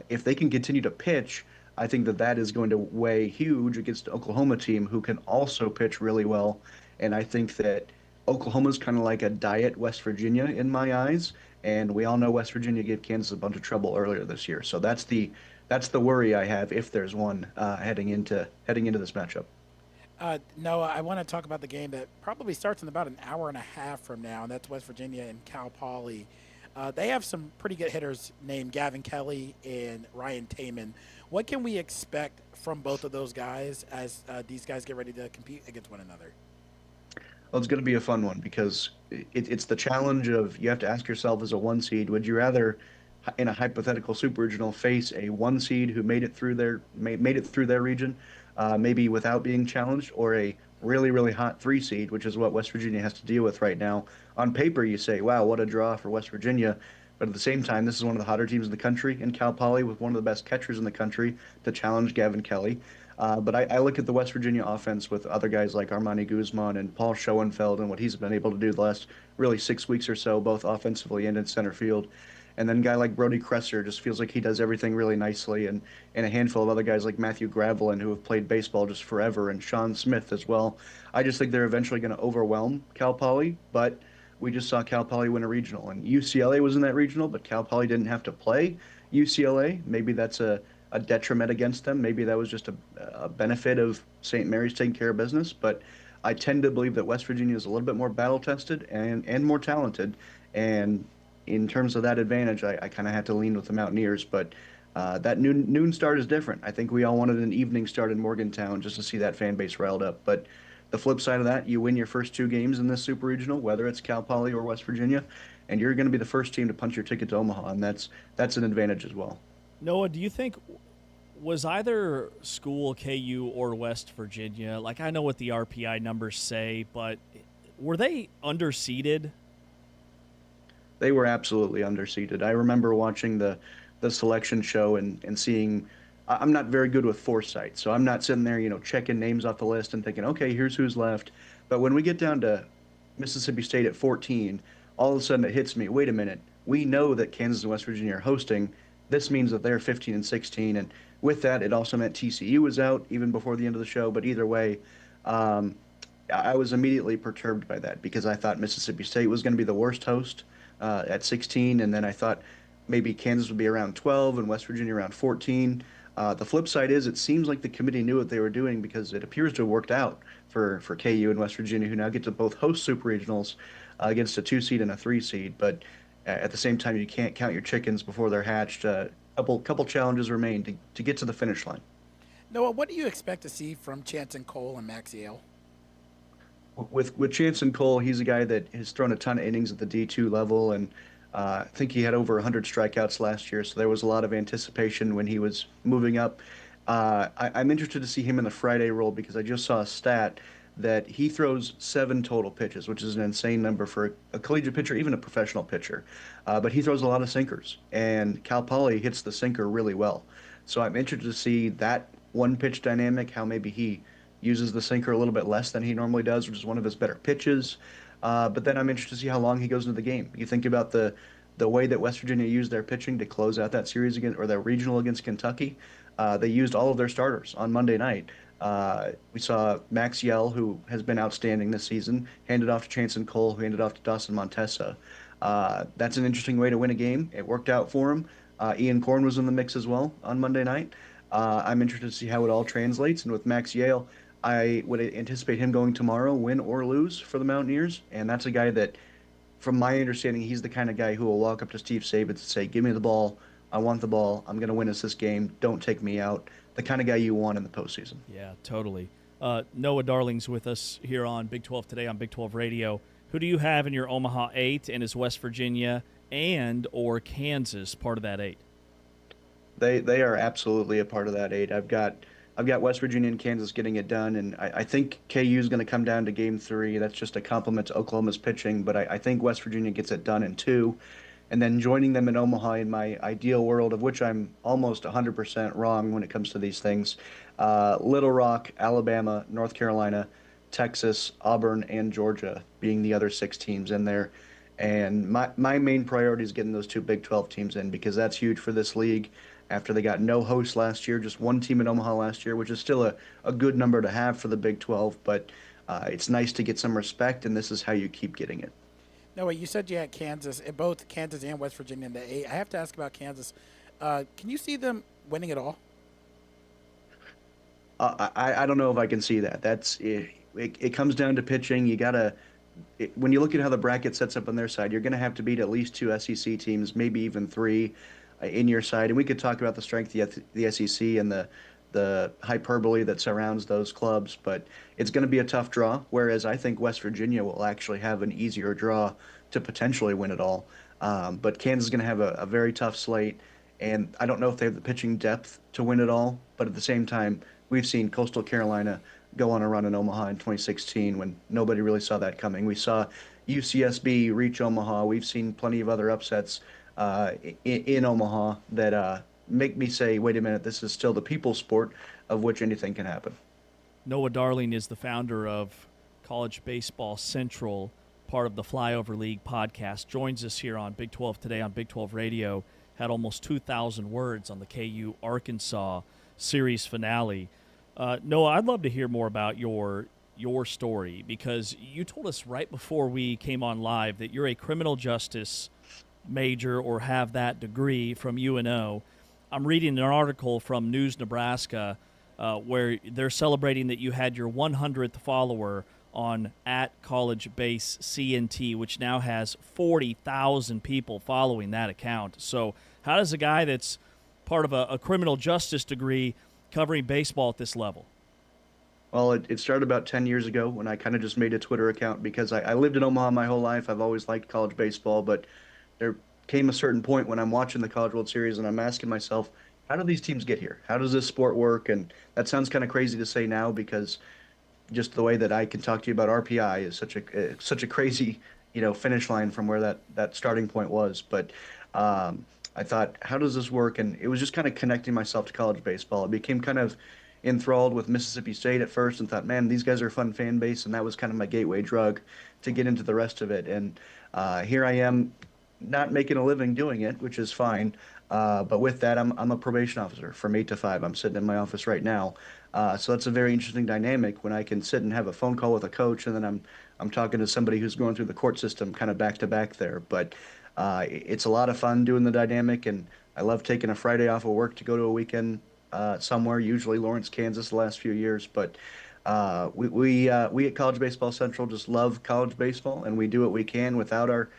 If they can continue to pitch, I think that is going to weigh huge against the Oklahoma team, who can also pitch really well. And I think that Oklahoma's kind of like a diet West Virginia in my eyes. And we all know West Virginia gave Kansas a bunch of trouble earlier this year. So that's the worry I have, if there's one, heading into this matchup. Noah, I want to talk about the game that probably starts in about an hour and a half from now, and that's West Virginia and Cal Poly. They have some pretty good hitters named Gavin Kelly and Ryan Taman. What can we expect from both of those guys as these guys get ready to compete against one another? Well, it's going to be a fun one because it's the challenge of you have to ask yourself as a one seed, would you rather in a hypothetical super regional face a one seed who made it through their region, maybe without being challenged, or a really hot three seed, which is what West Virginia has to deal with right now. On paper, you say, wow, what a draw for West Virginia. But at the same time, this is one of the hotter teams in the country, in Cal Poly with one of the best catchers in the country to challenge Gavin Kelly. But I look at the West Virginia offense with other guys like Armani Guzman and Paul Schoenfeld and what he's been able to do the last really 6 weeks or so, both offensively and in center field. And then a guy like Brody Kresser just feels like he does everything really nicely. And a handful of other guys like Matthew Gravelin who have played baseball just forever, and Sean Smith as well. I just think they're eventually going to overwhelm Cal Poly, but we just saw Cal Poly win a regional. And UCLA was in that regional, but Cal Poly didn't have to play UCLA. Maybe that's a detriment against them. Maybe that was just a benefit of St. Mary's taking care of business. But I tend to believe that West Virginia is a little bit more battle tested and more talented. And in terms of that advantage, I kind of had to lean with the Mountaineers. But that noon start is different. I think we all wanted an evening start in Morgantown just to see that fan base riled up. But the flip side of that, you win your first two games in this super regional, whether it's Cal Poly or West Virginia, and you're going to be the first team to punch your ticket to Omaha, and that's an advantage as well. Noah, do you think was either school, KU or West Virginia, like I know what the RPI numbers say, but were they underseeded? They were absolutely underseeded. I remember watching the selection show and seeing. I'm not very good with foresight, so I'm not sitting there, checking names off the list and thinking, okay, here's who's left. But when we get down to Mississippi State at 14, all of a sudden it hits me. Wait a minute. We know that Kansas and West Virginia are hosting. This means that they're 15 and 16, and with that, it also meant TCU was out even before the end of the show. But either way, I was immediately perturbed by that because I thought Mississippi State was going to be the worst host at 16, and then I thought maybe Kansas would be around 12 and West Virginia around 14. The flip side is it seems like the committee knew what they were doing because it appears to have worked out for KU and West Virginia, who now get to both host super regionals against a 2 seed and a 3 seed. But at the same time, you can't count your chickens before they're hatched. Couple challenges remain to get to the finish line. Noah, what do you expect to see from Chanson Cole and Max Yale? With Chanson Cole, he's a guy that has thrown a ton of innings at the D2 level, and I think he had over 100 strikeouts last year, so there was a lot of anticipation when he was moving up. I'm interested to see him in the Friday role because I just saw a stat that he throws 7 total pitches, which is an insane number for a collegiate pitcher, even a professional pitcher. But he throws a lot of sinkers, and Cal Poly hits the sinker really well. So I'm interested to see that one-pitch dynamic, how maybe he uses the sinker a little bit less than he normally does, which is one of his better pitches. But then I'm interested to see how long he goes into the game. You think about the way that West Virginia used their pitching to close out that series against, or their regional against Kentucky. They used all of their starters on Monday night. We saw Max Yell, who has been outstanding this season, handed off to Chanson Cole, who handed off to Dawson Montesa. That's an interesting way to win a game. It worked out for him. Ian Korn was in the mix as well on Monday night. I'm interested to see how it all translates. And with Max Yale, I would anticipate him going tomorrow, win or lose, for the Mountaineers. And that's a guy that, from my understanding, he's the kind of guy who will walk up to Steve Saban and say, give me the ball. I want the ball. I'm going to win us this game. Don't take me out. The kind of guy you want in the postseason. Yeah, totally. Noah Darling's with us here on Big 12 Today on Big 12 Radio. Who do you have in your Omaha 8, and is West Virginia and or Kansas part of that 8? They are absolutely a part of that 8. I've got West Virginia and Kansas getting it done, and I think KU is going to come down to Game 3. That's just a compliment to Oklahoma's pitching, but I think West Virginia gets it done in 2. And then joining them in Omaha in my ideal world, of which I'm almost 100% wrong when it comes to these things, Little Rock, Alabama, North Carolina, Texas, Auburn, and Georgia being the other 6 teams in there. And my main priority is getting those 2 Big 12 teams in because that's huge for this league. After they got no host last year, just 1 team in Omaha last year, which is still a good number to have for the Big 12, but it's nice to get some respect, and this is how you keep getting it. Noah, you said you had Kansas, both Kansas and West Virginia in the 8. I have to ask about Kansas. Can you see them winning it all? I don't know if I can see that. That's it. It comes down to pitching. You gotta when you look at how the bracket sets up on their side, you're going to have to beat at least two SEC teams, maybe even three, in your side. And we could talk about the strength of the SEC and the hyperbole that surrounds those clubs, but it's going to be a tough draw. Whereas I think West Virginia will actually have an easier draw to potentially win it all. But Kansas is going to have a very tough slate, and I don't know if they have the pitching depth to win it all. But at the same time, we've seen Coastal Carolina go on a run in Omaha in 2016 when nobody really saw that coming. We saw UCSB reach Omaha. We've seen plenty of other upsets in Omaha that make me say, wait a minute, this is still the people's sport of which anything can happen. Noah Darling is the founder of College Baseball Central, part of the Flyover League podcast, joins us here on Big 12 Today on Big 12 Radio, had almost 2,000 words on the KU Arkansas series finale. Noah, I'd love to hear more about your story, because you told us right before we came on live that you're a criminal justice major or have that degree from UNO. I'm reading an article from News Nebraska where they're celebrating that you had your 100th follower on @CollegeBaseCNT, which now has 40,000 people following that account. So how does a guy that's part of a criminal justice degree covering baseball at this level? Well, it started about 10 years ago when I kind of just made a Twitter account because I lived in Omaha my whole life. I've always liked college baseball, but there came a certain point when I'm watching the College World Series and I'm asking myself, how do these teams get here? How does this sport work? And that sounds kind of crazy to say now because just the way that I can talk to you about RPI is such a crazy, finish line from where that starting point was. But I thought, how does this work? And it was just kind of connecting myself to college baseball. I became kind of enthralled with Mississippi State at first and thought, man, these guys are a fun fan base. And that was kind of my gateway drug to get into the rest of it. And here I am not making a living doing it, which is fine. But with that, I'm a probation officer from 8 to 5. I'm sitting in my office right now. So that's a very interesting dynamic when I can sit and have a phone call with a coach and then I'm talking to somebody who's going through the court system kind of back to back there. But it's a lot of fun doing the dynamic, and I love taking a Friday off of work to go to a weekend somewhere, usually Lawrence, Kansas, the last few years. But we at College Baseball Central just love college baseball, and we do what we can without our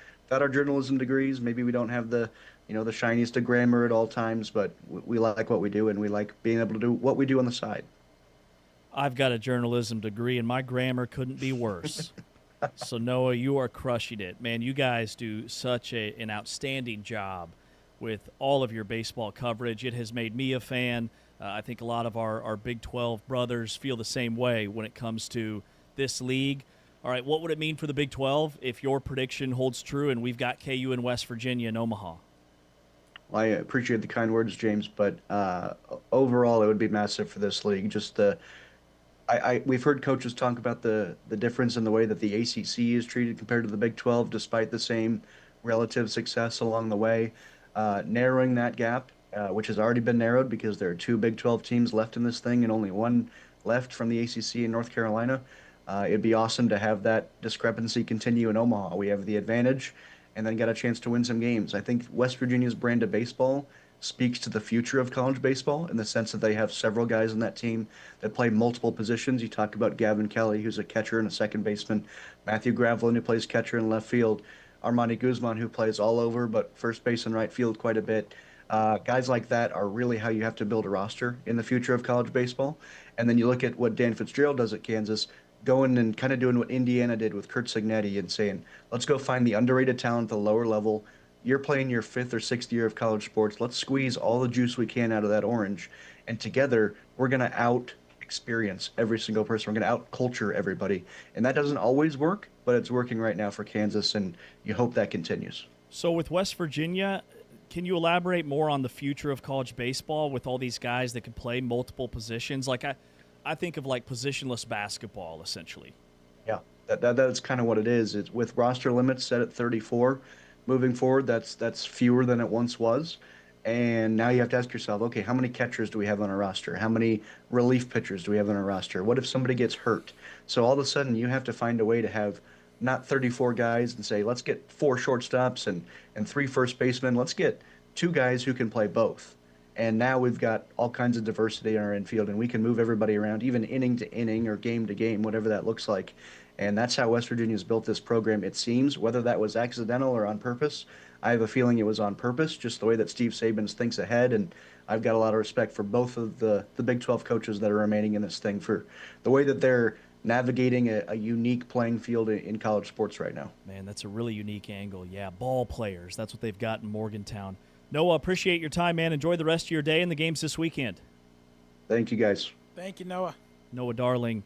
journalism degrees. Maybe we don't have the the shiniest of grammar at all times, but we like what we do, and we like being able to do what we do on the side. I've got a journalism degree, and my grammar couldn't be worse. So, Noah, you are crushing it. Man, you guys do such an outstanding job with all of your baseball coverage. It has made me a fan. I think a lot of our Big 12 brothers feel the same way when it comes to this league. All right, what would it mean for the Big 12 if your prediction holds true and we've got KU in West Virginia and Omaha? Well, I appreciate the kind words, James, but overall it would be massive for this league. Just we've heard coaches talk about the difference in the way that the ACC is treated compared to the Big 12, despite the same relative success along the way. Narrowing that gap, which has already been narrowed because there are 2 Big 12 teams left in this thing and only 1 left from the ACC in North Carolina. It'd be awesome to have that discrepancy continue in Omaha. We have the advantage and then got a chance to win some games. I think West Virginia's brand of baseball speaks to the future of college baseball in the sense that they have several guys on that team that play multiple positions. You talk about Gavin Kelly, who's a catcher and a second baseman, Matthew Gravelin, who plays catcher and left field, Armani Guzman, who plays all over but first base and right field quite a bit. Guys like that are really how you have to build a roster in the future of college baseball. And then you look at what Dan Fitzgerald does at Kansas, going and kind of doing what Indiana did with Kurt Signetti and saying, let's go find the underrated talent at the lower level. You're playing your 5th or 6th year of college sports. Let's squeeze all the juice we can out of that orange. And together, we're going to out-experience every single person. We're going to out-culture everybody. And that doesn't always work, but it's working right now for Kansas, and you hope that continues. So with West Virginia, can you elaborate more on the future of college baseball with all these guys that can play multiple positions? Like I think of like positionless basketball, essentially. Yeah, that's kind of what it is. It's with roster limits set at 34. Moving forward, that's fewer than it once was. And now you have to ask yourself, okay, how many catchers do we have on our roster? How many relief pitchers do we have on our roster? What if somebody gets hurt? So all of a sudden you have to find a way to have not 34 guys and say, let's get 4 shortstops and 3 first basemen. Let's get 2 guys who can play both. And now we've got all kinds of diversity in our infield, and we can move everybody around, even inning to inning or game to game, whatever that looks like. And that's how West Virginia's built this program, it seems. Whether that was accidental or on purpose, I have a feeling it was on purpose, just the way that Steve Saban thinks ahead. And I've got a lot of respect for both of the Big 12 coaches that are remaining in this thing for the way that they're navigating a unique playing field in college sports right now. Man, that's a really unique angle. Yeah, ball players. That's what they've got in Morgantown. Noah, appreciate your time, man. Enjoy the rest of your day and the games this weekend. Thank you, guys. Thank you, Noah. Noah Darling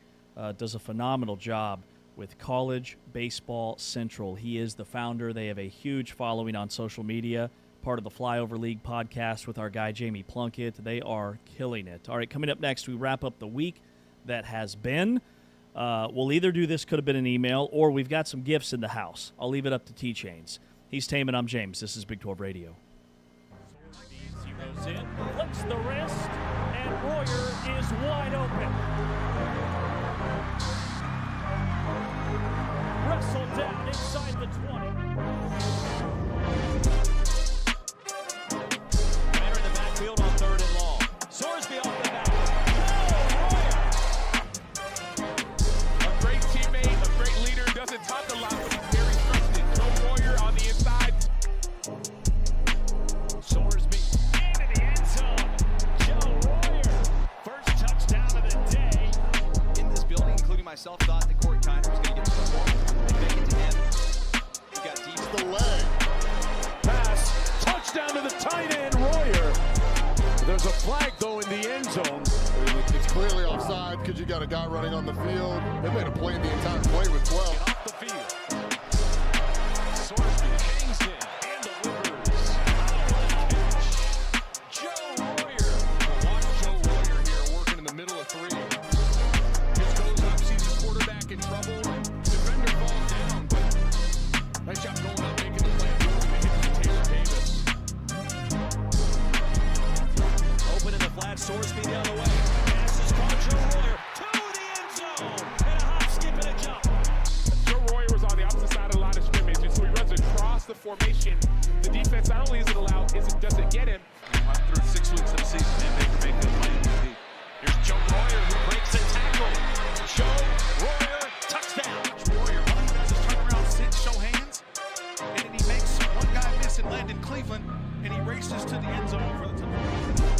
does a phenomenal job with College Baseball Central. He is the founder. They have a huge following on social media, part of the Flyover League podcast with our guy Jamie Plunkett. They are killing it. All right, coming up next, we wrap up the week that has been. We'll either do this, could have been an email, or we've got some gifts in the house. I'll leave it up to T-Chains. He's Taman, I'm James. This is Big 12 Radio. Zeroes in, flicks the wrist, and Royer is wide open. Wrestled down inside the 20. Runner in the backfield on 3rd and long. Sorsby off the back. A great teammate, a great leader, doesn't talk a lot, but he's very trusted. Joe Royer on the inside. Sorsby into the end zone. Joe Royer, first touchdown of the day. In this building, including myself, thought that Corey Kiner was going to get some more. They make it to him. He got deep. The leg. Pass, touchdown to the tight end, Royer. There's a flag, though, in the end zone. It's clearly offside because you got a guy running on the field. They made a play the entire play with 12. Get off the field. Sorsby hangs it and delivers. Joe Royer. Watch Joe Royer here working in the middle of 3. Just goes up, sees the quarterback in trouble. Defender falls down, but nice job going up, making the play. Taylor Davis. Open in the flat, Sorsby the other way. Passes caught Joe Royer to the end zone. And a hop, skip, and a jump. Joe Royer was on the opposite side of the line of scrimmage, and so he runs across the formation. The defense not only is it allowed, does it get him. Through 6 weeks of the season, and Baker Mayfield playing MVP. Here's Joe Royer who breaks the tackle. Joe Royer, touchdown. Royer, all he does is turn around, sit, show hands, and then he makes one guy miss and land in Cleveland, and he races to the end zone for the touchdown.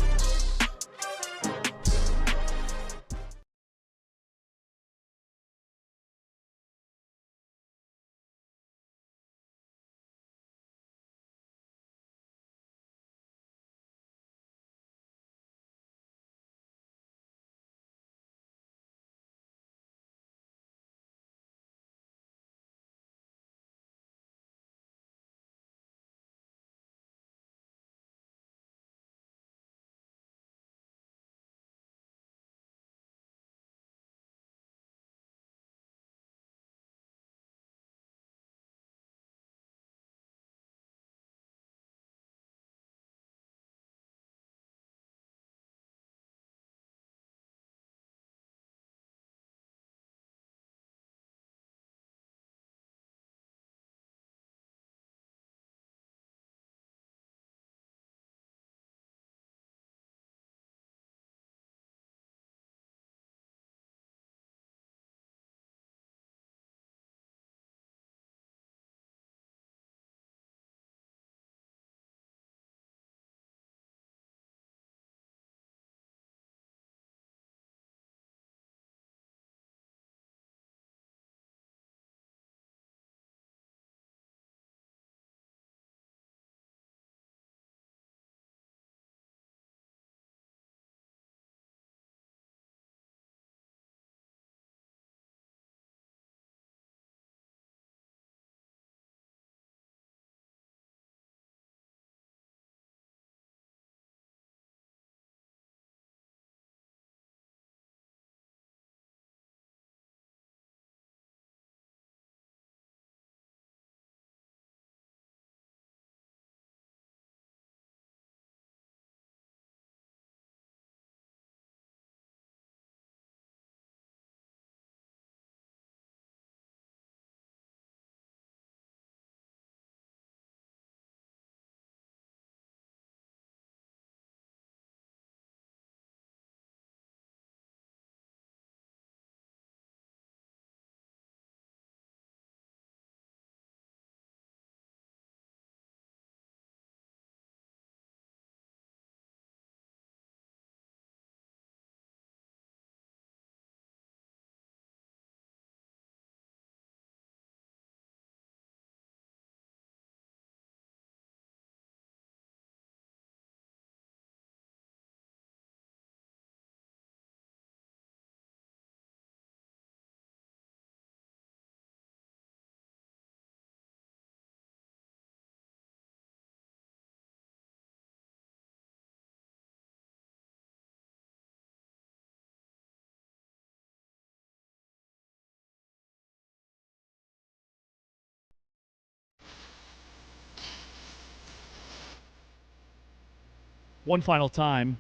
One final time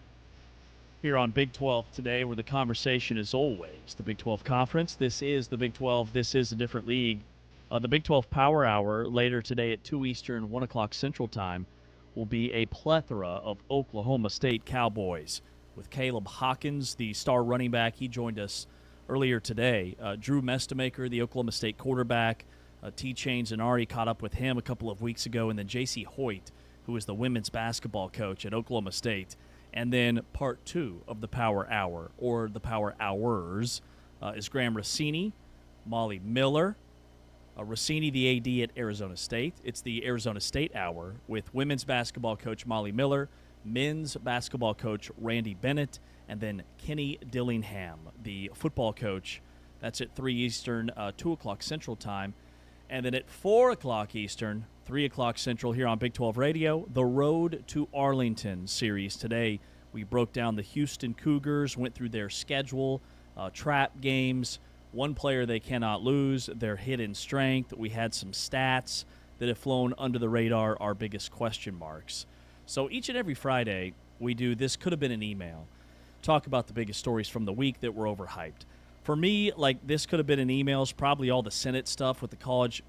here on Big 12 today, where the conversation is always the Big 12 Conference. This is the Big 12. This is a different league. The Big 12 Power Hour later today at 2 Eastern, 1 o'clock Central Time will be a plethora of Oklahoma State Cowboys with Caleb Hawkins, the star running back. He joined us earlier today. Drew Mestamaker, the Oklahoma State quarterback. T-Chains and Ari caught up with him a couple of weeks ago. And then J.C. Hoyt, who is the women's basketball coach at Oklahoma State. And then part 2 of the Power Hour, or the Power Hours, is Graham Rossini, Molly Miller. Rossini, the AD at Arizona State. It's the Arizona State Hour with women's basketball coach Molly Miller, men's basketball coach Randy Bennett, and then Kenny Dillingham, the football coach. That's at 3 Eastern, 2 o'clock Central Time. And then at 4 o'clock Eastern, 3 o'clock Central here on Big 12 Radio, the Road to Arlington series. Today, we broke down the Houston Cougars, went through their schedule, trap games, one player they cannot lose, their hidden strength. We had some stats that have flown under the radar, our biggest question marks. So each and every Friday, we do This Could Have Been an Email. Talk about the biggest stories from the week that were overhyped. For me, like, This Could Have Been an Email is probably all the Senate stuff with the College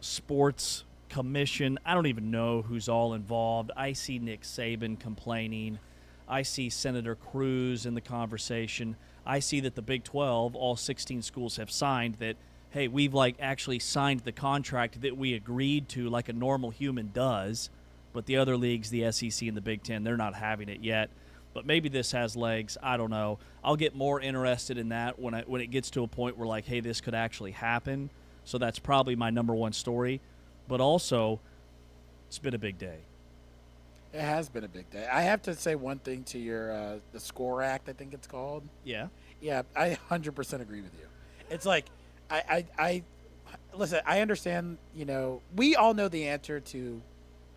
Sports Commission. I don't even know who's all involved. I see Nick Saban complaining. I see Senator Cruz in the conversation. I see that the Big 12, all 16 schools have signed that, hey, we've actually signed the contract that we agreed to like a normal human does. But the other leagues, the SEC and the Big 10, they're not having it yet. But maybe this has legs. I don't know. I'll get more interested in that when it gets to a point where, hey, this could actually happen. So that's probably my number one story. But also, it's been a big day. It has been a big day. I have to say one thing to your the SCORE Act, I think it's called. Yeah. Yeah, I 100% agree with you. It's like, I listen, I understand, we all know the answer to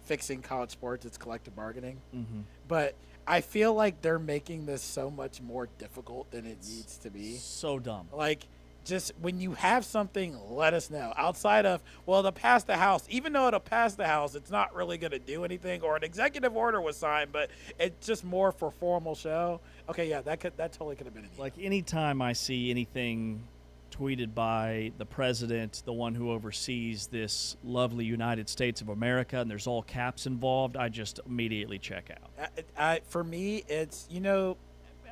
fixing college sports. It's collective bargaining. Mm-hmm. But I feel like they're making this so much more difficult than it needs to be. So dumb. Just when you have something, let us know. Outside of, it'll pass the House. Even though it'll pass the House, it's not really going to do anything. Or an executive order was signed, but it's just more for formal show. Okay, yeah, that totally could have been an email. Anytime I see anything tweeted by the president, the one who oversees this lovely United States of America, and there's all caps involved, I just immediately check out. For me, it's,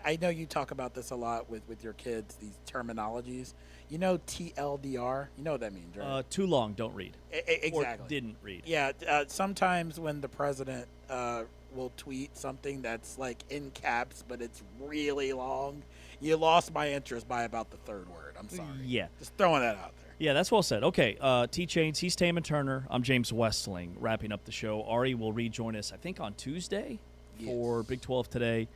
I know you talk about this a lot with your kids, these terminologies. TLDR, you know what that means, right? Too long, don't read. Exactly. Or didn't read. Yeah, sometimes when the president will tweet something that's in caps, but it's really long, you lost my interest by about the third word. I'm sorry. Yeah. Just throwing that out there. Yeah, that's well said. Okay, T-Chains, he's Taman Turner. I'm James Westling, wrapping up the show. Ari will rejoin us, I think, on Tuesday for Big 12 today.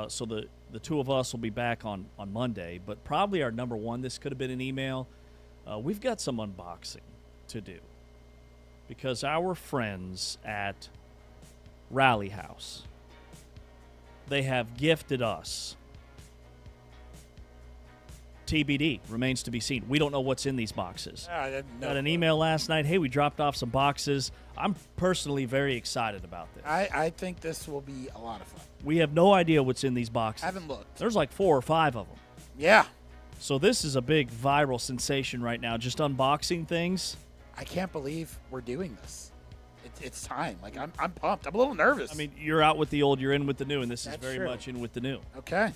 So the two of us will be back on Monday, but probably our number one, this could have been an email. We've got some unboxing to do because our friends at Rally House, they have gifted us. TBD, remains to be seen. We don't know what's in these boxes. Got an email last night. Hey, we dropped off some boxes. I'm personally very excited about this. I think this will be a lot of fun. We have no idea what's in these boxes. Haven't looked. There's 4 or 5 of them. Yeah. So this is a big viral sensation right now, just unboxing things. I can't believe we're doing this. It's time. I'm pumped. I'm a little nervous. I mean, you're out with the old, you're in with the new, and this is very true. much in with the new. Okay.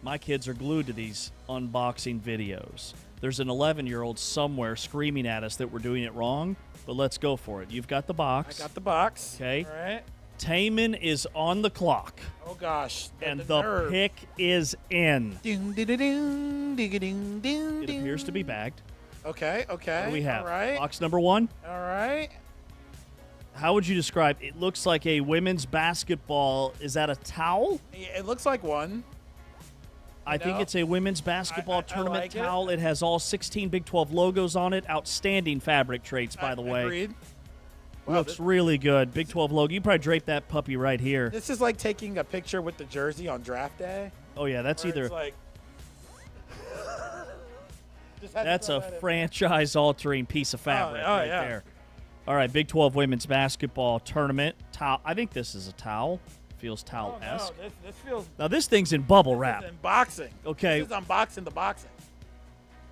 My kids are glued to these unboxing videos. There's an 11-year-old somewhere screaming at us that we're doing it wrong, but let's go for it. You've got the box. I got the box. Okay. All right. Taman is on the clock. Oh, gosh. And the pick is in. It appears to be bagged. Okay. What do we have? All right. Box number 1. All right. How would you describe it? It looks like a women's basketball. Is that a towel? It looks like one. I think it's a women's basketball tournament towel. It has all 16 Big 12 logos on it. Outstanding fabric traits, by the way. Agreed. Looks really good. Big 12 logo. You probably drape that puppy right here. This is like taking a picture with the jersey on draft day. Oh, yeah. That's either. That's a franchise-altering piece of fabric right there. All right, Big 12 women's basketball tournament towel. I think this is a towel. Feels towel-esque. No, this feels. Now, this thing's in bubble wrap. This is unboxing. Okay. This is unboxing the boxing.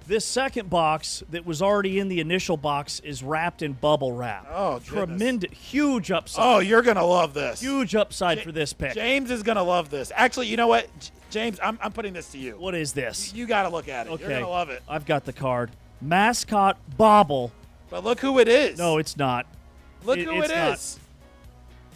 This second box that was already in the initial box is wrapped in bubble wrap. Oh, tremendous, huge upside. Oh, you're gonna love this. Huge upside for this pick. James is gonna love this. Actually, you know what, James, I'm putting this to you. What is this? You gotta look at it. Okay. You're gonna love it. I've got the card. Mascot bobble. But look who it is. No, it's not. Look who it's it not. is.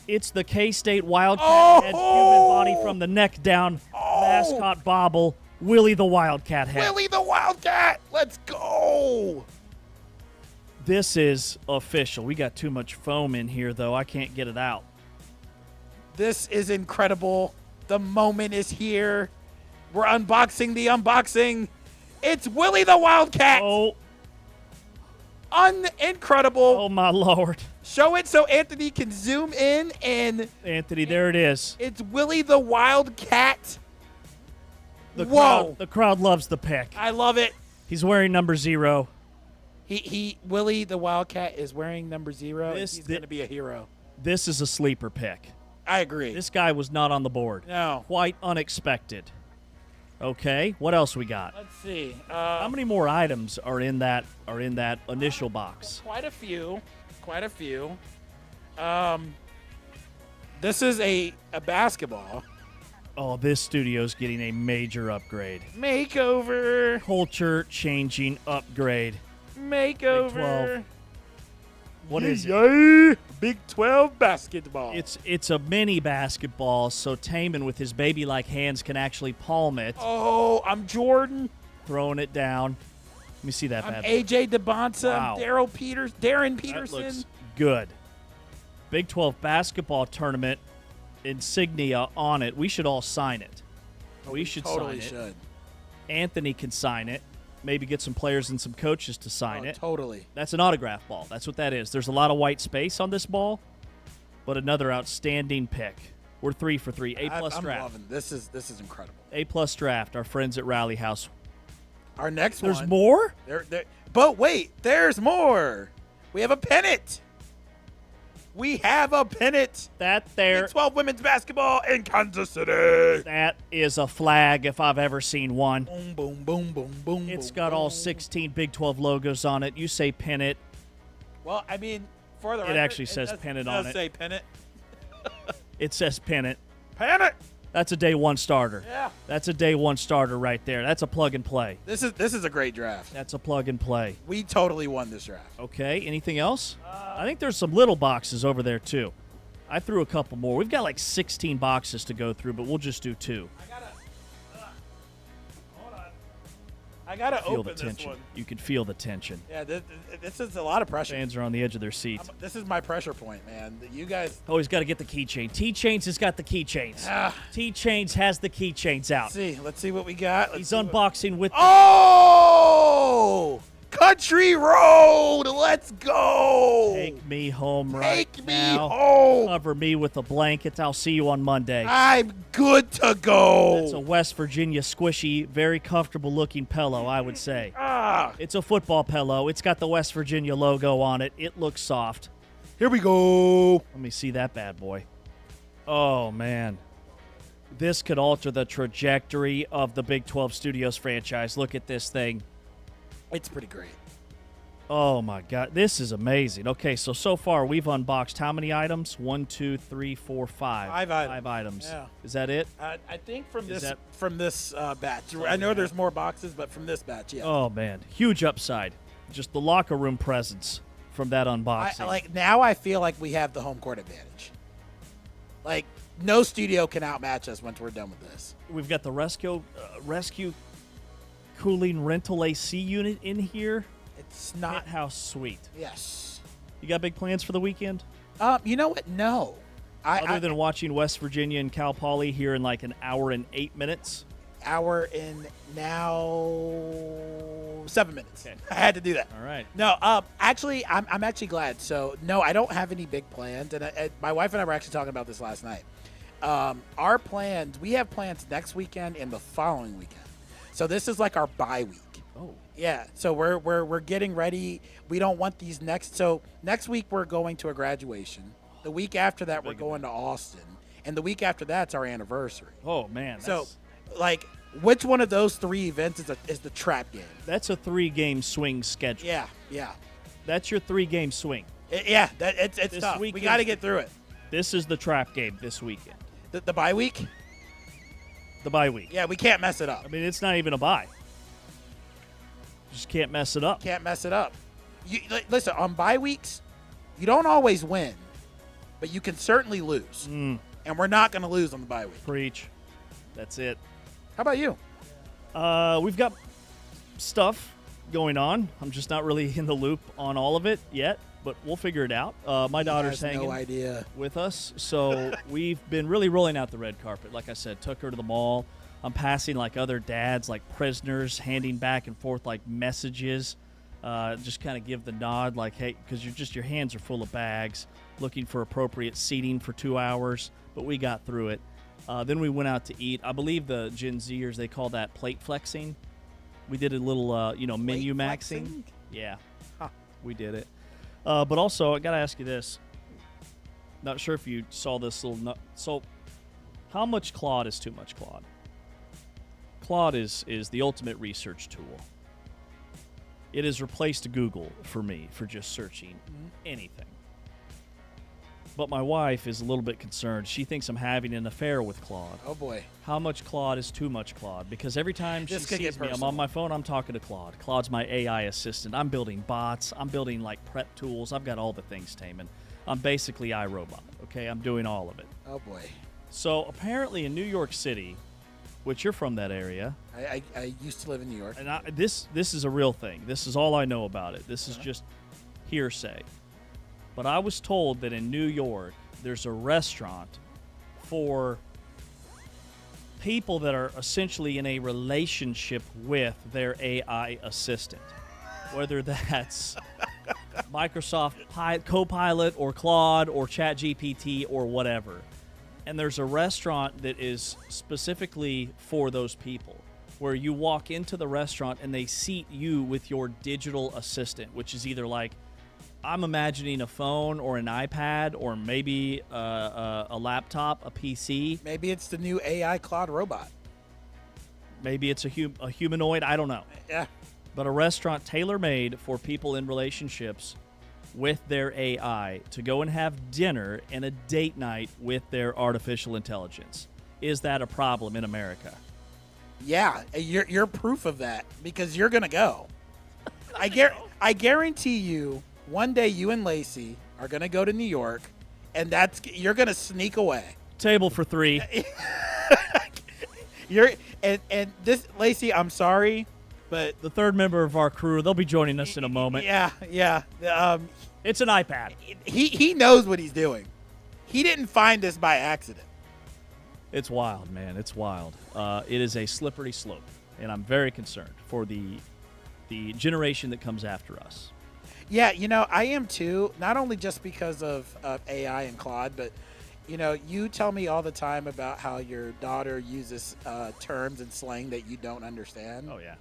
It's the K-State Wildcat Oh! head, human body from the neck down. Mascot bobble. Willie the Wildcat head. Willie the Wildcat. Let's go. This is official. We got too much foam in here, though. I can't get it out. This is incredible. The moment is here. We're unboxing the unboxing. It's Willie the Wildcat. Oh. Incredible. Oh, my Lord. Show it so Anthony can zoom in and... Anthony, there it is. It's Willie the Wildcat. The Whoa. The crowd loves the pick. I love it. He's wearing number 0. Willie the Wildcat is wearing number 0. He's going to be a hero. This is a sleeper pick. I agree. This guy was not on the board. No. Quite unexpected. Okay, what else we got? Let's see. How many more items are in that initial box? Quite a few. Quite a few. This is a basketball. Oh, this studio's getting a major upgrade. Makeover. Culture-changing upgrade. Makeover. Big 12. What is it? Big 12 basketball. It's a mini basketball, so Taman with his baby-like hands can actually palm it. Oh, I'm Jordan. Throwing it down. Let me see that I'm bad. AJ DeBonsa. Wow. I'm Darren Peterson. That looks good. Big 12 basketball tournament insignia on it. We should all sign it. We should totally sign it. should. Anthony can sign it. Maybe get some players and some coaches to sign it. Totally. That's an autograph ball. That's what that is. There's a lot of white space on this ball, but another outstanding pick. We're 3 for 3. A-plus I'm draft. loving this. Is incredible. A-plus draft. Our friends at Rally House. Our next There's one. more? But wait, there's more. We have a pennant. We have a pennant. That there. Big 12 women's basketball in Kansas City. That is a flag if I've ever seen one. Boom, boom, boom, boom, boom. It's boom, got all boom. 16 Big 12 logos on it. You say pin it. Well, I mean, for the It record, actually says pennant on it. Say pennant. It says pin it. Pennant. That's a day one starter. Yeah. That's a day one starter right there. That's a plug and play. This is a great draft. That's a plug and play. We totally won this draft. Okay. Anything else? I think there's some little boxes over there too. I threw a couple more. We've got like 16 boxes to go through, but we'll just do 2. I gotta Feel open the this tension. one. You can feel the tension. Yeah, this is a lot of pressure. Fans are on the edge of their seats. This is my pressure point, man. You guys. Oh, he's got to get the keychain. T-Chains has got the keychains. T-Chains has the keychains out. Let's see what we got. He's unboxing with. Oh! Country Road! Let's go! Take me home right Take me now. home! Cover me with a blanket. I'll see you on Monday. I'm good to go! It's a West Virginia squishy, very comfortable looking pillow, I would say. It's a football pillow. It's got the West Virginia logo on it. It looks soft. Here we go. Let me see that bad boy. Oh, man. This could alter the trajectory of the Big 12 Studios franchise. Look at this thing. It's pretty great. Oh, my God. This is amazing. Okay, so far we've unboxed how many items? 1, 2, 3, 4, 5. 5 items. 5 items. Yeah. Is that it? I think from Is this batch. I know there's more boxes, but from this batch, yeah. Oh, man. Huge upside. Just the locker room presence from that unboxing. Now I feel like we have the home court advantage. Like, no studio can outmatch us once we're done with this. We've got the rescue cooling rental AC unit in here. It's not how sweet. Yes. You got big plans for the weekend? You know what? No. Other than watching West Virginia and Cal Poly here in like an hour and 8 minutes? Hour and now 7 minutes. Okay. I had to do that. All right. No, actually, I'm actually glad. So, no, I don't have any big plans. And my wife and I were actually talking about this last night. Our plans, we have plans next weekend and the following weekend. So this is like our bye week. Oh. Yeah. So we're getting ready. We don't want these next. So next week we're going to a graduation. The week after that we're going to Austin, and the week after that's our anniversary. Oh man! So, like, which one of those 3 events is the trap game? That's a 3-game swing schedule. Yeah. That's your 3-game swing. It's tough. We got to get through it. This is the trap game this weekend. The bye week? The bye week. Yeah, we can't mess it up. I mean, it's not even a bye. Just can't mess it up. Can't mess it up. Listen, on bye weeks, you don't always win, but you can certainly lose. And we're not going to lose on the bye week. Preach. That's it. How about you? We've got stuff going on. I'm just not really in the loop on all of it yet, but we'll figure it out. My daughter's hanging with us, so we've been really rolling out the red carpet. Like I said, took her to the mall. I'm passing like other dads, like prisoners, handing back and forth like messages. Just kind of give the nod, like, hey, because your hands are full of bags, looking for appropriate seating for 2 hours. But we got through it. Then we went out to eat. I believe the Gen Zers, they call that plate flexing. We did a little, menu maxing. Yeah, we did it. But also, I got to ask you this. Not sure if you saw this little. So, how much Claude is too much Claude? Claude is the ultimate research tool. It has replaced Google for me for just searching anything. But my wife is a little bit concerned. She thinks I'm having an affair with Claude. Oh, boy. How much Claude is too much Claude? Because every time she sees me, I'm on my phone, I'm talking to Claude. Claude's my AI assistant. I'm building bots. I'm building, like, prep tools. I've got all the things, Taman. I'm basically iRobot, okay? I'm doing all of it. Oh, boy. So, apparently in New York City, which you're from that area. I used to live in New York. And this is a real thing. This is all I know about it. This is just hearsay. But I was told that in New York, there's a restaurant for people that are essentially in a relationship with their AI assistant. Whether that's Microsoft Copilot or Claude or ChatGPT or whatever. And there's a restaurant that is specifically for those people, where you walk into the restaurant and they seat you with your digital assistant, which is either like, I'm imagining a phone or an iPad or maybe a laptop, a PC. Maybe it's the new AI Claude robot. Maybe it's a humanoid. I don't know. Yeah. But a restaurant tailor-made for people in relationships with their AI to go and have dinner and a date night with their artificial intelligence. Is that a problem in America? Yeah, you're proof of that because you're going to go. I guarantee you one day you and Lacey are going to go to New York and you're going to sneak away. Table for 3. And this, Lacey, I'm sorry, but the third member of our crew, they'll be joining us in a moment. Yeah. It's an iPad. He knows what he's doing. He didn't find this by accident. It's wild, man. It's wild. It is a slippery slope, and I'm very concerned for the generation that comes after us. Yeah, I am too. Not only just because of AI and Claude, but you tell me all the time about how your daughter uses terms and slang that you don't understand. Oh yeah.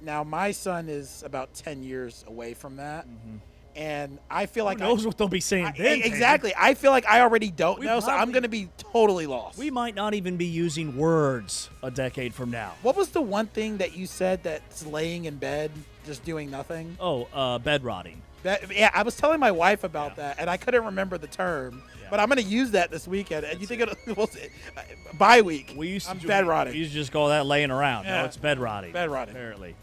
Now my son is about 10 years away from that. Mm-hmm. And I feel like who knows what they'll be saying then. Exactly. I feel like I already don't know, so I'm going to be totally lost. We might not even be using words a decade from now. What was the one thing that you said that's laying in bed, just doing nothing? Oh, bed rotting. Yeah, I was telling my wife about that, and I couldn't remember the term. Yeah. But I'm going to use that this weekend. And you think it'll bye week? I'm bed rotting. We used to just call that laying around. Yeah. No, it's bed rotting. Bed rotting. Apparently.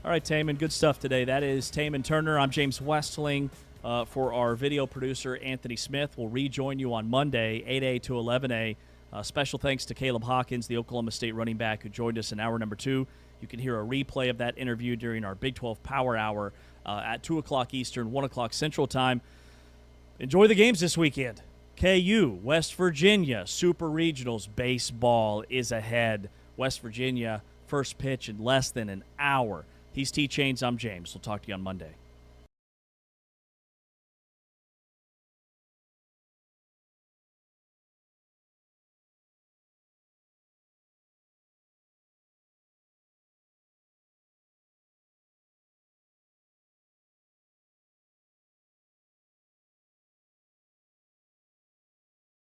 All right, Taman, good stuff today. That is Taman Turner. I'm James Westling. For our video producer, Anthony Smith, will rejoin you on Monday, 8A to 11A. Special thanks to Caleb Hawkins, the Oklahoma State running back, who joined us in hour number 2. You can hear a replay of that interview during our Big 12 Power Hour at 2 o'clock Eastern, 1 o'clock Central Time. Enjoy the games this weekend. KU, West Virginia, Super Regionals baseball is ahead. West Virginia, first pitch in less than an hour. He's T. Chains. I'm James. We'll talk to you on Monday.